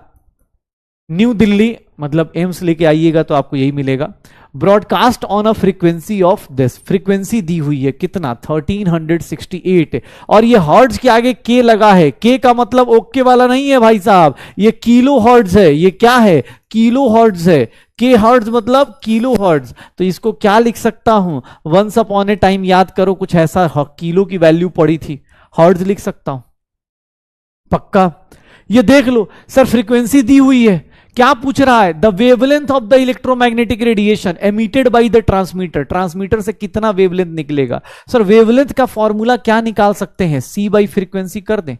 न्यू दिल्ली, मतलब एम्स लेके आइएगा तो आपको यही मिलेगा। Broadcast on a frequency of this, frequency दी हुई है कितना 1368, और ये हर्ट्ज के आगे के लगा है, के का मतलब ओके वाला नहीं है भाई साहब, ये किलो हर्ट्ज है, ये क्या है, किलो हर्ट्ज है, के हर्ट्ज मतलब किलो हर्ट्ज। तो इसको क्या लिख सकता हूं, वंस अपॉन ए टाइम, याद करो कुछ ऐसा, किलो की वैल्यू पड़ी थी, हर्ट्ज लिख सकता हूं पक्का। ये देख लो सर फ्रीक्वेंसी दी हुई है, क्या पूछ रहा है, the wavelength of the electromagnetic radiation emitted by the transmitter, transmitter से कितना वेवलेंथ निकलेगा। सर वेवलेंथ का फॉर्मूला क्या निकाल सकते हैं, सी बाई फ्रीक्वेंसी कर दें,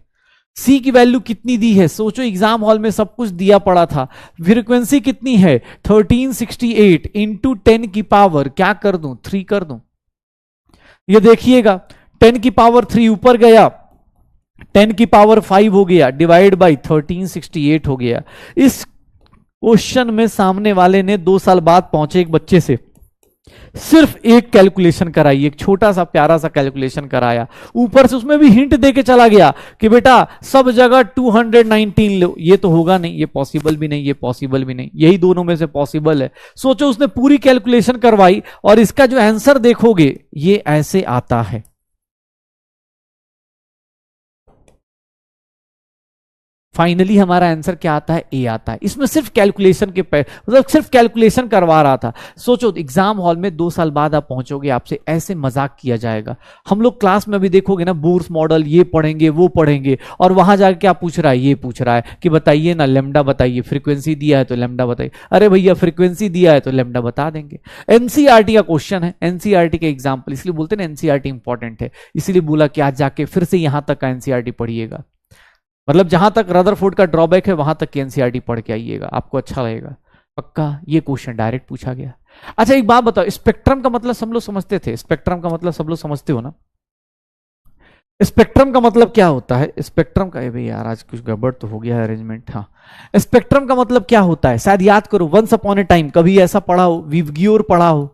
सी की वैल्यू कितनी दी है, सोचो एग्जाम हॉल में सब कुछ दिया पड़ा था। फ्रीक्वेंसी कितनी है 1368 इंटू 10 की पावर क्या कर दूं 3 कर दूं, ये देखिएगा 10 की पावर 3 ऊपर गया, 10 की पावर 5 हो गया, डिवाइड बाई 1368 हो गया। इस क्वेश्चन में सामने वाले ने 2 साल बाद पहुंचे एक बच्चे से सिर्फ एक कैलकुलेशन कराई, एक छोटा सा प्यारा सा कैलकुलेशन कराया, ऊपर से उसमें भी हिंट देके चला गया कि बेटा सब जगह 219 लो। ये तो होगा नहीं, ये पॉसिबल भी नहीं, ये पॉसिबल भी नहीं, यही दोनों में से पॉसिबल है। सोचो उसने पूरी कैलकुलेशन करवाई और इसका जो आंसर देखोगे ये ऐसे आता है। फाइनली हमारा आंसर क्या आता है, ए आता है। इसमें सिर्फ कैलकुलेशन के मतलब सिर्फ कैलकुलेशन करवा रहा था। सोचो एग्जाम हॉल में 2 साल बाद आप पहुंचोगे, आपसे ऐसे मजाक किया जाएगा। हम लोग क्लास में भी देखोगे ना, बोर्स मॉडल ये पढ़ेंगे वो पढ़ेंगे, और वहां जाके क्या पूछ रहा है, ये पूछ रहा है कि बताइए ना लेमडा बताइए, फ्रीक्वेंसी दिया है तो लेमडा बताइए। अरे भैया फ्रीक्वेंसी दिया है तो लेमडा बता देंगे। एनसीईआरटी का क्वेश्चन है, एनसीईआरटी का एग्जाम्पल, इसलिए बोलते हैं ना एनसीईआरटी इंपॉर्टेंट है, इसलिए बोला कि आज जाके फिर से यहां तक का एनसीईआरटी पढ़िएगा। मतलब जहां तक रदरफोर्ड का ड्रॉबैक है वहां तक की एनसीईआरटी पढ़ के आइएगा, आपको अच्छा लगेगा पक्का। ये क्वेश्चन डायरेक्ट पूछा गया। अच्छा एक बात बताओ, स्पेक्ट्रम का मतलब सब लोग समझते थे, स्पेक्ट्रम का मतलब सब लोग समझते हो ना, स्पेक्ट्रम का मतलब क्या होता है, स्पेक्ट्रम का, भाई यार आज कुछ गड़बड़ तो हो गया है अरेंजमेंट। हाँ स्पेक्ट्रम का मतलब क्या होता है, शायद याद करो, वंस अपॉन ए टाइम कभी ऐसा पढ़ा हो, विबग्योर पढ़ा हो,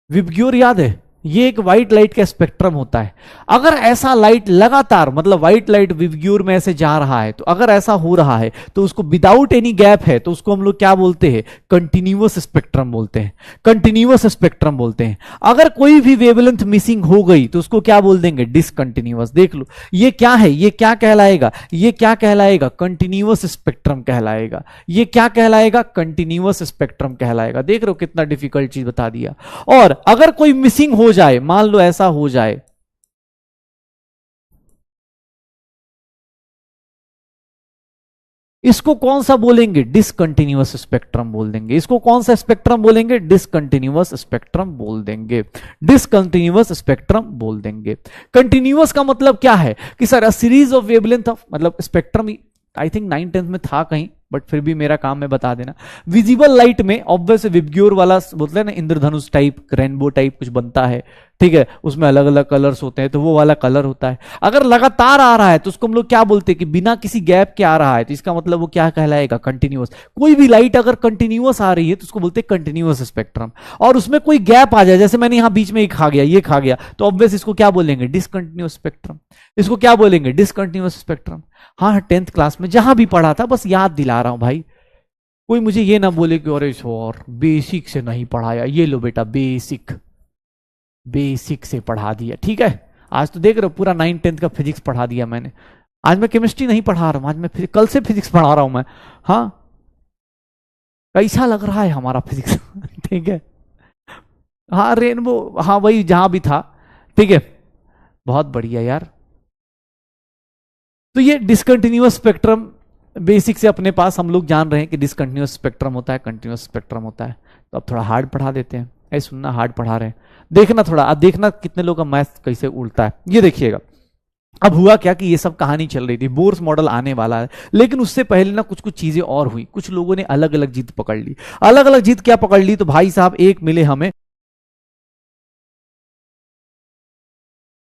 विबग्योर याद है, ये एक व्हाइट लाइट का स्पेक्ट्रम होता है। अगर ऐसा लाइट लगातार, मतलब व्हाइट लाइट विबग्योर में ऐसे जा रहा है, तो अगर ऐसा हो रहा है तो उसको विदाउट एनी गैप है, तो उसको हम लोग क्या बोलते हैं, कंटिन्यूअस स्पेक्ट्रम बोलते हैं, कंटिन्यूअस स्पेक्ट्रम बोलते हैं। अगर कोई भी वेवलेंथ मिसिंग हो गई तो उसको क्या बोल देंगे, डिसकंटिन्यूअस। देख लो ये क्या है, ये क्या कहलाएगा, ये क्या कहलाएगा, कंटिन्यूअस स्पेक्ट्रम कहलाएगा। ये क्या कहलाएगा, कंटिन्यूअस स्पेक्ट्रम कहलाएगा। देख रहे हो कितना डिफिकल्ट चीज बता दिया। और अगर कोई मिसिंग हो जाए, मान लो ऐसा हो जाए, इसको कौन सा बोलेंगे, डिसकंटिन्यूअस स्पेक्ट्रम बोल देंगे। इसको कौन सा स्पेक्ट्रम बोलेंगे, डिसकंटिन्यूअस स्पेक्ट्रम बोल देंगे, डिसकंटिन्यूअस स्पेक्ट्रम बोल देंगे। कंटिन्यूअस का मतलब क्या है कि sir a series of wavelength of, मतलब स्पेक्ट्रम आई थिंक 9th-10th में था कहीं, बट फिर भी मेरा काम है बता देना। विजिबल लाइट में ऑब्वियस विबग्योर वाला बोलते हैं ना, इंद्रधनुष टाइप, रेनबो टाइप कुछ बनता है, ठीक है, उसमें अलग अलग कलर्स होते हैं, तो वो वाला कलर होता है। अगर लगातार आ रहा है तो उसको हम लोग क्या बोलते हैं कि बिना किसी गैप के आ रहा है, तो इसका मतलब वो क्या कहलाएगा, कंटिन्यूअस। कोई भी लाइट अगर कंटिन्यूअस आ रही है तो उसको बोलते हैं कंटिन्यूअस स्पेक्ट्रम। और उसमें कोई गैप आ जाए, जैसे मैंने यहां बीच में ये खा गया, ये खा गया, तो ऑब्वियस इसको क्या बोलेंगे, डिसकंटिन्यूअस स्पेक्ट्रम। इसको क्या बोलेंगे, डिसकंटिन्यूअस स्पेक्ट्रम। हाँ 10th क्लास में जहां भी पढ़ा था, बस याद दिला रहा हूं भाई, कोई मुझे ये ना बोले कि अरे सर बेसिक से नहीं पढ़ाया। ये लो बेटा बेसिक, बेसिक से पढ़ा दिया, ठीक है। आज तो देख रहे हो पूरा 9-10 का फिजिक्स पढ़ा दिया मैंने। आज मैं केमिस्ट्री नहीं पढ़ा रहा हूं, आज मैं कल से फिजिक्स पढ़ा रहा हूं मैं। हाँ, कैसा लग रहा है हमारा फिजिक्स? ठीक है, हाँ रेनबो, हाँ वही जहां भी था, ठीक है, बहुत बढ़िया यार। तो ये डिसकंटिन्यूअस स्पेक्ट्रम बेसिक से अपने पास हम लोग जान रहे हैं कि डिसकंटिन्यूअस स्पेक्ट्रम होता है, कंटिन्यूअस स्पेक्ट्रम होता है। तो अब थोड़ा हार्ड पढ़ा देते हैं, ऐसे सुनना हार्ड पढ़ा रहे हैं, देखना थोड़ा, अब देखना कितने लोग का मैथ कैसे उल्टा है। ये देखिएगा, अब हुआ क्या कि ये सब कहानी चल रही थी, बोर्स मॉडल आने वाला है, लेकिन उससे पहले ना कुछ कुछ चीजें और हुई, कुछ लोगों ने अलग अलग जीत पकड़ ली। अलग अलग जीत क्या पकड़ ली? तो भाई साहब एक मिले हमें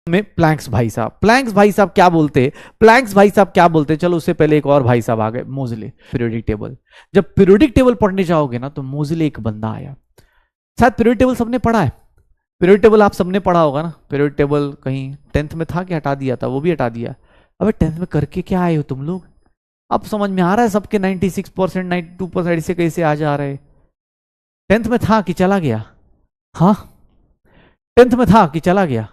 प्लैंक्स भाई साहब। प्लैंक्स भाई साहब क्या बोलते? प्लैंक्स भाई साहब क्या बोलते? चलो उससे पहले एक और भाई साहब आ गए, मोजले, पीरियोडिक टेबल। जब पीरियोडिक टेबल पढ़ने जाओगे ना तो मोजले एक बंदा आया, शायद पीरियोडिक टेबल सबने पढ़ा है, पीरियोडिक टेबल आप सबने पढ़ा होगा ना। पीरियोडिक टेबल कहीं 10th में था कि हटा दिया था? वो भी हटा दिया। अबे 10th में करके क्या आए हो तुम लोग? अब समझ में आ रहा है सबके 96%, 92% ऐसे कैसे आ जा रहे? 10th में था कि चला गया? हाँ 10th में था कि चला गया?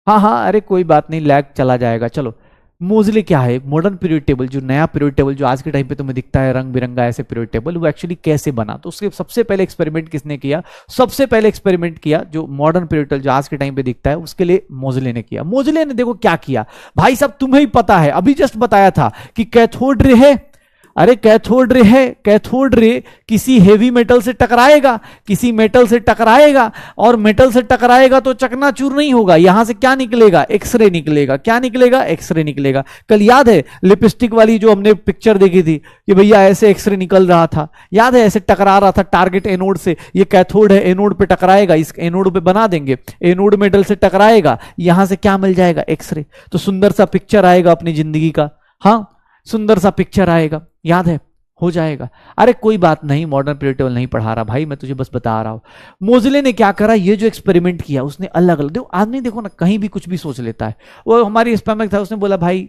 हाँ हाँ, अरे कोई बात नहीं, लैग चला जाएगा। चलो, मोजले क्या है? मॉडर्न पीरियड टेबल, जो नया पीरियड टेबल जो आज के टाइम पे तुम्हें दिखता है रंग बिरंगा ऐसे पीरियड टेबल, वो एक्चुअली कैसे बना? तो उसके सबसे पहले एक्सपेरिमेंट किसने किया? सबसे पहले एक्सपेरिमेंट किया जो मॉडर्न पीरियड टेबल जो आज के टाइम पे दिखता है उसके लिए मोजले ने किया। मोजले ने देखो क्या किया भाई साहब, तुम्हें ही पता है, अभी जस्ट बताया था कि कैथोड रे है, अरे कैथोड रे है, कैथोड रे किसी हेवी मेटल से टकराएगा, किसी मेटल से टकराएगा, और मेटल से टकराएगा तो चकनाचूर नहीं होगा, यहां से क्या निकलेगा? एक्सरे निकलेगा। क्या निकलेगा? एक्सरे निकलेगा। कल याद है लिपस्टिक वाली जो हमने पिक्चर देखी थी कि भैया ऐसे एक्सरे निकल रहा था, याद है? ऐसे टकरा रहा था टारगेट एनोड से, ये कैथोड है, एनोड पे टकराएगा, इस एनोड पे बना देंगे, एनोड मेटल से टकराएगा, यहां से क्या मिल जाएगा? एक्सरे। तो सुंदर सा पिक्चर आएगा अपनी जिंदगी का, हाँ सुंदर सा पिक्चर आएगा, याद है? हो जाएगा। अरे कोई बात नहीं, मॉडर्न पीरियड टेबल नहीं पढ़ा रहा भाई, मैं तुझे बस बता रहा हूं। मोजले ने क्या करा, ये जो एक्सपेरिमेंट किया उसने अलग अलग, देखो आदमी देखो ना कहीं भी कुछ भी सोच लेता है। वो हमारी स्पैमक था, उसने बोला भाई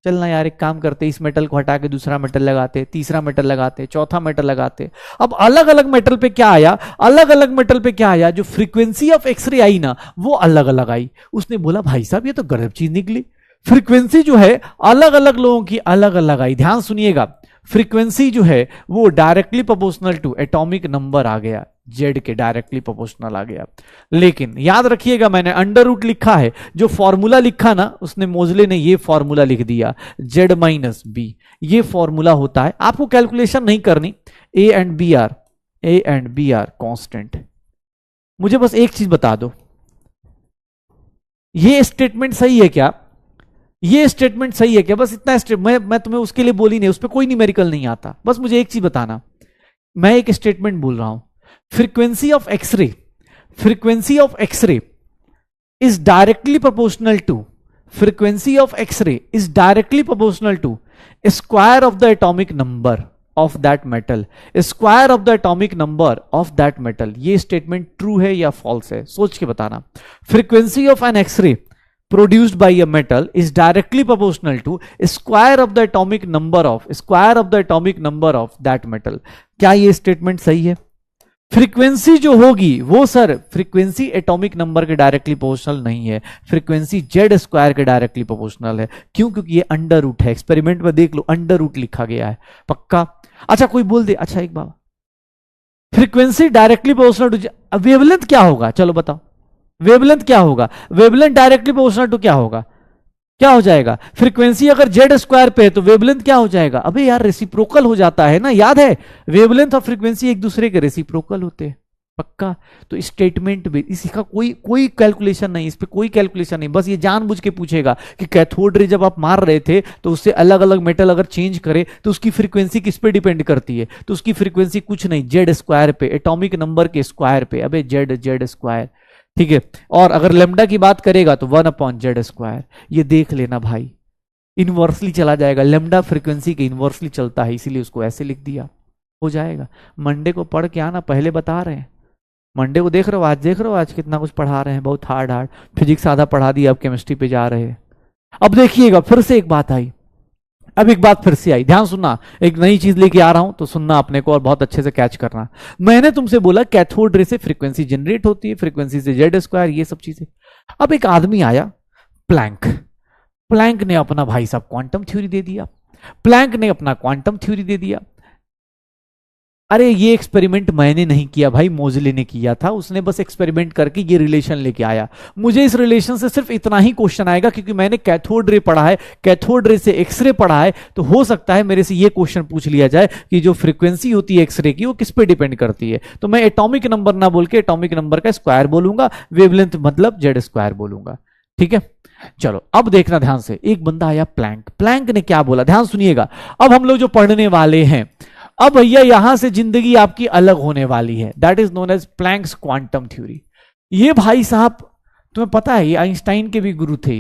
चलना यार एक काम करते, इस मेटल को हटा के दूसरा मेटल लगाते, तीसरा मेटल लगाते, चौथा मेटल लगाते। अब अलग अलग मेटल पे क्या आया? अलग अलग मेटल पे क्या आया? जो फ्रीक्वेंसी ऑफ एक्सरे आई ना वो अलग अलग आई। उसने बोला भाई साहब ये तो गजब चीज निकली, फ्रीक्वेंसी जो है अलग अलग लोगों की अलग अलग आई। ध्यान सुनिएगा, फ्रीक्वेंसी जो है वो directly proportional to atomic number आ गया, जेड के डायरेक्टली प्रोपोर्शनल आ गया। लेकिन याद रखिएगा मैंने अंडर रूट लिखा है, जो फॉर्मूला लिखा ना उसने मोजले ने ये फॉर्मूला लिख दिया जेड माइनस बी, ये फॉर्मूला होता है। आपको कैलकुलेशन नहीं करनी, A and B are constant. मुझे बस एक चीज बता दो, ये स्टेटमेंट सही है क्या? ये स्टेटमेंट सही है क्या? बस इतना मैं तुम्हें उसके लिए बोली नहीं, उस पर कोई न्यूमेरिकल नहीं आता, बस मुझे एक चीज बताना। मैं एक स्टेटमेंट बोल रहा हूं, frequency of x-ray is directly proportional to, frequency of x-ray is directly proportional to square of the atomic number of that metal, square of the atomic number of that metal. ये statement true है या false है? सोच के बताना। Frequency of an x-ray produced by a metal is directly proportional to square of the atomic number of that metal। क्या ये statement सही है? फ्रीक्वेंसी जो होगी वो सर फ्रीक्वेंसी एटॉमिक नंबर के डायरेक्टली प्रोपोर्शनल नहीं है, फ्रीक्वेंसी जेड स्क्वायर के डायरेक्टली प्रोपोर्शनल है। क्यों? क्योंकि ये अंडर रूट है, एक्सपेरिमेंट में देख लो अंडर रूट लिखा गया है, पक्का। अच्छा कोई बोल दे, अच्छा एक बाबा frequency directly proportional to wavelength क्या होगा? चलो बताओ वेवलेंथ क्या होगा? वेवलेंथ डायरेक्टली प्रोपोर्शनल टू क्या होगा? क्या हो जाएगा? फ्रीक्वेंसी अगर जेड स्क्वायर पे है तो वेवलेंथ क्या हो जाएगा? अबे यार रेसिप्रोकल हो जाता है ना, याद है? वेवलेंथ और फ्रीक्वेंसी एक दूसरे के रेसिप्रोकल होते हैं, पक्का। तो स्टेटमेंट भी इसका कोई कैलकुलेशन नहीं, इस पे कोई कैलकुलेशन नहीं, बस ये जानबूझ के पूछेगा कि कैथोड रे जब आप मार रहे थे तो उससे अलग अलग मेटल अगर चेंज करे तो उसकी फ्रीक्वेंसी किस पे डिपेंड करती है? तो उसकी फ्रीक्वेंसी कुछ नहीं, जेड स्क्वायर पे, एटॉमिक नंबर के स्क्वायर पे। अबे जेड स्क्वायर, ठीक है। और अगर लेमडा की बात करेगा तो 1/z स्क्वायर। ये देख लेना भाई, इनवर्सली चला जाएगा, लेमडा फ्रीक्वेंसी के इनवर्सली चलता है, इसीलिए उसको ऐसे लिख दिया, हो जाएगा। मंडे को पढ़ के आना, पहले बता रहे हैं। मंडे को देख रहे हो, आज देख रहे हो आज कितना कुछ पढ़ा रहे हैं, बहुत हार्ड। फिजिक्स आधा पढ़ा दिया, अब केमिस्ट्री पे जा रहे हैं। अब देखिएगा फिर से एक बात आई, अब एक बात फिर से आई, ध्यान सुनना, एक नई चीज लेके आ रहा हूं तो सुनना अपने को और बहुत अच्छे से कैच करना। मैंने तुमसे बोला कैथोड रे से फ्रीक्वेंसी जनरेट होती है, फ्रीक्वेंसी से जेड स्क्वायर, ये सब चीजें। अब एक आदमी आया प्लैंक, प्लैंक ने अपना भाई साहब क्वांटम थ्योरी दे दिया, प्लैंक ने अपना क्वांटम थ्योरी दे दिया। अरे ये एक्सपेरिमेंट मैंने नहीं किया भाई, मोजले ने किया था, उसने बस एक्सपेरिमेंट करके ये रिलेशन लेके आया। मुझे इस रिलेशन से सिर्फ इतना ही क्वेश्चन आएगा क्योंकि मैंने कैथोड रे पढ़ा है, कैथोड रे से एक्सरे पढ़ा है, तो हो सकता है मेरे से ये क्वेश्चन पूछ लिया जाए कि जो फ्रीक्वेंसी होती है एक्सरे की वो किस पे डिपेंड करती है। तो मैं एटॉमिक नंबर ना बोल के एटॉमिक नंबर का स्क्वायर बोलूंगा, वेवलेंथ मतलब जेड स्क्वायर बोलूंगा। ठीक है, चलो अब देखना ध्यान से। एक बंदा आया प्लैंक, प्लैंक ने क्या बोला, ध्यान सुनिएगा। अब हम लोग जो पढ़ने वाले हैं, अब भैया यहां से जिंदगी आपकी अलग होने वाली है, that is known as Planck's quantum theory. ये भाई साहब तुम्हें पता है ये आइंस्टाइन के भी गुरु थे,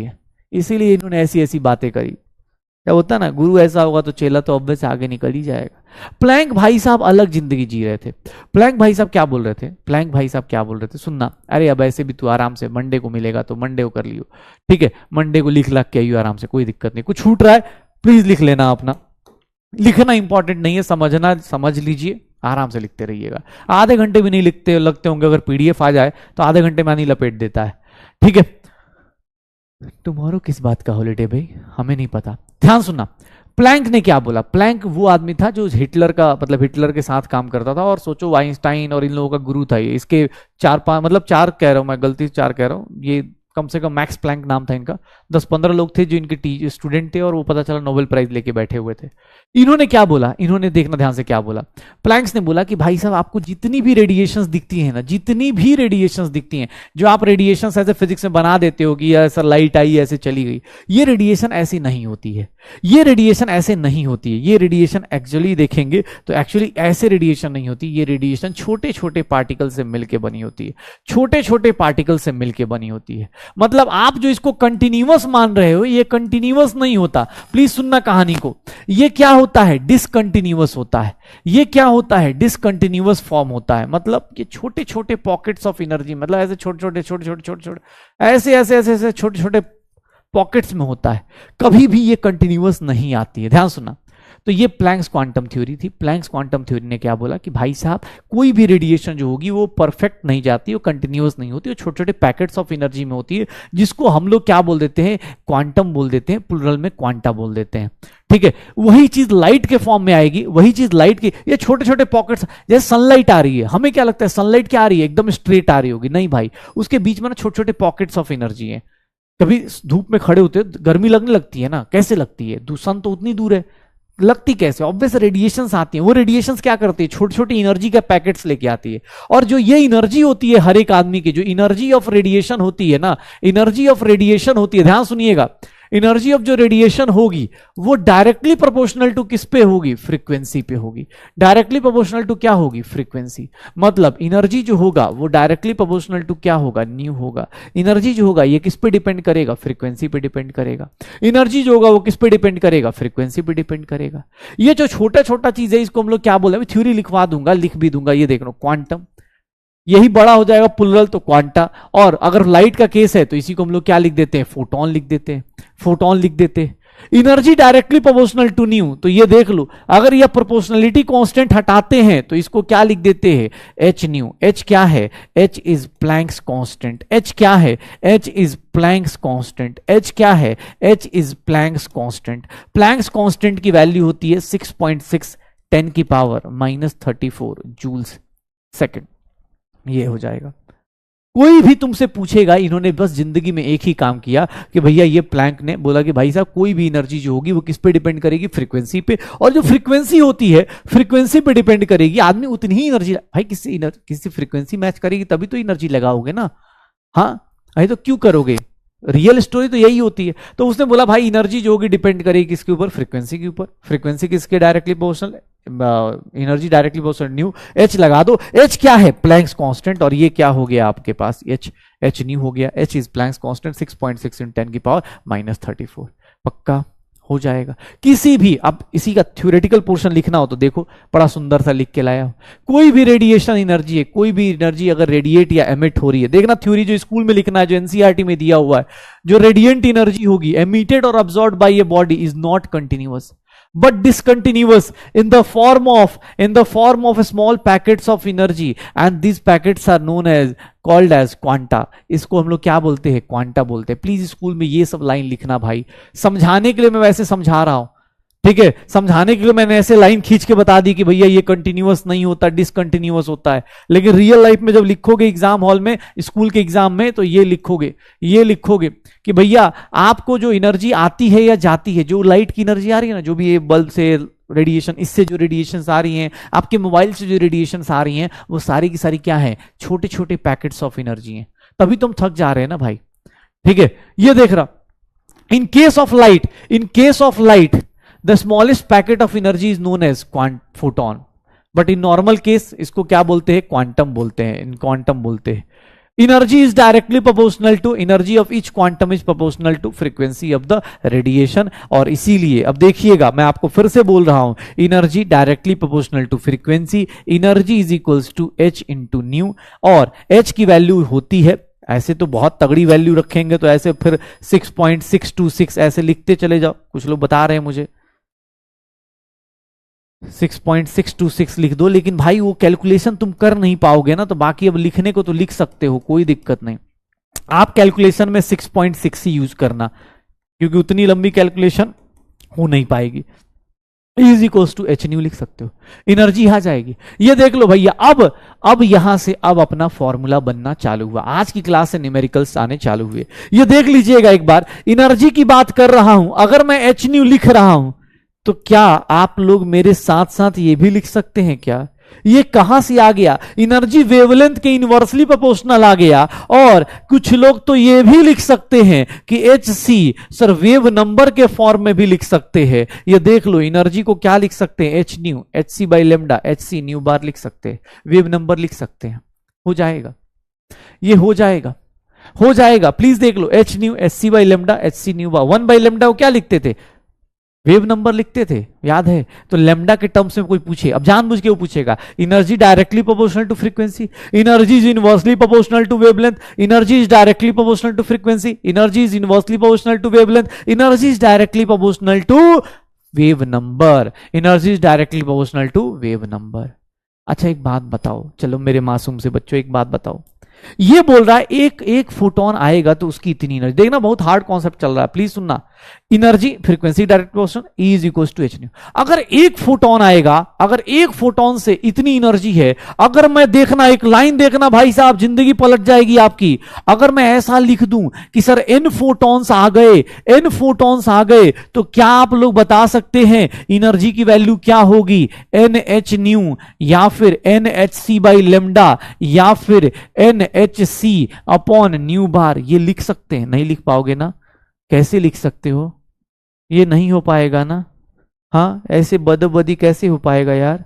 इसीलिए इन्होंने ऐसी ऐसी बातें करी। क्या होता ना, गुरु ऐसा होगा तो चेला तो ऑब्वियस आगे निकल ही जाएगा। प्लैंक भाई साहब अलग जिंदगी जी रहे थे। प्लैंक भाई साहब क्या बोल रहे थे, प्लैंक भाई साहब क्या बोल रहे थे, सुनना। अरे अब ऐसे भी तू आराम से मंडे को मिलेगा तो मंडे को कर लियो, ठीक है, मंडे को लिख के आइयो आराम से, कोई दिक्कत नहीं। कुछ छूट रहा है प्लीज लिख लेना, अपना लिखना इंपॉर्टेंट नहीं है, समझना समझ लीजिए, आराम से लिखते रहिएगा। आधे घंटे भी नहीं लिखते लगते होंगे, अगर पीडीएफ आ जाए तो आधे घंटे में नहीं लपेट देता है। ठीक है, टुमारो किस बात का हॉलीडे भाई, हमें नहीं पता। ध्यान सुनना, प्लैंक ने क्या बोला। प्लैंक वो आदमी था जो हिटलर का मतलब हिटलर के साथ काम करता था, और सोचो आइंस्टाइन और इन लोगों का गुरु था ये। इसके 4-5 मतलब 4 कह रहा हूं मैं, गलती से 4 कह रहा हूं, ये कम से कम मैक्स प्लैंक नाम था इनका। 10-15 लोग थे जो इनके स्टूडेंट थे, और वो पता चला नोबेल प्राइज लेके बैठे हुए थे। इन्होंने क्या बोला, इन्होंने देखना ध्यान से क्या बोला। प्लैंक्स ने बोला कि भाई साहब आपको जितनी भी रेडिएशंस दिखती हैं ना, जितनी भी रेडिएशंस दिखती हैं, जो आप रेडिएशंस ऐसे फिजिक्स में बना देते हो कि ऐसा लाइट आई ऐसे चली गई, ये रेडिएशन ऐसी नहीं होती है, ये रेडिएशन ऐसे नहीं होती है। ये रेडिएशन एक्चुअली देखेंगे तो एक्चुअली ऐसे रेडिएशन नहीं होती, ये रेडिएशन छोटे छोटे पार्टिकल से मिलकर बनी होती है, छोटे छोटे पार्टिकल से मिलकर बनी होती है। मतलब आप जो इसको कंटिन्यूअस मान रहे हो, ये कंटिन्यूअस नहीं होता। प्लीज सुनना कहानी को, ये क्या होता है, डिसकंटिन्यूअस होता है। ये क्या होता है, डिसकंटिन्यूअस फॉर्म होता है। मतलब ये छोटे छोटे पॉकेट्स ऑफ एनर्जी, मतलब ऐसे छोटे छोटे छोटे छोटे छोटे छोटे ऐसे ऐसे ऐसे ऐसे छोटे छोटे पॉकेट्स में होता है, कभी भी ये कंटिन्यूअस नहीं आती है। ध्यान सुनना, तो ये प्लैंक्स क्वांटम थ्योरी थी। प्लैंक्स क्वांटम थ्योरी ने क्या बोला कि भाई साहब कोई भी रेडिएशन जो होगी वो परफेक्ट नहीं जाती, वो कंटिन्यूअस नहीं होती, वो छोटे छोटे पैकेट्स ऑफ एनर्जी में होती है, जिसको हम लोग क्या बोल देते हैं, क्वांटम बोल देते हैं, प्लूरल में क्वांटा बोल देते हैं। ठीक है, वही चीज लाइट के फॉर्म में आएगी, वही चीज लाइट की, ये छोटे छोटे पॉकेट्स, जैसे सनलाइट आ रही है, हमें क्या लगता है सनलाइट क्या आ रही है, एकदम स्ट्रेट आ रही होगी, नहीं भाई, उसके बीच में ना छोटे छोटे पॉकेट्स ऑफ एनर्जी है। कभी धूप में खड़े होते गर्मी लगने लगती है ना, कैसे लगती है, सन तो उतनी दूर है, लगती कैसे, ऑब्वियस रेडिएशंस आती हैं। वो रेडिएशंस क्या करती है, छोटी छोटी एनर्जी के पैकेट्स लेके आती है। और जो ये एनर्जी होती है हर एक आदमी की, जो एनर्जी ऑफ रेडिएशन होती है ना, एनर्जी ऑफ रेडिएशन होती है, ध्यान सुनिएगा, एनर्जी ऑफ जो रेडिएशन होगी वो डायरेक्टली प्रोपोर्शनल टू किस पे होगी, फ्रीक्वेंसी पे होगी। डायरेक्टली प्रोपोर्शनल टू क्या होगी, फ्रीक्वेंसी। मतलब एनर्जी जो होगा वो डायरेक्टली प्रोपोर्शनल टू क्या होगा, न्यू होगा। एनर्जी जो होगा ये किस पे डिपेंड करेगा, फ्रीक्वेंसी पे डिपेंड करेगा। एनर्जी जो होगा वो किस पे डिपेंड करेगा, फ्रीक्वेंसी पे डिपेंड करेगा। ये जो छोटा छोटा चीज है इसको हम लोग क्या बोले, थ्योरी लिखवा दूंगा, लिख भी दूंगा, ये देख लो क्वांटम, यही बड़ा हो जाएगा प्लुरल तो क्वांटा। और अगर लाइट का केस है तो इसी को हम लोग क्या लिख देते हैं, फोटोन लिख देते हैं, फोटोन लिख देते हैं। Energy directly proportional to nu, तो ये देख लो, अगर ये प्रोपोर्शनलिटी कांस्टेंट हटाते हैं तो इसको क्या लिख देते हैं, एच न्यू। एच क्या है, H is Planck's constant. H क्या है, H is Planck's constant. H क्या है, H is Planck's constant. Planck's constant की वैल्यू होती है 6.6 10⁻34 जूल्स सेकेंड। ये हो जाएगा। कोई भी तुमसे पूछेगा, इन्होंने बस जिंदगी में एक ही काम किया कि भैया ये प्लैंक ने बोला कि भाई साहब कोई भी एनर्जी जो होगी वो किस पे डिपेंड करेगी, फ्रीक्वेंसी पे। और जो फ्रीक्वेंसी होती है फ्रीक्वेंसी पे डिपेंड करेगी, आदमी उतनी ही एनर्जी, भाई किसी फ्रीक्वेंसी मैच करेगी तभी तो एनर्जी लगाओगे ना। हाँ अरे तो क्यों करोगे, रियल स्टोरी तो यही होती है। तो उसने बोला भाई एनर्जी जो होगी डिपेंड करेगी किसके ऊपर, फ्रीक्वेंसी के ऊपर। फ्रीक्वेंसी किसके directly proportional, energy directly proportional new. H लगा दो, एच क्या है, प्लैंक्स कांस्टेंट। और ये क्या हो गया आपके पास, एच, एच न्यू हो गया। H is Planck's constant 6.6 × 10⁻34। पक्का हो जाएगा। किसी भी, अब इसी का थ्योरेटिकल पोर्शन लिखना हो तो देखो बड़ा सुंदर सा लिख के लाया हूं। कोई भी रेडिएशन एनर्जी है, कोई भी एनर्जी अगर रेडिएट या एमिट हो रही है, देखना थ्योरी जो स्कूल में लिखना है, जो एनसीईआरटी में दिया हुआ है, जो रेडिएंट एनर्जी होगी एमिटेड और absorbed by a body is not continuous. but discontinuous in the form of small packets of energy, and these packets are known as called as quanta. इसको हम लोग क्या बोलते हैं? क्वांटा बोलते हैं। प्लीज स्कूल में ये सब लाइन लिखना भाई, समझाने के लिए मैं वैसे समझा रहा हूं, ठीक है, समझाने के लिए मैंने ऐसे लाइन खींच के बता दी कि भैया ये कंटिन्यूअस नहीं होता, डिसकंटिन्यूअस होता है, लेकिन रियल लाइफ में जब लिखोगे एग्जाम हॉल में, स्कूल के एग्जाम में, तो ये लिखोगे कि भैया आपको जो एनर्जी आती है या जाती है, जो लाइट की एनर्जी आ रही है ना, जो भी ये बल्ब से रेडिएशन, इससे जो रेडिएशन आ रही हैं, आपके मोबाइल से जो रेडिएशन आ रही हैं, वो सारी की सारी क्या है? छोटे छोटे पैकेट्स ऑफ एनर्जी हैं। तभी तुम थक जा रहे हैं ना भाई, ठीक है। ये देख रहा, in case of light the smallest packet of energy is known as photon, but in normal case इसको क्या बोलते हैं? क्वांटम बोलते हैं, इन क्वांटम बोलते हैं। energy is directly proportional to energy of each quantum is proportional to frequency of the radiation, और इसीलिए अब देखिएगा, मैं आपको फिर से बोल रहा हूं, energy directly proportional to frequency, energy is equals to h into nu, और h की वैल्यू होती है, ऐसे तो बहुत तगड़ी वैल्यू रखेंगे तो ऐसे फिर 6.626 ऐसे लिखते चले जाओ, कुछ लोग बता रहे हैं मुझे 6.626 लिख दो, लेकिन भाई वो कैलकुलेशन तुम कर नहीं पाओगे ना, तो बाकी अब लिखने को तो लिख सकते हो, कोई दिक्कत नहीं। आप कैलकुलेशन में 6.6 ही यूज करना, क्योंकि उतनी लंबी कैलकुलेशन हो नहीं पाएगी। Is equals to h nu लिख सकते हो, एनर्जी आ जाएगी। ये देख लो भैया, अब यहां से अब अपना फॉर्मूला बनना चालू हुआ, आज की क्लास से न्यूमेरिकल्स आने चालू हुए। ये देख लीजिएगा एक बार, एनर्जी की बात कर रहा हूं, अगर मैं एच न्यू लिख रहा हूं तो क्या आप लोग मेरे साथ साथ ये भी लिख सकते हैं क्या? ये कहां से आ गया? एनर्जी वेवलेंथ के इनवर्सली प्रोपोर्शनल आ गया। और कुछ लोग तो ये भी लिख सकते हैं कि h c sir wave number के फॉर्म में भी लिख सकते हैं। ये देख लो, एनर्जी को क्या लिख सकते हैं? H nu, H C by lambda, H C nu bar लिख सकते हैं, वेव नंबर लिख सकते हैं, हो जाएगा, ये हो जाएगा। प्लीज देख लो, H nu, H C by lambda, H C nu bar, 1 by lambda को क्या लिखते थे? वेव नंबर लिखते थे, याद है? तो लेमडा के टर्म्स में कोई पूछे, अब जानबूझ के वो पूछेगा, energy directly proportional to frequency, energy is inversely proportional to wavelength, energy is directly proportional to frequency, energy is inversely proportional to wavelength, energy is directly proportional to wave number, energy is directly proportional to wave number. अच्छा एक बात बताओ, चलो मेरे मासूम से बच्चों एक बात बताओ, ये बोल रहा है एक फोटोन आएगा तो उसकी इतनी एनर्जी, देखना बहुत हार्ड कॉन्सेप्ट चल रहा है, प्लीज सुनना। Energy frequency direct proportional E is equal to h nu. अगर एक फोटोन आएगा, अगर एक फोटोन से इतनी एनर्जी है, अगर मैं देखना एक लाइन देखना भाई साहब, जिंदगी पलट जाएगी आपकी। अगर मैं ऐसा लिख दूं कि सर n फोटोन्स आ गए, तो क्या आप लोग बता सकते हैं एनर्जी की वैल्यू क्या होगी? NH न्यू, या फिर NHC बाई लेमडा, या फिर NHC अपॉन न्यू बार। ये लिख सकते हैं? नहीं लिख पाओगे ना? कैसे लिख सकते हो? ये नहीं हो पाएगा ना? हाँ, ऐसे बदबदी कैसे हो पाएगा यार?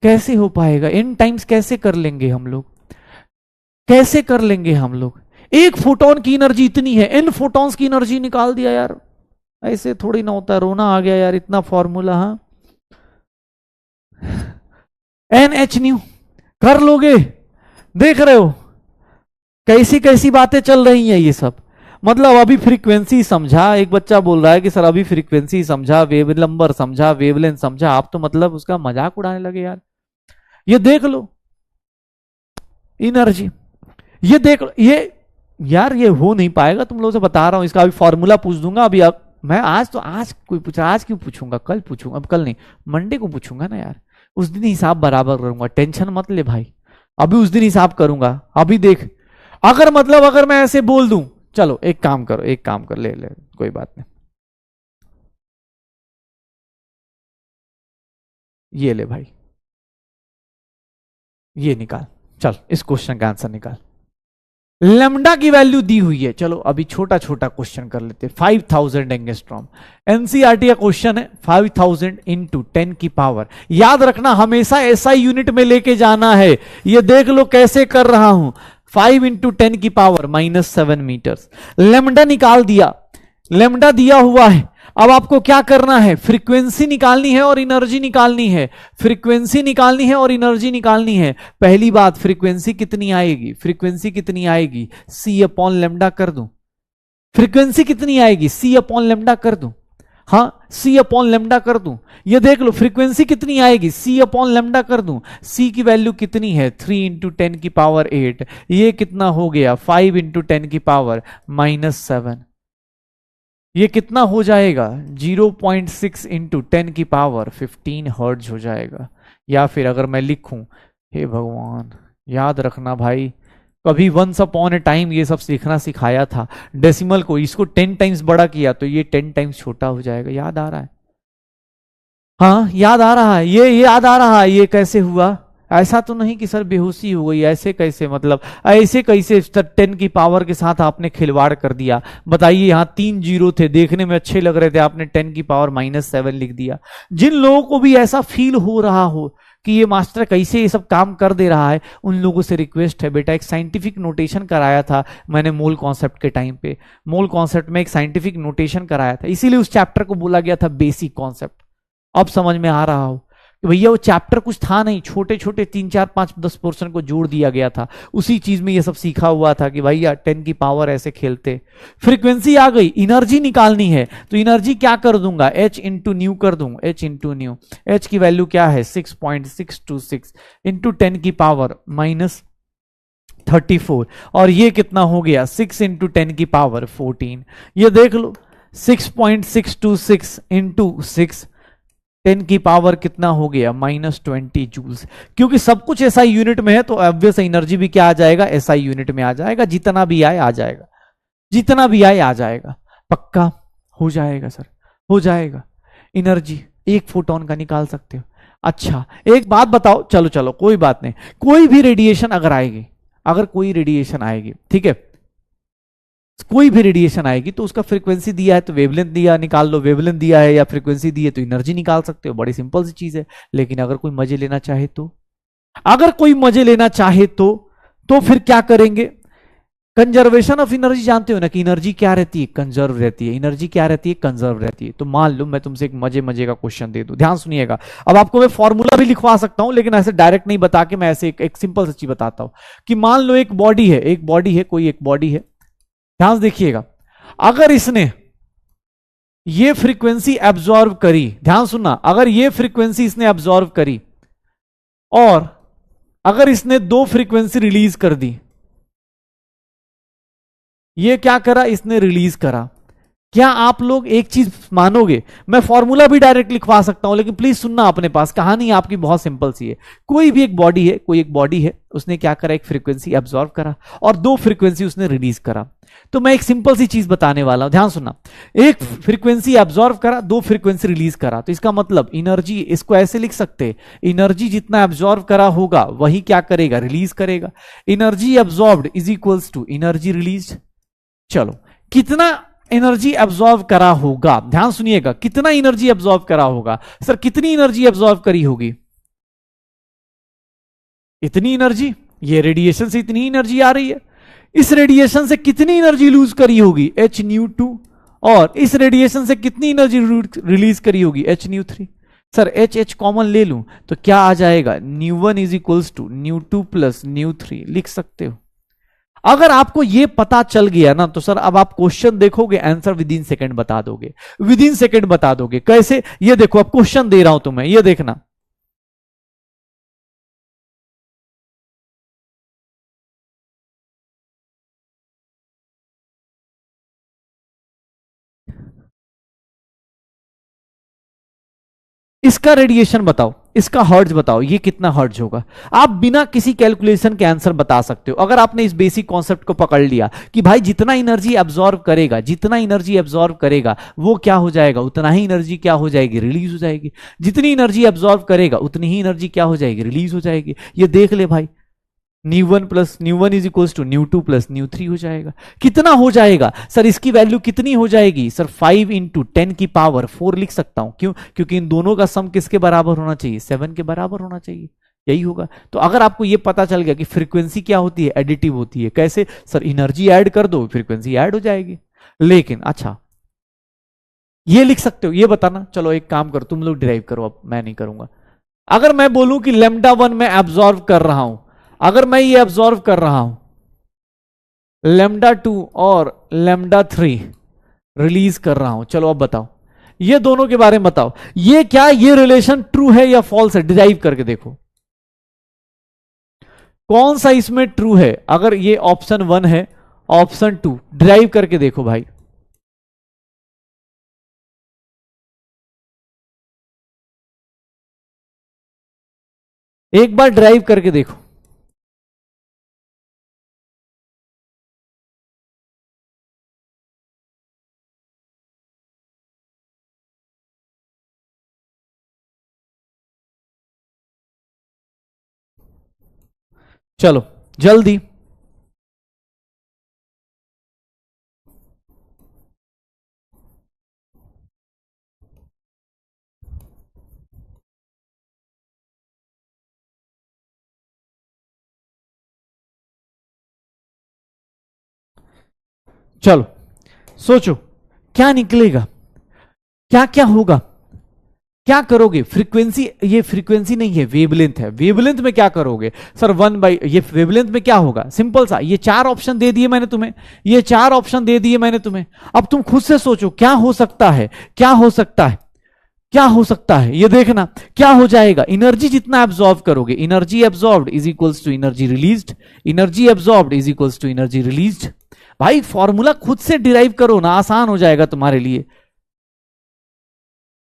कैसे हो पाएगा? इन टाइम्स कैसे कर लेंगे हम लोग? कैसे कर लेंगे हम लोग? एक फोटोन की एनर्जी इतनी है, n फोटॉन्स की एनर्जी निकाल दिया यार, ऐसे थोड़ी ना होता, रोना आ गया यार, इतना फॉर्मूला। हाँ, NH न्यू कर लोगे? देख रहे हो कैसी कैसी बातें चल रही हैं ये सब। मतलब अभी फ्रीक्वेंसी समझा, एक बच्चा बोल रहा है कि सर अभी फ्रीक्वेंसी समझा, वेव नंबर समझा, वेवलेंथ समझा, आप तो मतलब उसका मजाक उड़ाने लगे यार। ये देख लो एनर्जी, ये देख लो, ये यार ये हो नहीं पाएगा, तुम लोगों से बता रहा हूं। इसका अभी फॉर्मूला पूछ दूंगा अभी। अब मैं आज कोई पूछा, आज क्यों पूछूंगा? कल पूछूंगा, अब कल नहीं, मंडे को पूछूंगा ना यार, उस दिन हिसाब बराबर करूंगा, टेंशन मत ले भाई, अभी उस दिन हिसाब करूंगा। अभी देख, अगर मैं ऐसे बोल दूं, चलो एक काम कर, ले कोई बात नहीं, ये ले भाई, ये निकाल, चल इस क्वेश्चन का आंसर निकाल। लेमडा की वैल्यू दी हुई है, चलो अभी छोटा छोटा क्वेश्चन कर लेते हैं। 5000 एंगस्ट्रॉम, एनसीईआरटी का क्वेश्चन है, 5000 इंटू 10 की पावर। याद रखना हमेशा एसआई यूनिट में लेके जाना है। ये देख लो कैसे कर रहा हूं, 5 इंटू 10 की पावर -7 मीटर्स। लेमडा निकाल दिया, लेमडा दिया हुआ है। अब आपको क्या करना है? फ्रीक्वेंसी निकालनी है और एनर्जी निकालनी है। फ्रीक्वेंसी निकालनी है और एनर्जी निकालनी है। पहली बात, फ्रीक्वेंसी कितनी आएगी? C अपॉन लेमडा कर दूं। फ्रीक्वेंसी कितनी आएगी? C अपॉन लेमडा कर दूं। हाँ, सी अपॉन लेमडा कर दूं, ये देख लो फ्रीक्वेंसी कितनी आएगी, सी अपॉन लेमडा कर दूं, सी की वैल्यू कितनी है 3 इंटू 10 की पावर 8, ये कितना हो गया 5 इंटू 10 की पावर -7, ये कितना हो जाएगा 0.6 इंटू 10 की पावर 15 हर्ट्ज हो जाएगा। या फिर अगर मैं लिखूं, हे भगवान याद रखना भाई, कभी वंस अपॉन ए टाइम ये सब सीखना सिखाया था, डेसिमल को इसको 10 टाइम्स बड़ा किया तो ये 10 टाइम्स छोटा हो जाएगा। याद आ रहा है? हाँ याद आ रहा है, ये याद आ रहा है, ये कैसे हुआ? ऐसा तो नहीं कि सर बेहोशी हो गई, ऐसे कैसे, मतलब ऐसे कैसे 10 की पावर के साथ आपने खिलवाड़ कर दिया? बताइए, यहाँ 3 जीरो थे, देखने में अच्छे लग रहे थे, आपने 10 की पावर -7 लिख दिया। जिन लोगों को भी ऐसा फील हो रहा हो कि ये मास्टर कैसे ये सब काम कर दे रहा है, उन लोगों से रिक्वेस्ट है, बेटा एक साइंटिफिक नोटेशन कराया था मैंने मोल कॉन्सेप्ट के टाइम पे, मोल कॉन्सेप्ट में एक साइंटिफिक नोटेशन कराया था, इसीलिए उस चैप्टर को बोला गया था बेसिक कॉन्सेप्ट। अब समझ में आ रहा हो कि भैया वो चैप्टर कुछ था नहीं, छोटे छोटे 3 4 5 10 पोर्शन को जोड़ दिया गया था, उसी चीज में ये सब सीखा हुआ था कि भैया 10 की पावर ऐसे खेलते। फ्रीक्वेंसी आ गई, एनर्जी निकालनी है, तो एनर्जी क्या कर दूंगा, h इंटू न्यू कर दूंगा, h इंटू न्यू, h की वैल्यू क्या है 6.626 इंटू 10 की पावर -34, और ये कितना हो गया 6 इंटू 10 की पावर 14। ये देख लो 6.626 इंटू 6, 10 की पावर कितना हो गया -20 जूल्स। क्योंकि सब कुछ एसआई यूनिट में है तो ऑब्वियस एनर्जी भी क्या आ जाएगा, एसआई यूनिट में आ जाएगा, जितना भी आए आ जाएगा, जितना भी आए आ जाएगा। पक्का हो जाएगा सर, हो जाएगा। एनर्जी एक फोटोन का निकाल सकते हो। अच्छा एक बात बताओ, चलो चलो कोई बात नहीं, कोई भी रेडिएशन अगर आएगी, अगर कोई रेडिएशन आएगी, ठीक है, कोई भी रेडिएशन आएगी तो उसका फ्रीक्वेंसी दिया है तो वेवलेंथ दिया, निकाल लो, वेवलेंथ दिया है या फ्रीक्वेंसी दी है तो एनर्जी निकाल सकते हो, बड़ी सिंपल सी चीज है। लेकिन अगर कोई मजे लेना चाहे तो, अगर कोई मजे लेना चाहे तो फिर क्या करेंगे, कंजर्वेशन ऑफ एनर्जी जानते हो ना, कि एनर्जी क्या रहती है, कंजर्व रहती है, एनर्जी क्या रहती है, कंजर्व रहती है। तो मान लो मैं तुमसे एक मजे मजे का क्वेश्चन दे दूं, ध्यान सुनिएगा। अब आपको मैं फॉर्मूला भी लिखवा सकता हूं, लेकिन ऐसे डायरेक्ट नहीं बता के मैं ऐसे एक सिंपल सी चीज बताता हूं कि मान लो एक बॉडी है, एक बॉडी है, कोई एक बॉडी है, ध्यान देखिएगा, अगर इसने ये फ्रीक्वेंसी एब्जॉर्व करी, ध्यान सुनना, अगर ये फ्रीक्वेंसी इसने एब्जॉर्व करी और अगर इसने 2 फ्रीक्वेंसी रिलीज कर दी, ये क्या करा, इसने रिलीज करा, क्या आप लोग एक चीज मानोगे, मैं फॉर्मूला भी डायरेक्ट लिखवा सकता हूं, लेकिन प्लीज सुनना अपने पास, कहानी आपकी बहुत सिंपल सी है। कोई भी एक बॉडी है, कोई एक बॉडी है, उसने क्या करा, एक फ्रीक्वेंसी एब्जॉर्व करा और 2 फ्रीक्वेंसी उसने रिलीज करा। तो मैं एक सिंपल सी चीज बताने वाला हूं, ध्यान सुनना, एक फ्रीक्वेंसी एब्जॉर्व करा, 2 फ्रीक्वेंसी रिलीज करा, तो इसका मतलब एनर्जी, इसको ऐसे लिख सकते, एनर्जी जितना एब्जॉर्व करा होगा वही क्या करेगा, रिलीज करेगा। Energy absorbed is equals to energy release. चलो कितना एनर्जी एब्जॉर्व करा होगा, ध्यान सुनिएगा, कितना एनर्जी एब्जॉर्व करा होगा, सर कितनी एनर्जी एब्जॉर्व करी होगी, इतनी एनर्जी, ये रेडिएशन से इतनी एनर्जी आ रही है, इस रेडिएशन से कितनी एनर्जी लूज करी होगी, h न्यू 2, और इस रेडिएशन से कितनी एनर्जी रिलीज करी होगी, h nu 3। Sir h common ले लूं तो क्या आ जाएगा, nu 1 is equals to nu 2 plus nu 3 लिख सकते हो। अगर आपको यह पता चल गया ना तो सर अब आप क्वेश्चन देखोगे, आंसर विद इन सेकंड बता दोगे, विद इन सेकंड बता दोगे। कैसे, ये देखो अब क्वेश्चन दे रहा हूं तुम्हें, ये देखना, इसका रेडिएशन बताओ, इसका हर्ट्ज बताओ, ये कितना हर्ट्ज होगा। आप बिना किसी कैलकुलेशन के आंसर बता सकते हो अगर आपने इस बेसिक कॉन्सेप्ट को पकड़ लिया कि भाई जितना एनर्जी एब्जॉर्व करेगा, जितना एनर्जी एब्जॉर्व करेगा वो क्या हो जाएगा, उतना ही एनर्जी क्या हो जाएगी, रिलीज हो जाएगी। जितनी एनर्जी एब्जॉर्व करेगा उतनी ही एनर्जी क्या हो जाएगी, रिलीज हो जाएगी। ये देख ले भाई, nu 1 plus nu 1 is equals to nu 2 plus nu 3 हो जाएगा। कितना हो जाएगा सर, इसकी वैल्यू कितनी हो जाएगी सर, 5 इंटू 10 की पावर 4 लिख सकता हूं। क्यों, क्योंकि इन दोनों का सम किसके बराबर होना चाहिए, 7 के बराबर होना चाहिए, यही होगा। तो अगर आपको यह पता चल गया कि फ्रीक्वेंसी क्या होती है, एडिटिव होती है। कैसे सर, एनर्जी ऐड कर दो फ्रीक्वेंसी ऐड हो जाएगी। लेकिन अच्छा ये लिख सकते हो, ये बताना। चलो एक काम करो, तुम लोग डिराइव करो, अब मैं नहीं करूंगा। अगर मैं बोलूं कि लेमडा 1 में एब्जॉर्व कर रहा हूं, अगर मैं ये एब्जॉर्व कर रहा हूं, लेमडा 2 और लेमडा 3 रिलीज कर रहा हूं, चलो अब बताओ ये दोनों के बारे में बताओ, ये क्या, ये रिलेशन ट्रू है या फॉल्स है, डिराइव करके देखो कौन सा इसमें ट्रू है। अगर ये ऑप्शन 1 है, ऑप्शन 2, डिराइव करके देखो भाई। एक बार ड्राइव करके देखो। चलो जल्दी। चलो सोचो क्या निकलेगा, क्या क्या होगा, क्या करोगे। फ्रीक्वेंसी, ये फ्रीक्वेंसी नहीं है, वेवलेंथ है। वेवलेंथ में क्या करोगे सर, 1/, ये वेवलेंथ में क्या होगा, सिंपल सा, ये 4 ऑप्शन दे दिए मैंने तुम्हें, ये 4 ऑप्शन दे दिए मैंने तुम्हें। अब तुम खुद से सोचो क्या हो सकता है, क्या हो सकता है, क्या हो सकता है, ये देखना क्या हो जाएगा। एनर्जी जितना एब्जॉर्ब करोगे, energy absorbed is equals to energy released, energy absorbed is equals to energy released. भाई फॉर्मूला खुद से डिराइव करो ना, आसान हो जाएगा तुम्हारे लिए।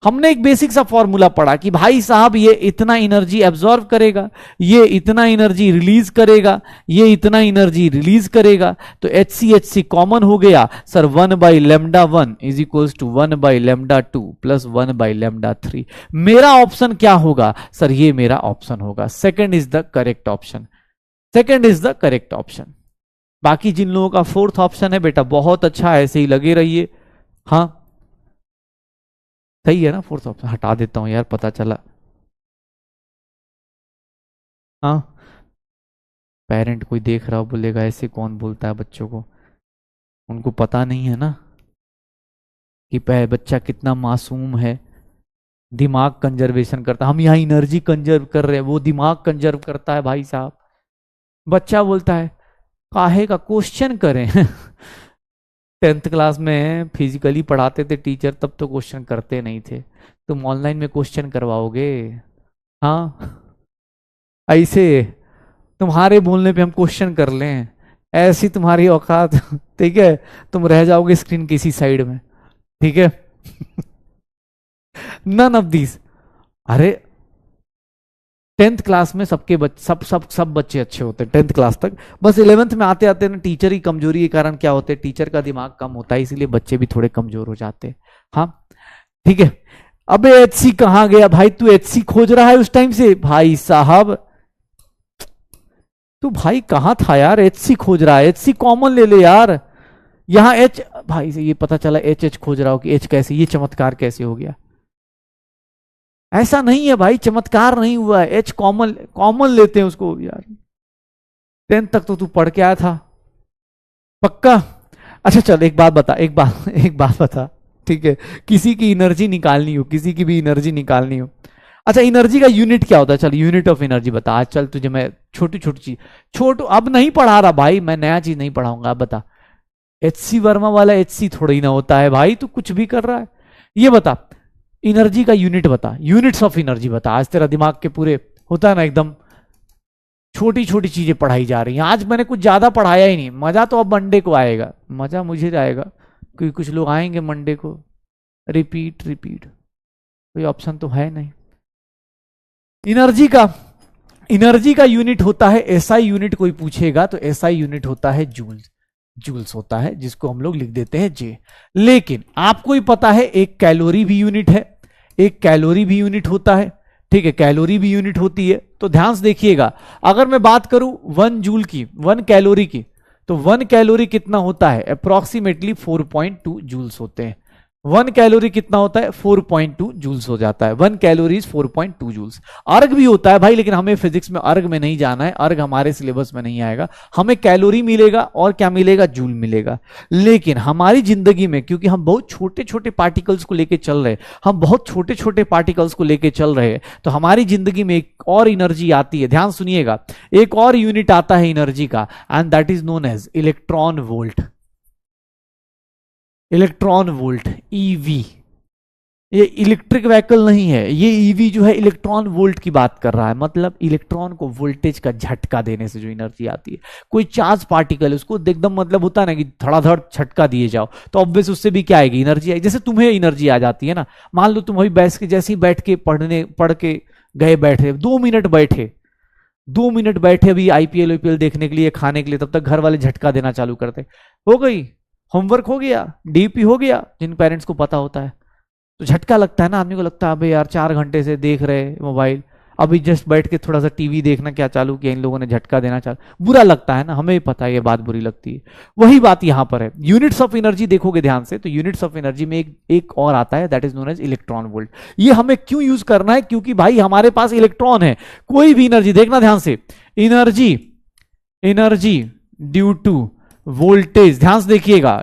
हमने एक बेसिक सा फॉर्मूला पढ़ा कि भाई साहब ये इतना एनर्जी एब्जॉर्ब करेगा, ये इतना एनर्जी रिलीज करेगा, ये इतना एनर्जी रिलीज करेगा, तो HC कॉमन हो गया sir, 1/λ1 is equals to 1/λ2 plus 1/λ3। मेरा ऑप्शन क्या होगा सर, ये मेरा ऑप्शन होगा, second is the correct option, second is the correct option. बाकी जिन लोगों का फोर्थ ऑप्शन है बेटा बहुत अच्छा, ऐसे ही लगे रहिए। हाँ सही है ना, फोर्थ ऑप्शन हटा देता हूं यार, पता चला। हाँ पेरेंट कोई देख रहा हो बोलेगा ऐसे कौन बोलता है बच्चों को, उनको पता नहीं है ना कि बच्चा कितना मासूम है, दिमाग कंजर्वेशन करता। हम यहाँ एनर्जी कंजर्व कर रहे हैं, वो दिमाग कंजर्व करता है भाई साहब। बच्चा बोलता है काहे का क्वेश्चन करें 10th क्लास में फिजिकली पढ़ाते थे टीचर, तब तो क्वेश्चन करते नहीं थे, तुम ऑनलाइन में क्वेश्चन करवाओगे। हाँ ऐसे तुम्हारे बोलने पे हम क्वेश्चन कर लें, ऐसी तुम्हारी औकात ठीक है, तुम रह जाओगे स्क्रीन किसी साइड में, ठीक है नन ऑफ दीज। अरे 10th क्लास में सबके सब बच्चे अच्छे होते हैं 10th क्लास तक, बस 11th में आते आते ना टीचर की कमजोरी के कारण क्या होते हैं, टीचर का दिमाग कम होता है, इसीलिए बच्चे भी थोड़े कमजोर हो जाते हैं। हाँ ठीक है। अबे HC कहां गया भाई, तू HC खोज रहा है उस टाइम से भाई साहब, तू भाई कहां था यार, HC खोज रहा है, HC कॉमन ले ले यार। यहां H भाई से ये पता चला H खोज रहा हो कि H कैसे, ये चमत्कार कैसे हो गया। ऐसा नहीं है भाई, चमत्कार नहीं हुआ है, H कॉमन, कॉमन लेते हैं उसको यार। 10th तक तो तू पढ़ के आया था पक्का। अच्छा चल एक बात बता, एक बात बता, ठीक है, किसी की एनर्जी निकालनी हो, किसी की भी एनर्जी निकालनी हो, अच्छा एनर्जी का यूनिट क्या होता है, चल यूनिट ऑफ एनर्जी बता। आज चल तुझे मैं छोटी छोटी चीज, अब नहीं पढ़ा रहा भाई, मैं नया चीज नहीं पढ़ाऊंगा, अब बता। HC वर्मा वाला HC थोड़ा ही ना होता है भाई, तू कुछ भी कर रहा है। ये बता एनर्जी का यूनिट बता, यूनिट्स ऑफ एनर्जी बता। आज तेरा दिमाग के पूरे होता है ना एकदम, छोटी छोटी चीजें पढ़ाई जा रही हैं। आज मैंने कुछ ज्यादा पढ़ाया ही नहीं, मजा तो अब मंडे को आएगा, मजा मुझे आएगा क्योंकि कुछ लोग आएंगे मंडे को। रिपीट रिपीट, कोई ऑप्शन तो है नहीं। एनर्जी का यूनिट होता है SI यूनिट, कोई पूछेगा तो SI यूनिट होता है जूल्स, जूल्स होता है, जिसको हम लोग लिख देते हैं J। लेकिन आपको ही पता है एक कैलोरी भी यूनिट है, एक कैलोरी भी यूनिट होता है, ठीक है, कैलोरी भी यूनिट होती है। तो ध्यान से देखिएगा, अगर मैं बात करूं 1 जूल की, 1 कैलोरी की, तो 1 कैलोरी कितना होता है, अप्रोक्सीमेटली 4.2 जूल्स होते हैं। 1 कैलोरी कितना होता है, 4.2 जूल्स हो जाता है। 1 कैलोरी 4.2 जूल्स। अर्ग भी होता है भाई, लेकिन हमें फिजिक्स में अर्ग में नहीं जाना है, अर्ग हमारे सिलेबस में नहीं आएगा। हमें कैलोरी मिलेगा और क्या मिलेगा, जूल मिलेगा। लेकिन हमारी जिंदगी में क्योंकि हम बहुत छोटे छोटे पार्टिकल्स को लेके चल रहे, हम बहुत छोटे छोटे पार्टिकल्स को लेके चल रहे हैं, तो हमारी जिंदगी में एक और एनर्जी आती है, ध्यान सुनिएगा, एक और यूनिट आता है एनर्जी का, and that is known as electron volt. Electron volt EV, ये इलेक्ट्रिक व्हीकल नहीं है, ये ईवी जो है इलेक्ट्रॉन वोल्ट की बात कर रहा है, मतलब इलेक्ट्रॉन को वोल्टेज का झटका देने से जो एनर्जी आती है। कोई चार्ज पार्टिकल है उसको एकदम मतलब होता है ना कि धड़ाधड़ झटका दिए जाओ तो ऑब्वियस उससे भी क्या आएगी, एनर्जी आएगी। जैसे तुम्हें एनर्जी आ जाती है ना, मान लो तुम अभी जैसे ही बैठ के पढ़ के गए, बैठे 2 मिनट बैठे अभी आईपीएल देखने के लिए, खाने के लिए, तब तक घर वाले झटका देना चालू करते, हो गई, होमवर्क हो गया, डीपी हो गया, जिन पेरेंट्स को पता होता है। तो झटका लगता है ना आदमी को, लगता है अबे यार 4 घंटे से देख रहे मोबाइल, अभी जस्ट बैठ के थोड़ा सा टीवी देखना क्या चालू किया, इन लोगों ने झटका देना चालू, बुरा लगता है ना, हमें भी पता है ये बात बुरी लगती है। वही बात यहां पर है। यूनिट्स ऑफ एनर्जी देखोगे ध्यान से तो यूनिट्स ऑफ एनर्जी में एक और आता है, that is known as electron volt. ये हमें क्यों यूज करना है, क्योंकि भाई हमारे पास इलेक्ट्रॉन है, कोई भी एनर्जी देखना ध्यान से, एनर्जी ड्यू टू वोल्टेज, ध्यान से देखिएगा,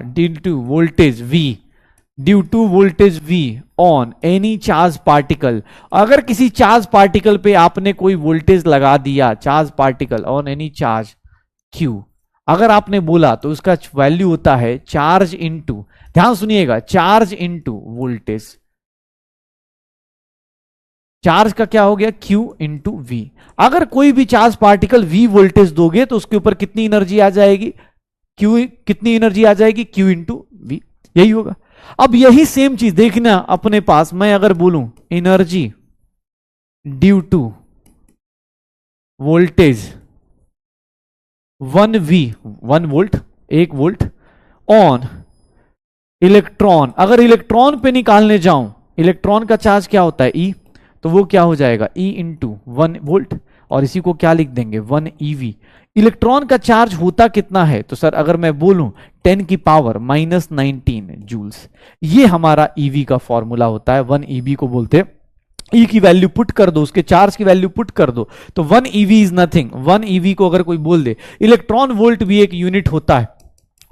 due to voltage V on any charge particle. अगर किसी चार्ज पार्टिकल पे आपने कोई वोल्टेज लगा दिया, charge particle on any charge Q, अगर आपने बोला तो उसका वैल्यू होता है चार्ज इनटू, ध्यान सुनिएगा, चार्ज इनटू वोल्टेज। चार्ज का क्या हो गया, Q इंटू V। अगर कोई भी चार्ज पार्टिकल V वोल्टेज दोगे तो उसके ऊपर कितनी एनर्जी आ जाएगी, कितनी एनर्जी आ जाएगी, Q इंटू V, यही होगा। अब यही सेम चीज देखना अपने पास, मैं अगर बोलूं energy due to voltage 1 volt, 1 volt on electron, अगर इलेक्ट्रॉन पे निकालने जाऊं, इलेक्ट्रॉन का चार्ज क्या होता है E, तो वो क्या हो जाएगा E इंटू 1 वोल्ट, और इसी को क्या लिख देंगे 1 EV। इलेक्ट्रॉन का चार्ज होता कितना है, तो सर अगर मैं बोलूं 10 की पावर -19 जूल्स, ये हमारा EV का फॉर्मूला होता है। 1 EV को बोलते हैं, E की वैल्यू पुट कर दो, उसके चार्ज की वैल्यू पुट कर दो, तो 1 EV इज नथिंग। 1 EV को अगर कोई बोल दे, इलेक्ट्रॉन वोल्ट भी एक यूनिट होता है,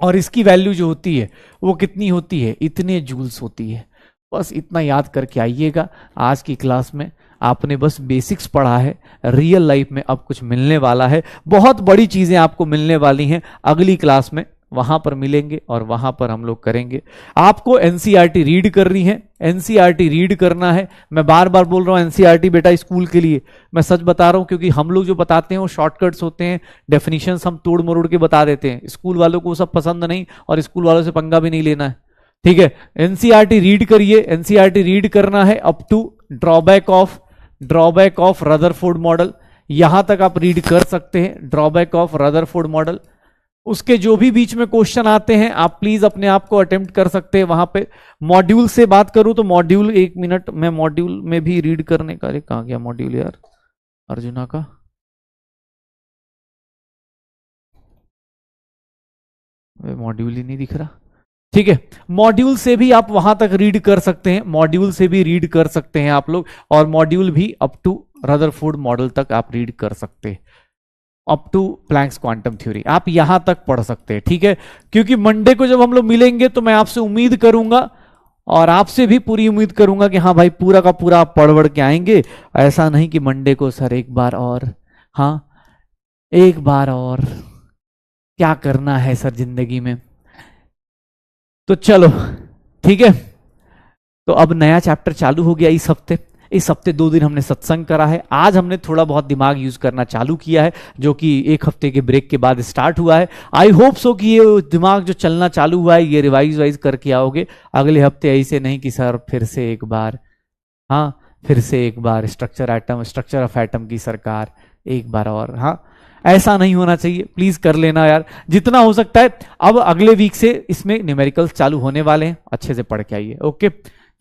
और इसकी वैल्यू जो होती है वो कितनी होती है, इतने जूल्स होती है। बस इतना याद करके आइएगा। आज की क्लास में आपने बस बेसिक्स पढ़ा है, रियल लाइफ में अब कुछ मिलने वाला है, बहुत बड़ी चीजें आपको मिलने वाली हैं। अगली क्लास में वहां पर मिलेंगे और वहां पर हम लोग करेंगे। आपको एनसीईआरटी रीड करनी है, एनसीईआरटी रीड करना है। मैं बार बार बोल रहा हूं एनसीईआरटी बेटा स्कूल के लिए, मैं सच बता रहा हूं, क्योंकि हम लोग जो बताते हैं वो शॉर्टकट्स होते हैं, डेफिनेशंस हम तोड़ मरोड़ के बता देते हैं। स्कूल वालों को वो सब पसंद नहीं, और स्कूल वालों से पंगा भी नहीं लेना है, ठीक है। एनसीईआरटी रीड करिए, एनसीईआरटी रीड करना है up to drawback of Rutherford model, यहां तक आप रीड कर सकते हैं, ड्रॉबैक ऑफ रदरफोर्ड मॉडल। उसके जो भी बीच में क्वेश्चन आते हैं आप प्लीज अपने आप को अटेम्प्ट कर सकते हैं वहां पे। मॉड्यूल से बात करूं तो मॉड्यूल, 1 मिनट, मैं मॉड्यूल में भी रीड करने का, अरे कहां गया मॉड्यूल यार, अर्जुना का, मॉड्यूल ही नहीं दिख रहा, ठीक है। मॉड्यूल से भी आप वहां तक रीड कर सकते हैं, मॉड्यूल से भी रीड कर सकते हैं आप लोग, और मॉड्यूल भी अप टू रदरफोर्ड मॉडल तक आप रीड कर सकते हैं, up to Planck's quantum theory आप यहां तक पढ़ सकते हैं, ठीक है। क्योंकि मंडे को जब हम लोग मिलेंगे तो मैं आपसे उम्मीद करूंगा, और आपसे भी पूरी उम्मीद करूंगा कि हाँ भाई पूरा का पूरा आप पढ़ के आएंगे। ऐसा नहीं कि मंडे को सर एक बार और, हाँ एक बार और, क्या करना है सर जिंदगी में। तो चलो ठीक है, तो अब नया चैप्टर चालू हो गया इस हफ्ते 2 दिन हमने सत्संग करा है। आज हमने थोड़ा बहुत दिमाग यूज करना चालू किया है, जो कि 1 हफ्ते के ब्रेक के बाद स्टार्ट हुआ है। आई होप सो कि ये दिमाग जो चलना चालू हुआ है ये रिवाइज करके आओगे। अगले हफ्ते ऐसे नहीं कि सर फिर से एक बार, हाँ फिर से एक बार स्ट्रक्चर ऑफ एटम की सरकार एक बार और, हाँ ऐसा नहीं होना चाहिए, प्लीज कर लेना यार जितना हो सकता है। अब अगले वीक से इसमें न्यूमेरिकल्स चालू होने वाले हैं, अच्छे से पढ़ के आइए। ओके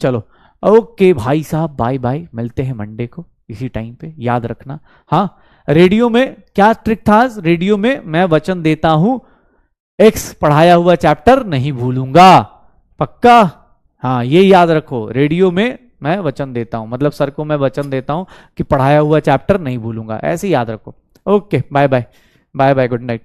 चलो, ओके भाई साहब, बाय बाय, मिलते हैं मंडे को इसी टाइम पे, याद रखना। हाँ रेडियो में क्या ट्रिक था, रेडियो में मैं वचन देता हूं एक्स पढ़ाया हुआ चैप्टर नहीं भूलूंगा, पक्का, हाँ ये याद रखो। रेडियो में मैं वचन देता हूं, मतलब सर को मैं वचन देता हूं कि पढ़ाया हुआ चैप्टर नहीं भूलूंगा, ऐसे याद रखो। Okay bye bye, bye bye, good night.